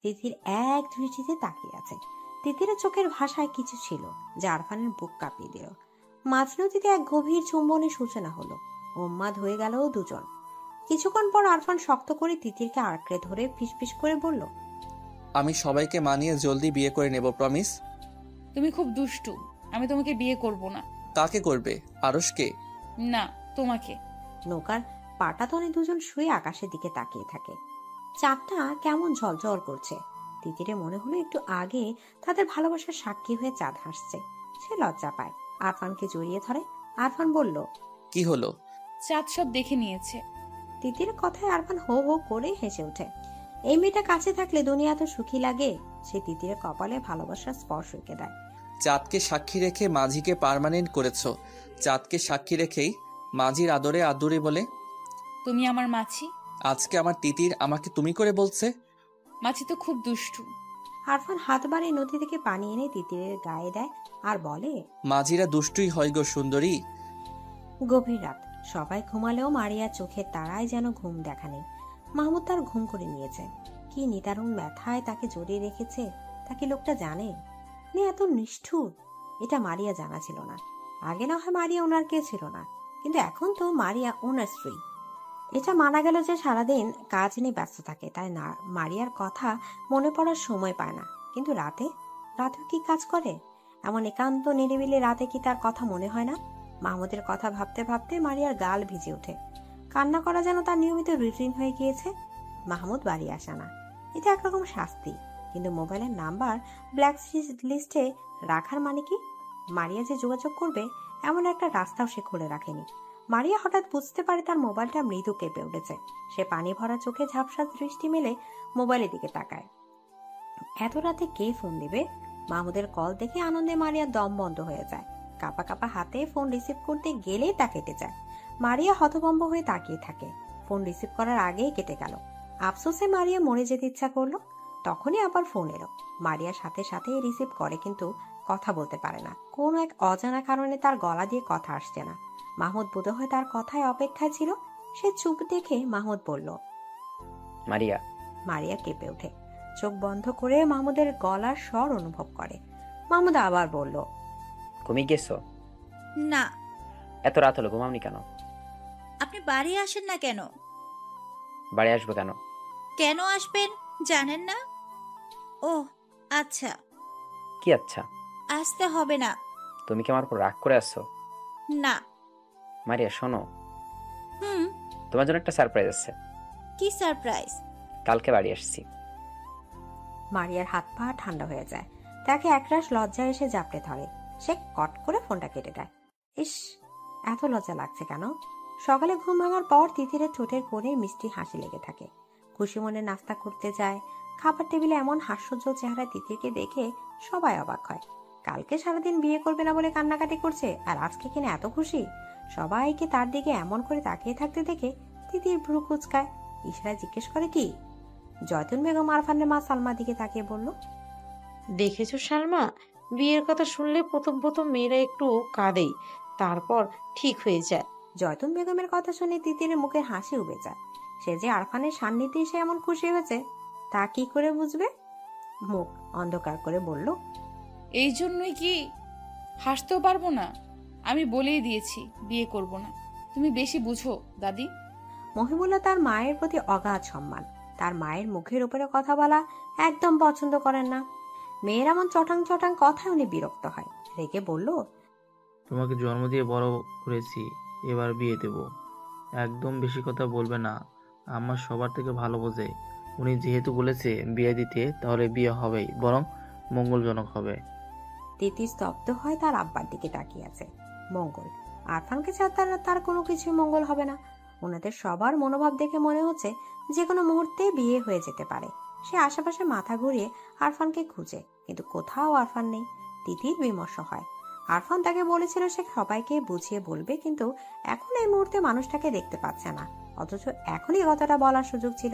তিতির এক দৃষ্টিতে তাকিয়ে আছে। তিতিরের চোখের ভাষায় কিছু ছিল যা আরফানের বুক কাঁপিয়ে দিল। মাঝ নদীতে এক গভীর চুম্বনের সূচনা হলো। উন্মাদ হয়ে গেল দুজন। কিছুক্ষণ পর আরফান শক্ত করে তিতিরকে আঁকড়ে ধরে ফিসফিস করে বলল, আমি সবাইকে মানিয়ে জলদি বিয়ে করে নেব, প্রমিস। তুমি খুব দুষ্টু, আমি তোমাকে বিয়ে করব না। কাকে করবে? আরশকে? না, তোমাকে। নৌকার পাটাতনে দুজন শুয়ে আকাশের দিকে তাকিয়ে থাকে। চাঁদটা কেমন ঝলঝল করছে। তিতিরে মনে হলো একটু আগে তাদের ভালোবাসার সাক্ষী হয়ে চাঁদ হাসছে। সে লজ্জা পায়, আরফানকে জড়িয়ে ধরে। আরফান বলল, কি হলো? চাঁদ সব দেখে নিয়েছে। তিতিরের কথায় আরফান হো হো করে হেসে ওঠে। এই মেয়েটা কাছে থাকলে দুনিয়া তো সুখী লাগে। সে তিতিরের কপালে ভালোবাসার স্পর্শ এঁকে দেয়। চাঁদকে সাক্ষী রেখে মাঝিকে পার্মানেন্ট করেছো। চাঁদকে সাক্ষী রেখেই মাঝির আদরে আদুরে বলে। তুমি আমার মাছি। আজকে আমার তিতির আমাকে তুমি করে বলছে। মাছি তো খুব দুষ্টু। আরফান হাত বাড়িয়ে নদী থেকে পানি এনে তিতিরের গায়ে দেয় আর বলে, মাঝিরা দুষ্টুই হয় গো সুন্দরী। গভীর রাত, সবাই ঘুমালেও মারিয়ার চোখের তারায় যেন ঘুম দেখা নেই। মাহমুদ তার ঘুম করে নিয়েছে। কি নিদারুণ ব্যথায় তাকে জড়িয়ে রেখেছে, তাকে লোকটা জানে নে এত নিষ্ঠুর। এটা মারিয়া জানা ছিল না। আগে না হয় মারিয়া ওনার কে ছিল না, কিন্তু এখন তো মারিয়া ওনার স্ত্রী। এটা মানা গেল যে সারাদিন কাজ নিয়ে ব্যস্ত থাকে, তাই না মারিয়ার কথা মনে পড়ার সময় পায় না। কিন্তু রাতেও কি কাজ করে? এমন একান্ত নিরিবিলি রাতে কি তার কথা মনে হয় না? মাহমুদের কথা ভাবতে ভাবতে মারিয়ার গাল ভিজে ওঠে। কান্না করা যেন তার নিয়মিত রুটিন হয়ে গিয়েছে। মাহমুদ বাড়ি আসে না, এটা একরকম শাস্তি। কিন্তু মোবাইলের নাম্বার ব্ল্যাক লিস্টে রাখার মানে কি? মারিয়া যে যোগাযোগ করবে এমন একটা রাস্তাও সে খুলে রাখেনি। মারিয়া হঠাৎ বুঝতে পারে তার মোবাইলটা মৃদু কেঁপে উঠেছে। সে পানি ভরা চোখে ঝাপসা দৃষ্টি মেলে মোবাইলের দিকে তাকায়। এত রাতে কে ফোন দিবে? মাহমুদের কল দেখে আনন্দে মারিয়ার দম বন্ধ হয়ে যায়। কাপা কাপা হাতে ফোন রিসিভ করতে গেলেই তা কেটে যায়। মারিয়া হতভম্ব হয়ে তাকিয়ে থাকে। ফোন রিসিভ করার আগেই কেটে গেল। আফসোসে মারিয়া মরে যেতে ইচ্ছা করলো। তখনই আবার ফোন এলো। মারিয়ার সাথে সাথে রিসিভ করে, কিন্তু কথা বলতে পারে না। কোন এক অজানা কারণে তার গলা দিয়ে কথা আসছে না। মাহমুদ বোধহয় তার কথায় অপেক্ষায় ছিল। সে চুপ দেখে মাহমুদ বলল, মারিয়া। মারিয়া কেঁপে ওঠে, চোখ বন্ধ করে মাহমুদের গলার স্বর অনুভব করে। মাহমুদ আবার বলল, ঘুমিয়ে গেছো? না। এত রাত হলো, ঘুমাওনি কেন? আপনি বাড়ি আসেন না কেন? বাড়ি আসবো কেন? কেন আসবেন জানেন না? ও আচ্ছা। কি আচ্ছা? আসতে হবে না। তুমি কি আমার উপর রাগ করে আসছো? না। মারিয়া শোনো, হুম। তোমার জন্য একটা সারপ্রাইজ আছে। কি সারপ্রাইজ? কালকে বাড়ি আসছি। মারিয়ার হাত পা ঠান্ডা হয়ে যায়। তাকে একরাশ লজ্জা এসে জাপটে ধরে। সে কট করে ফোনটা কেটে দেয়। ইস, এত লজ্জা লাগছে কেন? সকালে ঘুম ভাঙার পর তিতিরের ঠোঁটের কোণে মিষ্টি হাসি লেগে থাকে। খুশি মনে নাস্তা করতে যায়। খাবার টেবিলে এমন হাস্যোজ্জ্বল চেহারা তিতিরকে দেখে সবাই অবাক হয়। কালকে সারাদিন বিয়ে করবে না বলে কান্নাকাটি করছে, আর আজকে কিনা এত খুশি। সবাইকে তার দিকে এমন করে তাকিয়ে থাকতে দেখে তিতির ভ্রু কুচকায়। ইশারায় জিজ্ঞেস করে, কি? জয়তুন বেগম আরফানের মা সালমার দিকে তাকিয়ে বলল, দেখেছো সালমা, বিয়ের কথা শুনলে প্রথম প্রথম মেয়েরা একটু কাঁদেই, তারপর ঠিক হয়ে যায়। জয়তুন বেগমের কথা শুনে তিতিরের মুখে হাসি উবে যায়। সে যে আরফানের সান্নিধ্যে এসে এমন খুশি হয়েছে তা কি করে বুঝবে? মুখ অন্ধকার করে বলল, এই জন্যই কি হাসতেও পারবো না? আমি বলেই দিয়েছি বিয়ে করব না। তুমি বেশি বুঝো দাদি। মহিবুল্লাহ তার মায়ের প্রতি অগাধ সম্মান। তার মায়ের মুখের উপরে কথা বলা একদম পছন্দ করেন না। মেয়ের এমন চটাং চটাং কথায় উনি বিরক্ত হয়। রেগে বলল, তোমাকে জন্ম দিয়ে বড় করেছি, এবার বিয়ে দেব। একদম বেশি কথা বলবে না, আমার সবার থেকে ভালো বোঝে। উনি যেহেতু বলেছে বিয়ে দিতে, তাহলে বিয়ে হবেই, বরং মঙ্গলজনক হবে। তিতি স্তব্ধ হয় তার আব্বার দিকে তাকিয়ে আছে। মঙ্গল? আরফানকে ছাড়া তার কোনো কিছু মঙ্গল হবে না। ওনাদের সবার মনোভাব দেখে মনে হচ্ছে যে কোনো মুহূর্তে বিয়ে হয়ে যেতে পারে। সে আশেপাশে মাথা ঘুরিয়ে আরফানকে খুঁজে, কিন্তু কোথাও আরফান নেই। তিতির বিমর্ষ হয়। আরফান তাকে বলেছিল সে সবাইকে বুঝিয়ে বলবে, কিন্তু এখন এই মুহূর্তে মানুষটাকে দেখতে পাচ্ছে না। অথচ এখনই কথাটা বলার সুযোগ ছিল।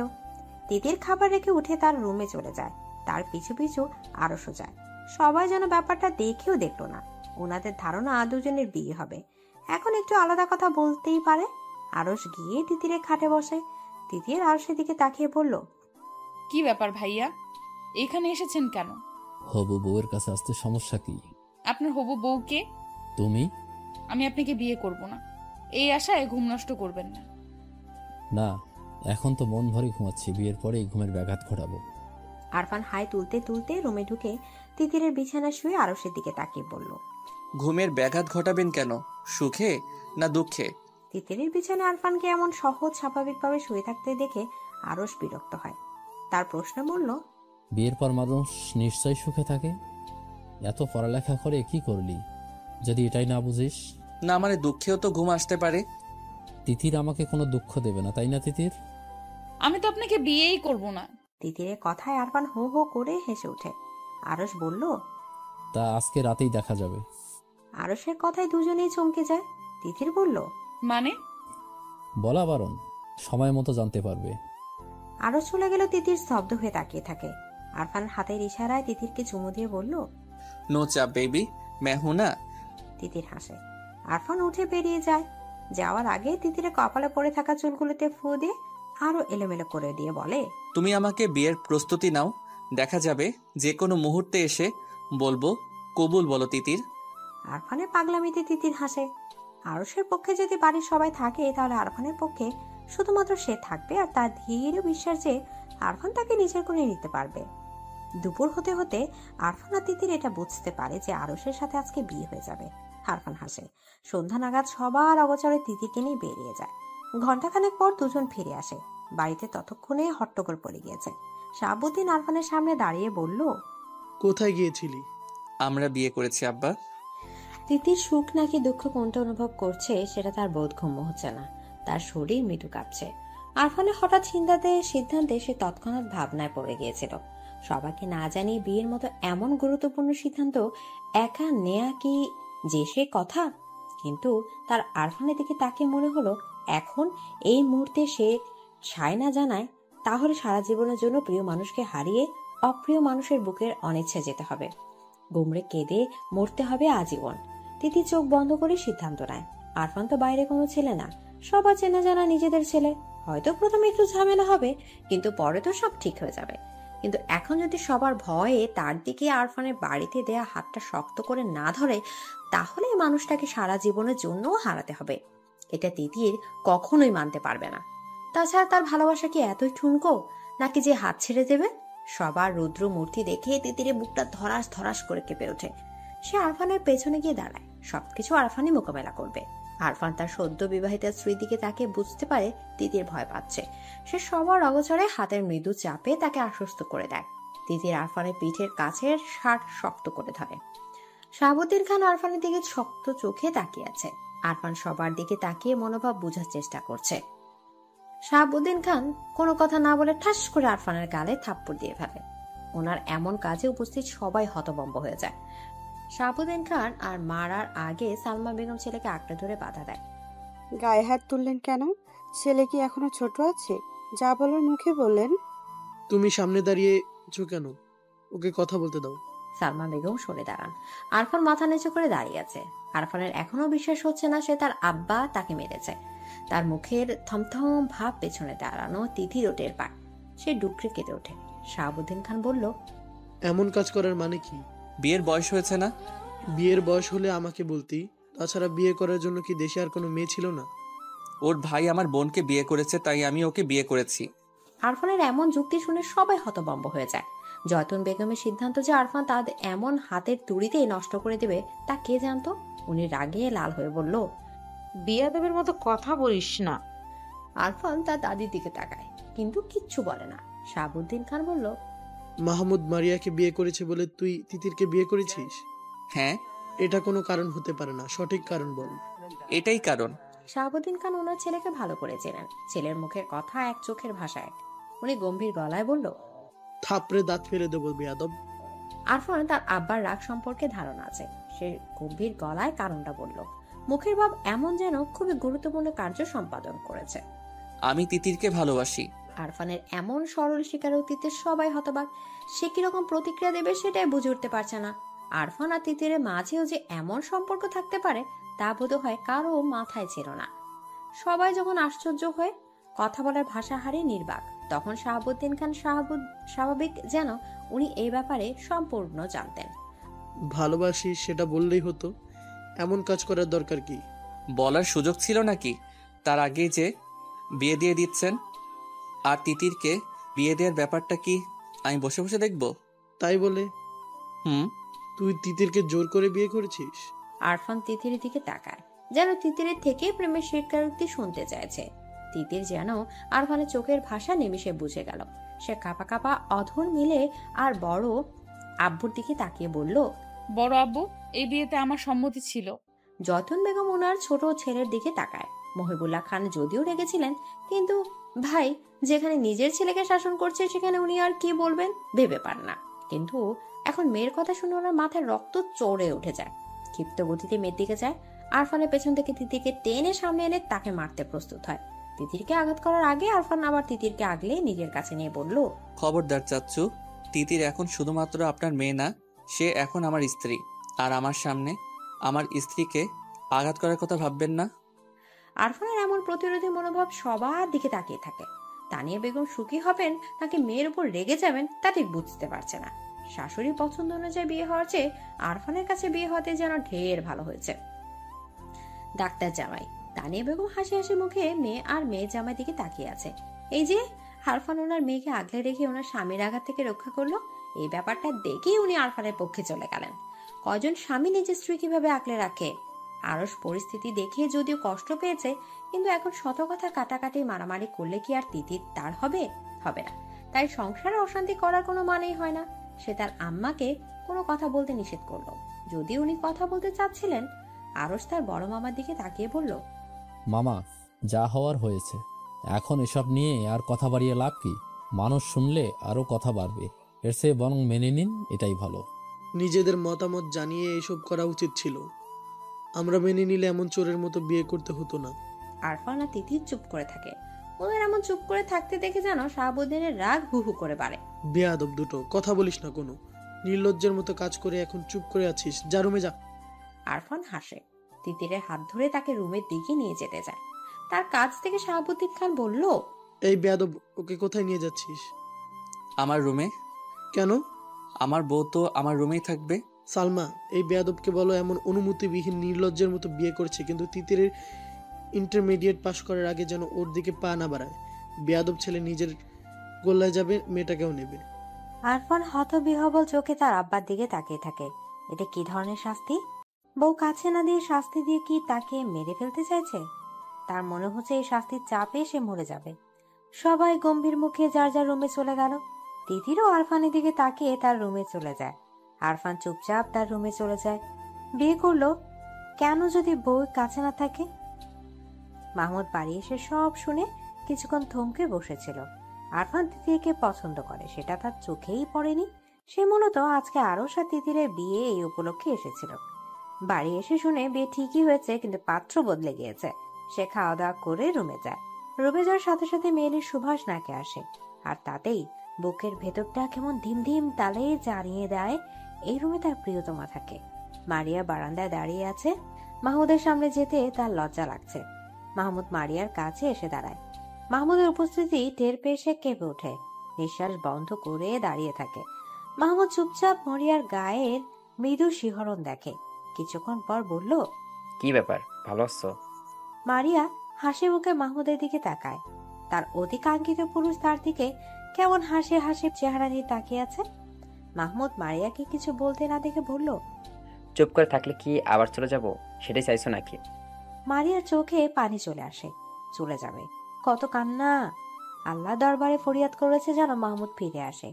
তিতির খাবার রেখে উঠে তার রুমে চলে যায়। তার পিছু পিছু আরশও যায়। সবাই যেন ব্যাপারটা দেখেও দেখলো না। ওনাদের ধারণা দুজনের বিয়ে হবে। এখন একটু আলাদা কথা বলতেই পারে। আরশ গিয়ে তিতিরের খাটে বসে। তিতির আরশের দিকে তাকিয়ে বলল, কি ব্যাপার ভাইয়া, এখানে এসেছেন কেন? হবু বউয়ের কাছে আসতে সমস্যা কি? আপনার হবু বউকে? তুমি? আমি আপনাকে বিয়ে করব না, এই আশায় ঘুম নষ্ট করবেন না। না, এখন তো মন ভরে ঘুমাচ্ছি, বিয়ের পরে ঘুমের ব্যাঘাত ঘটাবো। আরফান হাই তুলতে তুলতে রুমে ঢুকে তিতিরের বিছানা শুয়ে আরশের দিকে তাকিয়ে বলল, ঘুমের ব্যাঘাত ঘটাবেন কেন? সুখে না দুঃখে? তিতিরের বিছানায় আরফানকে এমন সহজ স্বাভাবিকভাবে শুয়ে থাকতে দেখে আরশ বিরক্ত হয়। তার প্রশ্ন বলল, বিয়ের পর মানুষ নিশ্চয় সুখে থাকে। এত পড়ালেখা করে কি করলি, যদি এটাই না বুঝিস? না মানে দুঃখেও তো ঘুম আসতে পারে। তিতির আমাকে কোনো দুঃখ দেবে না, তাই না তিতির? আমি তো আপনাকে বিয়েই করব না। তিতিরের কথায় আরফান হো হো করে হেসে ওঠে। আরশ বলল, তা আজকে রাতেই দেখা যাবে। আরসের কথায় দুজনেই চমকে যায়। তিতির বলল, মানে? বলা বারণ, সময় মতো জানতে পারবে। আরস চলে গেল। তিতির স্তব্ধ হয়ে তাকিয়ে থাকে। আরফান হাতের ইশারায় তিতিরকে চুমু দিয়ে বলল, নো চাপ বেবি, मैं हूं ना। তিতির হাসে। আরফান উঠে বেরিয়ে যায়। যাওয়ার আগে তিতিরের কপালে পড়ে থাকা চুলগুলোতে ফু দিয়ে আরো এলোমেলো করে দিয়ে বলে, তুমি আমাকে বিয়ের প্রস্তুতি নাও, দেখা যাবে যে কোনো মুহূর্তে এসে বলবো কবুল বলো তিতির। আরফানের পাগলামিতে তিতির হাসে। আরসের পক্ষে যদি বাড়ির সবাই থাকে তাহলে আরফানের পক্ষে শুধুমাত্র সে থাকবে, আর তার ধীর বিশ্বাস যে আরফান তাকে নিজের করে নিতে পারবে। দুপুর হতে হতে আরফান আর তিতির এটা বুঝতে পারে যে আরসের সাথে আজকে বিয়ে হয়ে যাবে। আরফান হাসে। সন্ধ্যা নাগাদ সবার অগোচরে তিতিরকে নিয়ে বেরিয়ে যায়। ঘন্টাখানেক পর দুজন ফিরে আসে। বাড়িতে ততক্ষণে হট্টগোল পড়ে গিয়েছে। শাহাবুদ্দিন আরফানের সামনে দাঁড়িয়ে বলল, কোথায় গিয়েছিলি? আমরা বিয়ে করেছি আব্বা। তিতির সুখ নাকি দুঃখ কোনটা অনুভব করছে সেটা তার বোধগম্য হচ্ছে না। তার শরীর মৃদু কাঁপছে। আরফানের হঠাৎ সিদ্ধান্তে সে তৎক্ষণাৎ ভাবনায় পড়ে গিয়েছিল। সবাইকে না জানিয়ে বিয়ের মতো এমন গুরুত্বপূর্ণ সিদ্ধান্ত একা নেয়া কি যে সে কথা? কিন্তু তার আরফানের দিকে তাকে মনে হলো এখন এই মুহূর্তে সে সায় না জানায় তাহলে সারা জীবনের জন্য প্রিয় মানুষকে হারিয়ে অপ্রিয় মানুষের বুকের অনিচ্ছা যেতে হবে। গুমড়ে কেঁদে মরতে হবে আজীবন। তিতি চোখ বন্ধ করে সিদ্ধান্ত নেয়। আরফান তো বাইরে কোনো ছেলে না, সবার চেনা জানা নিজেদের ছেলে। হয়তো প্রথমে একটু ঝামেলা হবে, কিন্তু পরে তো সব ঠিক হয়ে যাবে। কিন্তু এখন যদি সবার ভয়ে তার দিকে আরফানের বাড়িতে দেয়া হাতটা শক্ত করে না ধরে, তাহলে এই মানুষটাকে সারা জীবনের জন্য হারাতে হবে। এটা তিতির কখনোই মানতে পারবে না। তাছাড়া তার ভালোবাসা কি এতই ঠুনকো নাকি যে হাত ছেড়ে দেবে? সবার রুদ্র মূর্তি দেখে তিতিরের বুকটা ধরাস ধরাস করে কেঁপে ওঠে। সে আরফানের পেছনে গিয়ে দাঁড়ায়। সবকিছু আরফানই মোকাবেলা করবে। আরফান তার সদ্য বিবাহিত স্ত্রীর দিকে তাকে বুঝতে পারে তিতির ভয় পাচ্ছে। সে সবার অগোচরে হাতের মৃদু চাপে তাকে আশ্বস্ত করে দেয়। তিতির আরফানের পিঠের কাছের শার্ট শক্ত করে ধরে। শাহাবুদ্দিন খান আরফানের দিকে শক্ত চোখে তাকিয়ে আছে। আরফান সবার দিকে তাকিয়ে মনোভাব বোঝার চেষ্টা করছে। শাহাবুদ্দিন খান কোনো কথা না বলে ঠাস করে আরফানের গালে থাপ্পড় দিয়ে ফেলে। ওনার এমন কাজে উপস্থিত সবাই হতভম্ব হয়ে যায়। শাহাবুদ্দিন খান আর মারার আগে সালমা বেগম ছেলেকে আঁকড়ে ধরে বাধা দেয়। গায়ে হাত তুললেন কেন? ছেলে কি এখনো ছোট আছে? যা বলার মুখে বললেন। তুমি সামনে দাঁড়িয়েছো কেন? ওকে কথা বলতে দাও। সালমা বেগম সরে দাঁড়ান। আরফান মাথা নিচু করে দাঁড়িয়ে আছে। আরফানের এখনো বিশ্বাস হচ্ছে না সে তার আব্বা তাকে মেরেছে। তার মুখের থমথম ভাব পেছনে দাঁড়ানো তিথির টের পায়। সে ডুকরে কেঁদে ওঠে। শাহাবুদ্দিন খান বলল, এমন কাজ করার মানে কি? বিয়ের বয়স হয়েছে না? বিয়ের বয়স হলে আমাকে বলতি। তাছাড়া বিয়ে করার জন্য কি দেশে আর কোনো মেয়ে ছিল না? ওর ভাই আমার বোনকে বিয়ে করেছে, তাই আমি ওকে বিয়ে করেছি। আরফানের এমন যুক্তি শুনে সবাই হতভম্ব হয়ে যায়। জয়তুন বেগমের সিদ্ধান্ত যে আরফান তাদের এমন হাতের তুড়িতেই নষ্ট করে দেবে তা কে জানতো? উনি রাগে লাল হয়ে বলল, বিয়াদবের মতো কথা বলিস না। আরফান তার দাদির দিকে তাকায়, কিন্তু কিচ্ছু বলে না। শাহাবুদ্দিন খান বলল, মাহমুদ মারিয়াকে বিয়ে করেছে বলে তুই তিতিরকে বিয়ে করেছিস? হ্যাঁ। এটা কোনো কারণ হতে পারে না, সঠিক কারণ বল। এটাই কারণ। শাহাবুদ্দিন খান ওনার ছেলেকে ভালো করে চেনেন। ছেলের মুখের কথা এক, চোখের ভাষা এক। উনি গম্ভীর গলায় বলল, থাপড়ে দাঁত ফেলে দেবো বেয়াদব। আরফান তার আব্বার রাগ সম্পর্কে ধারণা আছে। সে গম্ভীর গলায় কারণটা বলল। মুখের ভাব এমন যেন খুবই গুরুত্বপূর্ণ কার্য সম্পাদন করেছে। আমি তিতিরকে ভালোবাসি। আরফানের এমন সরল স্বীকারোক্তিতে সবাই হতবাক। সে কিরকম প্রতিক্রিয়া দেবে সেটাই বুঝে উঠতে পারছে না। আরফান আর তিতিরের মাঝেও যে এমন সম্পর্ক থাকতে পারে তা বোধ হয় কারো মাথায় ছিল না। সবাই যখন আশ্চর্য হয়ে কথা বলার ভাষা হারিয়ে নির্বাক, তখন শাহাবুদ্দিন খান স্বাভাবিক যেন উনি এই ব্যাপারে সম্পূর্ণ জানতেন। ভালোবাসি সেটা বললেই হতো, এমন কাজ করার দরকার কি? বলার সুযোগ ছিল নাকি? তার আগেই যে বিয়ে দিয়ে দিচ্ছেন। আর তিতিরকে বিয়ে দেওয়ার ব্যাপারটা কি আমি বসে বসে দেখব? তাই বলে তুই তিতিরকে জোর করে বিয়ে করেছিস? আরফান তিতিরের দিকে তাকায়, যেন তিতিরের থেকে প্রেমের স্বীকারোক্তি শুনতে চাইছে। তিতির যেন আরফানের চোখের ভাষা নিমিষে বুঝে গেল। সে কাঁপা কাঁপা অধর মিলে আর বড় আব্বুর দিকে তাকিয়ে বলল, বড় আব্বু, এই বিয়েতে আমার সম্মতি ছিল। জয়তুন বেগম ওনার ছোট ছেলের দিকে তাকায়। মহিবুল্লাহ খান যদিও রেগেছিলেন, কিন্তু ভাই যেখানে নিজের ছেলেকে শাসন করছে সেখানে উনি আর কি বলবেন ভেবে পান না। কিন্তু এখন মেয়ের কথা শুনে ওনার মাথায় রক্ত চড়ে উঠে যায়। ক্ষিপ্ত গতিতে মেয়ের দিকে যায়। আরফানের পেছন থেকে তিতিরকে টেনে সামনে এনে তাকে মারতে প্রস্তুত হয়। তিতিরকে আঘাত করার আগে আরফান আবার তিতিরকে আগলে নিজের কাছে নিয়ে বলল, খবরদার চাচ্চু, তিতির এখন শুধুমাত্র আপনার মেয়ে না, সে এখন আমার স্ত্রী। আর আমার সামনে আমার স্ত্রীকে আঘাত করার কথা ভাববেন না। আরফানের এমন প্রতিরোধী মনোভাব সবার দিকে তাকিয়ে থাকে। তানিয়া বেগম সুখী হবেন নাকি মেয়ের উপর রেগে যাবেন তা ঠিক বুঝতে পারছে না। শাশুড়ির পছন্দ অনুযায়ী বিয়ে হওয়ার চেয়ে আরফানের কাছে বিয়ে হতে যেন ঢের ভালো হয়েছে। ডাক্তার জামাই তানিয়া বেগম হাসি হাসি মুখে মেয়ে আর মেয়ে জামাই দিকে তাকিয়ে আছে। এই যে আরফান ওনার মেয়েকে আগলে রেখে ওনার স্বামীর আঘাত থেকে রক্ষা করলো, এই ব্যাপারটা দেখেই উনি আরফানের পক্ষে চলে গেলেন। কয়জন স্বামী নিজের স্ত্রী কিভাবে আগলে রাখে। আরস পরিস্থিতি দেখে যদিও কষ্ট পেয়েছে, কিন্তু এখন শত কথা কাটাকাটি মারামারি করলে কি আর তিতির তার হবে? হবে না। তাই সংসারে অশান্তি করার কোনো মানেই হয় না। সে তার আম্মাকে কোনো কথা বলতে নিষেধ করলো। যদি উনি কথা বলতে চাচ্ছিলেন, আরস তার বড় মামার দিকে তাকিয়ে বলল, মামা, যা হওয়ার হয়েছে, এখন এসব নিয়ে আর কথা বাড়িয়ে লাভ কি? মানুষ শুনলে আরো কথা বাড়বে, এর চেয়ে বরং মেনে নিন, এটাই ভালো। নিজেদের মতামত জানিয়ে এসব করা উচিত ছিল। আমরা মেনে নিলে এমন চোরের মতো বিয়ে করতে হতো না। আরফান আর তিতির চুপ করে থাকে। ওদের এমন চুপ করে থাকতে দেখে যেন শাহাবুদ্দিনের রাগ হু হু করে বাড়ে। বেয়াদব দুটো, কথা বলিস না কোনো। নির্লজ্জের মতো কাজ করে এখন চুপ করে আছিস, যা রুমে যা। আরফান হাসে। তিতিরের হাত ধরে তাকে রুমের দিকে নিয়ে যেতে যায়। তার কাছ থেকে শাহাবুদ্দিন খান বলল, এই বেয়াদব, ওকে কোথায় নিয়ে যাচ্ছিস? আমার রুমে। কেন? আমার বউ তো আমার রুমেই থাকবে। সালমা, এই বেয়াদবকে বলো এমন অনুমতিবিহীন নির্লজ্জের মতো বিয়ে করছে, কিন্তু তিতিরের ইন্টারমিডিয়েট পাশ করার আগে যেন ওর দিকে পা না বাড়ায়। বেয়াদব ছেলে নিজের গোল্লায় যাবে, মেয়েটাকেও নেবে। আরফান হতবিহ্বল চোখে তার আব্বার দিকে তাকিয়ে থাকে। এটা কি ধরনের শাস্তি? বউ কাছে না দিয়ে শাস্তি দিয়ে কি তাকে মেরে ফেলতে চাইছে? তার মনে হচ্ছে এই শাস্তির চাপে সে মরে যাবে। সবাই গম্ভীর মুখে যার যার রুমে চলে গেল। তিতিরও আরফানের দিকে তাকিয়ে তার রুমে চলে যায়। আরফান চুপচাপ তার রুমে চলে যায়। বিয়ে করলো কেন যদি বউ কাছে না থাকে? মাহমুদ বাড়ি এসে সব শুনে কিছুক্ষণ থমকে বসেছিল। আরফান তিতিরকে পছন্দ করে, সেটা তার চোখেই পড়েনি। সে মূলত আজকে আরশ আর তিতিরের বিয়ে এই উপলক্ষে এসেছিল। বাড়ি এসে শুনে বিয়ে ঠিকই হয়েছে, কিন্তু পাত্র বদলে গিয়েছে। সে খাওয়া দাওয়া করে রুমে যায়। রুমে যাওয়ার সাথে সাথে মেয়েলির সুভাষ নাকে আসে, আর তাতেই বুকের ভেতরটা কেমন ধিম ধিম তালে জানিয়ে দেয় এই রুমে তার প্রিয়তমা থাকে। মারিয়া বারান্দায় দাঁড়িয়ে আছে। মাহমুদের সামনে যেতে তার লজ্জা লাগছে। মাহমুদ মারিয়ার কাছে এসে দাঁড়ায়। মাহমুদের উপস্থিতি টের পেয়ে সে কেঁপে ওঠে, নিঃশ্বাস বন্ধ করে দাঁড়িয়ে থাকে। মাহমুদ চুপচাপ মারিয়ার গায়ের মৃদু শিহরণ দেখে। কিছুক্ষণ পর বলল, কি ব্যাপার, ভালো আছো? মারিয়া হাসি মুখে মাহমুদের দিকে তাকায়। তার অধিকাঙ্ক্ষিত পুরুষ তার দিকে কেমন হাসি হাসি চেহারা নিয়ে তাকিয়ে আছে। মাহমুদ মারিয়াকে কিছু বলতে না দেখে বলল, চুপ করে থাকলে কি আবার চলে যাব, সেটাই চাইছো নাকি? মারিয়ার চোখে পানি চলে আসে। চলে যাবে? কত কান্না! আল্লাহ দরবারে ফরিয়াদ করেছে যেন মাহমুদ ফিরে আসে।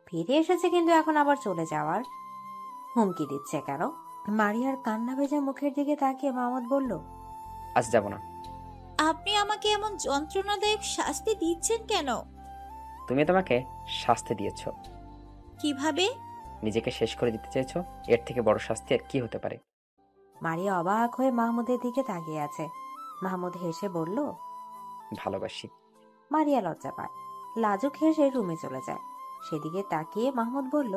ফিরে এসেছে, কিন্তু এখন আবার চলে যাওয়ার হুমকি দিচ্ছে কেন? মারিয়ার কান্না ভেজা মুখের দিকে তাকিয়ে মাহমুদ বলল, আজ যাব না। আপনি আমাকে এমন যন্ত্রণাদায়ক শাস্তি দিচ্ছেন কেন? তুমি তোমাকে শাস্তি দিয়েছ। কিভাবে? নিজেকে শেষ করে দিতে চেয়েছো। এর থেকে বড় শাস্তি আর কি হতে পারে? মারিয়া অবাক হয়ে মাহমুদের দিকে তাকিয়ে আছে। মাহমুদ হেসে বলল, ভালোবাসি। মারিয়া লজ্জা পায়। লাজুক হেসে রুমে চলে যায়। সেদিকে তাকিয়ে মাহমুদ বলল,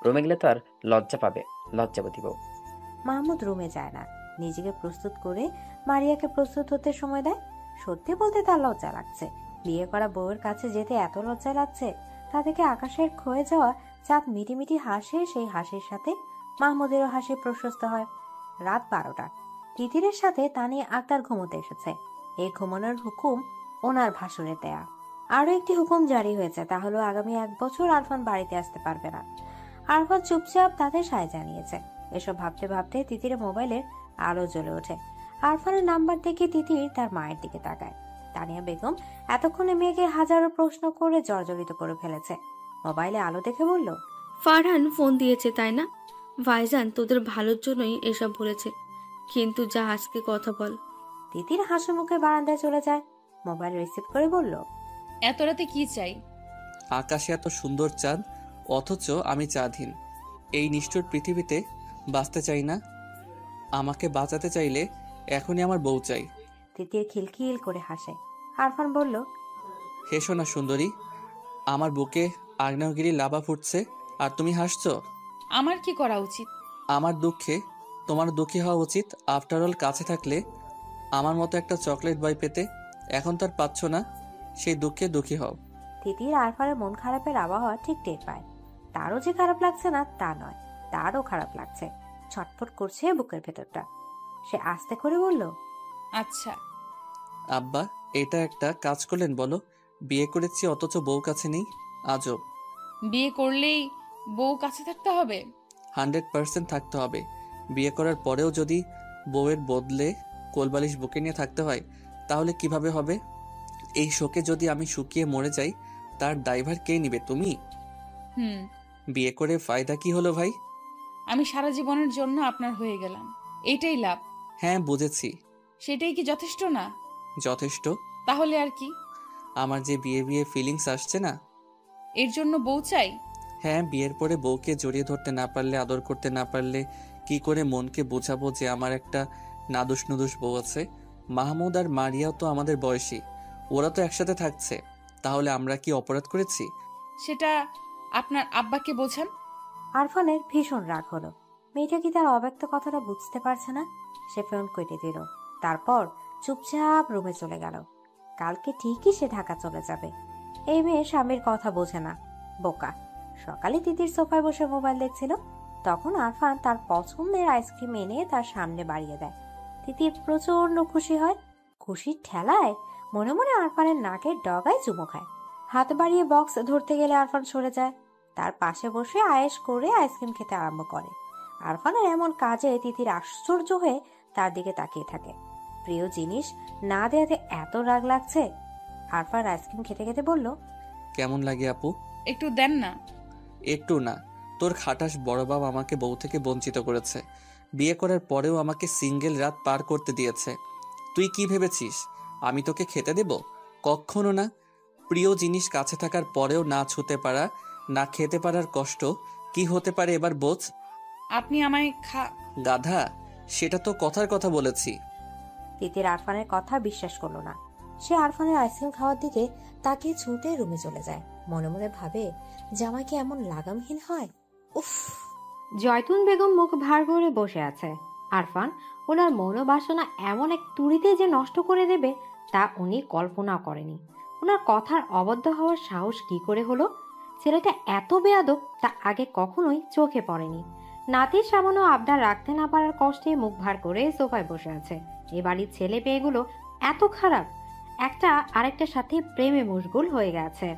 রুমে গেলে তো আর লজ্জা পাবে, লজ্জাবতী বউ। মাহমুদ রুমে যায় না, নিজেকে প্রস্তুত করে মারিয়াকে প্রস্তুত হতে সময় দেয়। সত্যি বলতে তার লজ্জা লাগছে। বিয়ে করা বউয়ের কাছে যেতে এত লজ্জা লাগছে, তা থেকে আকাশের ক্ষয়ে যাওয়া চাঁদ মিটিমিটি হাসে। সেই হাসির সাথে মাহমুদেরও হাসি প্রশস্ত হয়। রাত 12টা। তিতিরের সাথে তানিয়া আক্তার ঘুমোতে এসেছে। এই ঘুমানোর হুকুম ওনার ভাসুরে দেয়া। আরো একটি হুকুম জারি হয়েছে, তা হলো আগামী 1 বছর আরফান বাড়িতে আসতে পারবে না। আরফান চুপচাপ তাদের সায় জানিয়েছে। এসব ভাবতে ভাবতে তিতিরের মোবাইলের আলো জ্বলে ওঠে। আরফানের নাম্বার দেখে তিতির তার মায়ের দিকে তাকায়। তানিয়া বেগম এতক্ষণে মেয়েকে হাজারো প্রশ্ন করে জর্জরিত করে ফেলেছে। মোবাইলে আলো দেখে বলল, ফারহান ফোন দিয়েছে তাই না? ভাইজান তোদের ভালোর জন্যই এসব বলেছে, কিন্তু যা আজকে কথা বল। তিতির হাসি মুখে বারান্দায় চলে যায়। মোবাইল রিসিভ করে বলল, এত রাতে কি চাই? আকাশে এত সুন্দর চাঁদ, অথচ আমি চাঁদহীন। এই নিষ্ঠুর পৃথিবীতে বাঁচতে চাই না। আমাকে বাঁচাতে চাইলে এখনই আমার বউ চাই। তিতির খিলখিল করে হাসে। আরফান বলল, হেসো না সুন্দরী, আমার বুকে আগ্নেয়গিরি লাভা ফুটছে আর তুমি হাসছো। আমার কি করা উচিত? আমার দুঃখে তোমার দুঃখী হওয়া উচিত। আফটার অল কাছে থাকলে আমার মতো একটা চকলেট বয় পেতে, এখন তার পাচ্ছ না, সেই দুঃখে দুঃখী হও। তিতির আরফানের মন খারাপের আবহাওয়া ঠিক টের পায়। তারও যে খারাপ লাগছে না তা নয়, তারও খারাপ লাগছে, ছটফট করছে বুকের ভেতরটা। সে আস্তে করে বলল, আচ্ছা আব্বা, এটা একটা কাজ করলেন বলো? বিয়ে করেছি অথচ বউ কাছে নেই, আজব। বিয়ে করলেই বউ কাছে থাকতে হবে? 100% থাকতে হবে। বিয়ে করার পরেও যদি বউয়ের বদলে কোলবালিশ বুকে নিয়ে থাকতে হয় তাহলে কিভাবে হবে? এই শোকে যদি আমি শুকিয়ে মরে যাই তার দায়ভার কে নিবে? তুমি? হুম। বিয়ে করে ফায়দা কি হলো ভাই? আমি সারা জীবনের জন্য আপনার হয়ে গেলাম, এইটাই লাভ। হ্যাঁ বুঝেছি। সেটাই কি যথেষ্ট না? যথেষ্ট। তাহলে আর কি? আমার যে বিয়ে বিয়ে ফিলিংস আসছে না, এর জন্য বউ চাই। হ্যাঁ, বিয়ের পরে বউকে জড়িয়ে ধরতে না পারলে, আদর করতে না পারলে কি করে মনকে বোঝাবো যে আমার একটা নাদুস নুদুস বউ আছে? মাহমুদ আর মারিয়াও তো আমাদের বয়সী, ওরা তো একসাথে থাকছে, তাহলে আমরা কি অপরাধ করেছি? সেটা আপনার আব্বাকে বোঝান। আরফানের ভীষণ রাগ হলো। মেয়েটা কি তার অব্যক্ত কথাটা বুঝতে পারছে না? সে ফোন কেটে দিল, তারপর চুপচাপ রুমে চলে গেল। কালকে ঠিকই সে ঢাকা চলে যাবে। এই মেয়ে স্বামীর কথা বোঝে না, বোকা। সকালে তিতির সোফায় বসে মোবাইল দেখছিল, তখন আরফান তার পছন্দের আইসক্রিম এনে তার সামনে বাড়িয়ে দেয়। তিতির প্রচন্ড খুশি হয়। খুশির ঠেলায় মনে মনে আরফানের নাকের ডগায় চুমো খায়। হাত বাড়িয়ে বক্স ধরতে গেলে আরফান সরে যায়। তার পাশে বসে আয়েশ করে আইসক্রিম খেতে আরম্ভ করে। আরফানের এমন কাজে তিতির আশ্চর্য হয়ে তার দিকে তাকিয়ে থাকে। প্রিয় জিনিস না দেয়াতে এত রাগ লাগছে। আরফান আইসক্রিম খেতে খেতে বলল, কেমন লাগে আপু? একটু দেন না। একটু না, তোর খাটাস বড় বাবা আমাকে বউ থেকে বঞ্চিত করেছে। বিয়ে করার পরেও আমাকে সিঙ্গেল রাত পার করতে দিয়েছে। তুই কি ভেবেছিস আমি তোকে খেতে দেব? কখনো না। প্রিয় জিনিস কাছে থাকার পরেও না ছুতে পারা, না খেতে পারার কষ্ট কি হতে পারে এবার বোঝ। আপনি আমায় গাধা, সেটা তো কথার কথা বলেছি। তিতির আরফানের কথা বিশ্বাস করলো না। সে আরফানের আইসক্রিম খাওয়ার দিকে তাকিয়ে ছুটে রুমে চলে যায়। মনে মনে ভাবে, জামাই কি এমন লাগামহীন হয়? উফ। জয়তুন বেগম মুখ ভার করে বসে আছে। আরফান ওনার মনোবাসনা এমন এক তুড়িতে যে নষ্ট করে দেবে তা উনি কল্পনাও করেনি। ওনার কথার অবদ্ধ হওয়ার সাহস কি করে হলো? ছেলেটা এত বেয়াদব তা আগে কখনোই চোখে পড়েনি। নাতির সামান্য আবদার রাখতে না পারার কষ্টে মুখ ভার করে সোফায় বসে আছে। এ বাড়ির ছেলে মেয়েগুলো এত খারাপ, একটা আরেকটার সাথে প্রেমে মশগুল হয়ে গেছে।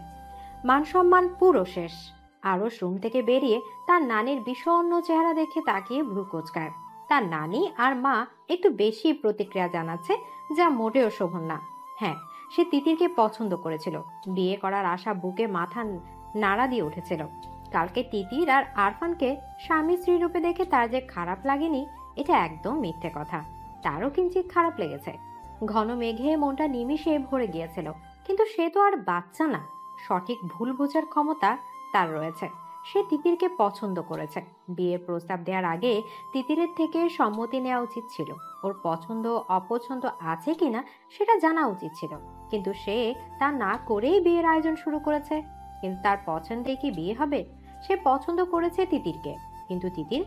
মান সম্মান পুরো শেষ। আরও রুম থেকে বেরিয়ে তার নানির বিষণ্ণ চেহারা দেখে তাকিয়ে ভ্রু কোচকায়। তার নানি আর মা একটু বেশি প্রতিক্রিয়া জানাচ্ছে, যা মোটেও শোভন না। হ্যাঁ, সে তিতিরকে পছন্দ করেছিল, বিয়ে করার আশা বুকে মাথা নাড়া দিয়ে উঠেছিল। কালকে তিতির আর আরফানকে স্বামী স্ত্রী রূপে দেখে তার যে খারাপ লাগেনি এটা একদম মিথ্যে কথা। তারও কিঞ্চিত খারাপ লেগেছে। ঘন মেঘে মনটা নিমিষে ভরে গিয়েছিল, কিন্তু সে তো আর বাচ্চা না, সঠিক ভুল বোঝার ক্ষমতা তার রয়েছে। সে তিতিরকে পছন্দ করেছে। বিয়ের প্রস্তাব দেওয়ার আগে তিতিরের থেকে সম্মতি নেওয়া উচিত ছিল। ওর পছন্দ অপছন্দ আছে কিনা সেটা জানা উচিত ছিল, কিন্তু সে তা না করেই বিয়ের আয়োজন শুরু করেছে। কিন্তু তার পছন্দে কি বিয়ে হবে? সে পছন্দ করেছে তিতিরকে, কিন্তু তিতির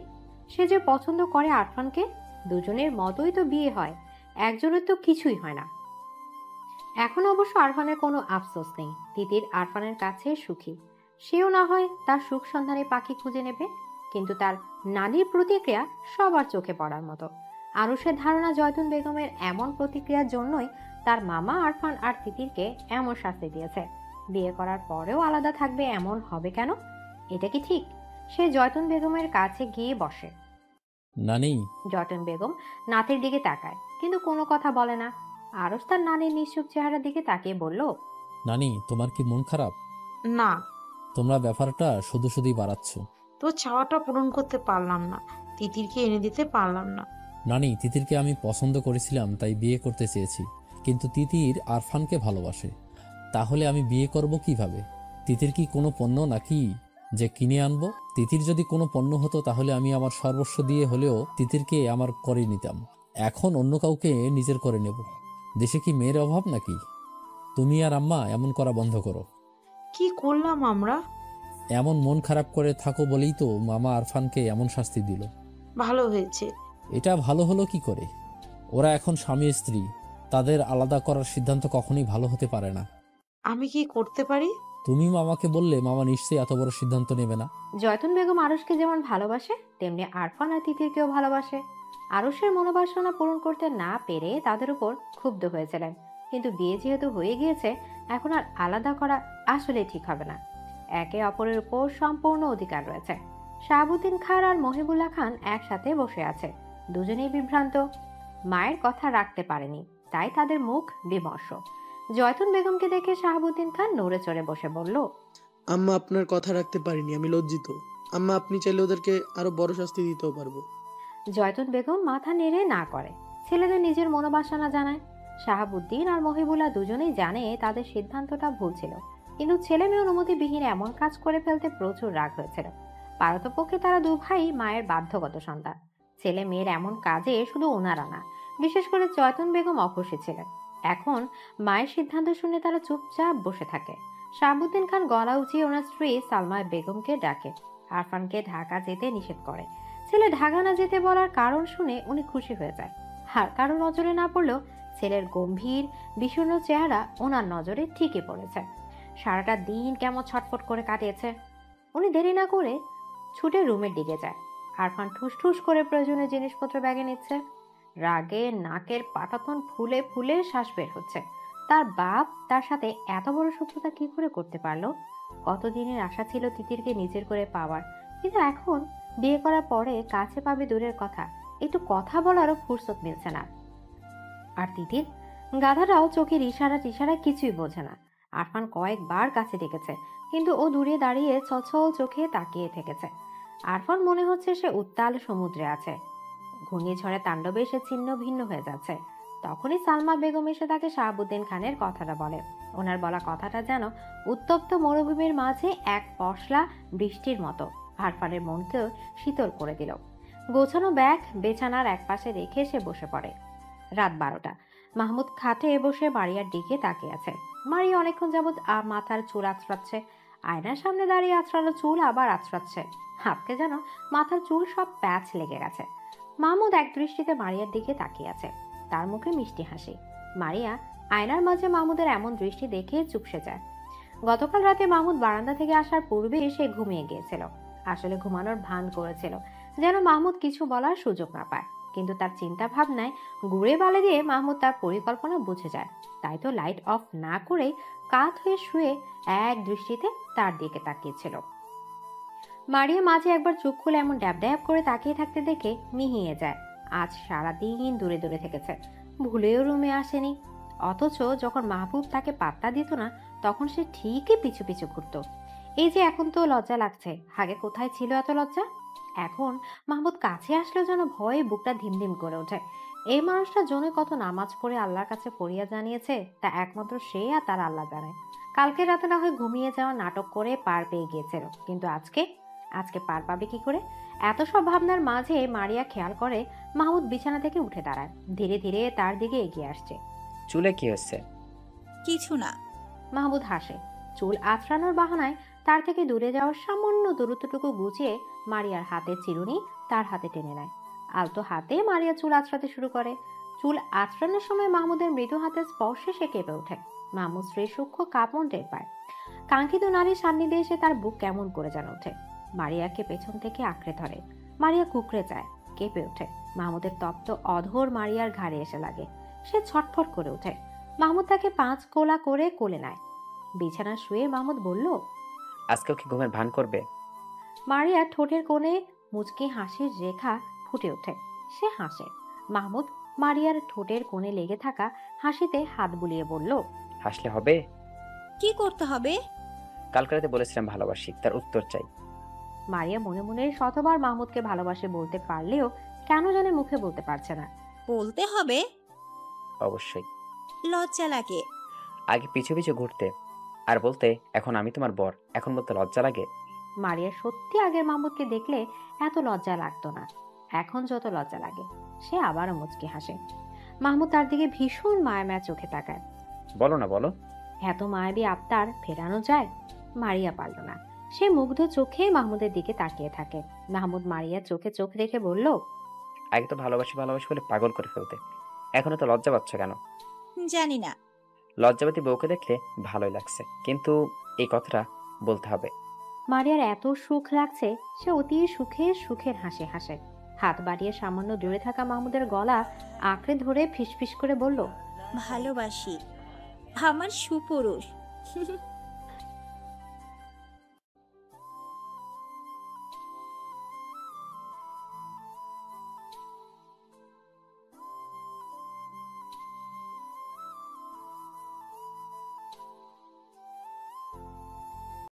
সে যে পছন্দ করে আরফানকে। দুজনের মতোই তো বিয়ে হয়, একজনের তো কিছুই হয় না। এখন অবশ্য আরফানের কোনো আফসোস নেই। তিতির আরফানের কাছে সুখী। সেও না হয় তার সুখ সন্ধানে পাখি খুঁজে নেবে, কিন্তু তার নানির প্রতিক্রিয়া সবার চোখে পড়ার মতো। আরও সে ধারণা জয়তুন বেগমের এমন প্রতিক্রিয়ার জন্যই তার মামা আরফান আর তিতিরকে এমন শাস্তি দিয়েছে। বিয়ে করার পরেও আলাদা থাকবে এমন হবে কেন? এটা কি ঠিক? সে জয়তুন বেগমের কাছে গিয়ে বসে। নানি। জয়তুন বেগম নাতির দিকে তাকায়, কিন্তু কোনো কথা বলে না। আরস তার নানির নিশ্চুপ চেহারার দিকে তাকিয়ে বলল, নানি, তোমার কি মন খারাপ? না। তোমরা ব্যাপারটা শুধু শুধুই বাড়াচ্ছ। তোর চাওয়াটা পূরণ করতে পারলাম না, তিতিরকে এনে দিতে পারলাম না। নানি, তিতিরকে আমি পছন্দ করেছিলাম তাই বিয়ে করতে চেয়েছি, কিন্তু তিতির আরফানকে ভালোবাসে। তাহলে আমি বিয়ে করব কিভাবে? তিতির কি কোনো পণ্য নাকি? যে কিনে আনবো। তিতির যদি কোনো পণ্য হতো তাহলে আমি আমার সর্বস্ব দিয়ে হলেও তিতিরকে আমার করে নিতাম। এখন অন্য কাউকে নিজের করে নেব। দেশে কি মেয়ের অভাব নাকি? তুমি আর আম্মা এমন করা বন্ধ করো। কি করলাম আমরা? এমন মন খারাপ করে থাকো বলেই তো মামা আরফানকে এমন শাস্তি দিল। ভালো হয়েছে। এটা ভালো হলো কি করে? ওরা এখন স্বামী স্ত্রী, তাদের আলাদা করার সিদ্ধান্ত কখনোই ভালো হতে পারে না। আমি কি করতে পারি? তুমি মামাকে বললে মামা নিশ্চয়ই এত বড় সিদ্ধান্ত নেবে না। জয়তুন বেগম আরুষকে যেমন ভালোবাসে তেমনি আরফান আর তিতিরকেও ভালোবাসে। আরুষের মনোবাসনা পূরণ করতে না পেরে তাদের উপর ক্ষুব্ধ হয়েছিলেন, কিন্তু বিয়ে যেহেতু হয়ে গিয়েছে এখন আর আলাদা করা আসলে ঠিক হবে না। একে অপরের উপর সম্পূর্ণ অধিকার রয়েছে। শাহাবুদ্দিন খান আর মহিবুল্লাহ খান একসাথে বসে আছে, দুজনেই বিভ্রান্ত। মায়ের কথা রাখতে পারেনি, তাই তাদের মুখ বিমর্ষ। জয়তুন বেগমকে দেখে শাহাবুদ্দিন খান নড়ে চড়ে বসে বলল, আম্মা আপনার কথা রাখতে পারিনি, আমি লজ্জিত। আম্মা আপনি চাইলে ওদেরকে আরো বড় শাস্তি দিতেও পারবো। জয়তুন বেগম মাথা নেড়ে না করে, ছেলেদের নিজের মনোবাসনা জানায়। শাহাবুদ্দিন আর মহিবুল্লাহ দুজনেই জানে তাদের সিদ্ধান্তটা ভুল ছিল, কিন্তু ছেলে মেয়ে অনুমতিবিহীন এমন কাজ করে ফেলতে প্রচুর রাগ হয়েছিল। পারতপক্ষে তারা দু ভাই মায়ের বাধ্যগত সন্তান। ছেলে মেয়ের এমন কাজে শুধু ওনারা না, বিশেষ করে জয়তুন বেগম অখুশি ছিলেন। এখন মায়ের সিদ্ধান্ত শুনে তারা চুপচাপ বসে থাকে। শাহাবুদ্দিন খান গলা উঁচিয়ে ওনার স্ত্রী সালমা বেগমকে ডাকে, আরফানকে ঢাকা যেতে নিষেধ করে। ছেলে ঢাকা না যেতে বলার কারণ শুনে উনি খুশি হয়ে যায়। আর কারো নজরে না পড়লেও ছেলের গম্ভীর বিষণ্ণ চেহারা ওনার নজরে ঠিকই পড়েছে। সারাটা দিন কেমন ছটফট করে কাটিয়েছে। উনি দেরি না করে ছুটে রুমের দিকে যায়। আরফান ঠুস ঠুস করে প্রয়োজনীয় জিনিসপত্র ব্যাগে নিচ্ছে। রাগে নাকের পাটাতন ফুলে ফুলে শ্বাস বের হচ্ছে। তার বাপ তার সাথে এত বড় শত্রুতা কি করে করতে পারলো? কতদিনের আশা ছিল তিতিরকে নিজের করে পাওয়ার, কিন্তু এখন বিয়ে করার পরে কাছে পাবে দূরের কথা, একটু কথা বলারও ফুরসত মিলছে না। আর তিতির গাধাটাও চোখের ইশারায় কিছুই বোঝে না। আরফান কয়েকবার কাছে ডেকেছে, কিন্তু ও দূরে দাঁড়িয়ে ছলছল চোখে তাকিয়ে থেকেছে। আরফান মনে হচ্ছে সে উত্তাল সমুদ্রে আছে, ঘূর্ণিঝড়ে তাণ্ডবে সে ছিন্ন ভিন্ন হয়ে যাচ্ছে। তখনই সালমা বেগম এসে তাকে শাহাবুদ্দিন খানের কথাটা বলে। ওনার বলা কথাটা যেন উত্তপ্ত মরুভূমির মাঝে এক পশলা বৃষ্টির মতো আরফানের মনকেও শীতল করে দিল। গোছানো ব্যাগ বেছানার একপাশে রেখে সে বসে পড়ে। রাত 12টা। মাহমুদ খাটে বসে মারিয়ার দিকে তাকিয়ে আছে। মারিয়া অনেকক্ষণ যাবৎ মাথার চুল আঁচড়াচ্ছে। আয়নার সামনে দাঁড়িয়ে আঁচড়ানো চুল আবার আঁচড়াচ্ছে। হাতকে যেন মাথার চুল সব প্যাচ লেগে গেছে। মাহমুদ এক দৃষ্টিতে মারিয়ার দিকে তাকিয়ে আছে, তার মুখে মিষ্টি হাসি। মারিয়া আয়নার মাঝে মাহমুদের এমন দৃষ্টি দেখে চুপসে যায়। গতকাল রাতে মাহমুদ বারান্দা থেকে আসার পূর্বে সে ঘুমিয়ে গিয়েছিল। আসলে ঘুমানোর ভান করেছিল, যেন মাহমুদ কিছু বলার সুযোগ না পায়। কিন্তু তার চিন্তা ভাবনায় গুড়ে বালে দিয়ে মাহমুদ তার পরিকল্পনা বুঝে যায়। তাই তো লাইট অফ না করেই কাত হয়ে শুয়ে এক দৃষ্টিতে তার দিকে তাকিয়েছিল। মারিয়া মাঝে একবার চোখ খুলে এমন ড্যাব ড্যাব করে তাকিয়ে থাকতে দেখে মিহিয়ে যায়। আজ সারাদিন দূরে দূরে থেকেছে, ভুলেও রুমে আসেনি। অথচ যখন মাহবুব তাকে পাত্তা দিত না তখন সে ঠিকই পিছু পিছু ঘুরত। এই যে এখন তো লজ্জা লাগছে, আগে কোথায় ছিল এত লজ্জা? এখন মাহমুদ কাছে আসলেও যেন ভয়ে বুকটা ধিমধিম করে ওঠে। এই মানুষটা জনে কত নামাজ পড়ে আল্লাহর কাছে ফরিয়াদ জানিয়েছে, তা একমাত্র সে আর তার আল্লাহ জানায়। কালকে রাতে না হয় ঘুমিয়ে যাওয়া নাটক করে পার পেয়ে গিয়েছিল, কিন্তু আজকে পার পাবে কি করে? এত সব ভাবনার মাঝে মারিয়া খেয়াল করে মাহমুদ বিছানা থেকে উঠে দাঁড়ায়, ধীরে ধীরে তার দিকে এগিয়ে আসছে। চুলে কি হচ্ছে? কিছু না। মাহমুদ হাসে। চুল আঁচড়ানোর বাহানায় তার থেকে দূরে যাওয়ার সামান্য দূরত্বটুকু গুছিয়ে মারিয়ার হাতের চিরুনি তার হাতে টেনে নেয়। আলতো হাতে মারিয়া চুল আঁচড়াতে শুরু করে। চুল আঁচড়ানোর সময় মাহমুদের মৃদু হাতের স্পর্শে সে কেঁপে ওঠে। মাহমুদ স্ত্রীর সূক্ষ্ম কাঁপন টের পায়। কাঙ্ক্ষিত নারীর সান্নিধ্যে এসে তার বুক কেমন করে যেন ওঠে। মারিয়াকে পেছন থেকে আঁকড়ে ধরে। মারিয়া কুকড়ে যায়, কেঁপে ওঠে। মাহমুদের তপ্ত অধর মারিয়ার ঘাড়ে এসে লাগে। সে ছটফট করে ওঠে। মাহমুদ তাকে 5 কোলা করে কোলে নেয়। বিছানা শুয়ে মাহমুদ বলল, আজকেও কি ঘুমের ভান করবে? মারিয়া ঠোঁটের কোণে মুচকি হাসির রেখা ফুটে ওঠে। সে হাসে। মাহমুদ মারিয়ার ঠোঁটের কোণে লেগে থাকা হাসিতে হাত বুলিয়ে বলল, হাসলে হবে? কি করতে হবে? কালকে রাতে বলেছিলাম ভালোবাসি, তার উত্তর চাই। মারিয়া মনে মনে শতবার মাহমুদকে ভালোবাসে বলতে পারলেও কেন জানে মুখে বলতে পারছে না। বলতে হবে? অবশ্যই। লজ্জা লাগে। আগে পিছু পিছু ঘুরতে আর বলতে এখন আমি তোমার বর, এখন বলতে লজ্জা লাগে? মারিয়ার সত্যি আগের মাহমুদকে দেখলে এত লজ্জা লাগতো না, এখন যত লজ্জা লাগে। সে আবারও মুচকি হাসে। মাহমুদ তার দিকে ভীষণ মায়া চোখে তাকায়। বলো না, বলো। এত মায়াবী আবতার ফেরানো যায়? মারিয়া পারল না। সে মুগ্ধ চোখে মাহমুদের দিকে তাকিয়ে থাকে। মাহমুদ মারিয়ার চোখে চোখ রেখে বলল, আগে তো ভালোবাসি ভালোবাসি বলে পাগল করে ফেলতে, এখন তো লজ্জা পাচ্ছ কেন? জানি না। লজ্জাবতী বউকে দেখলে ভালোই লাগছে, কিন্তু এই কথাটা বলতে হবে। মারিয়ার এত সুখ লাগছে, সে অতি সুখের হাসি হাসে। হাত বাড়িয়ে সামান্য দূরে থাকা মাহমুদের গলা আঁকড়ে ধরে ফিসফিস করে বলল, ভালোবাসি আমার সুপুরুষ।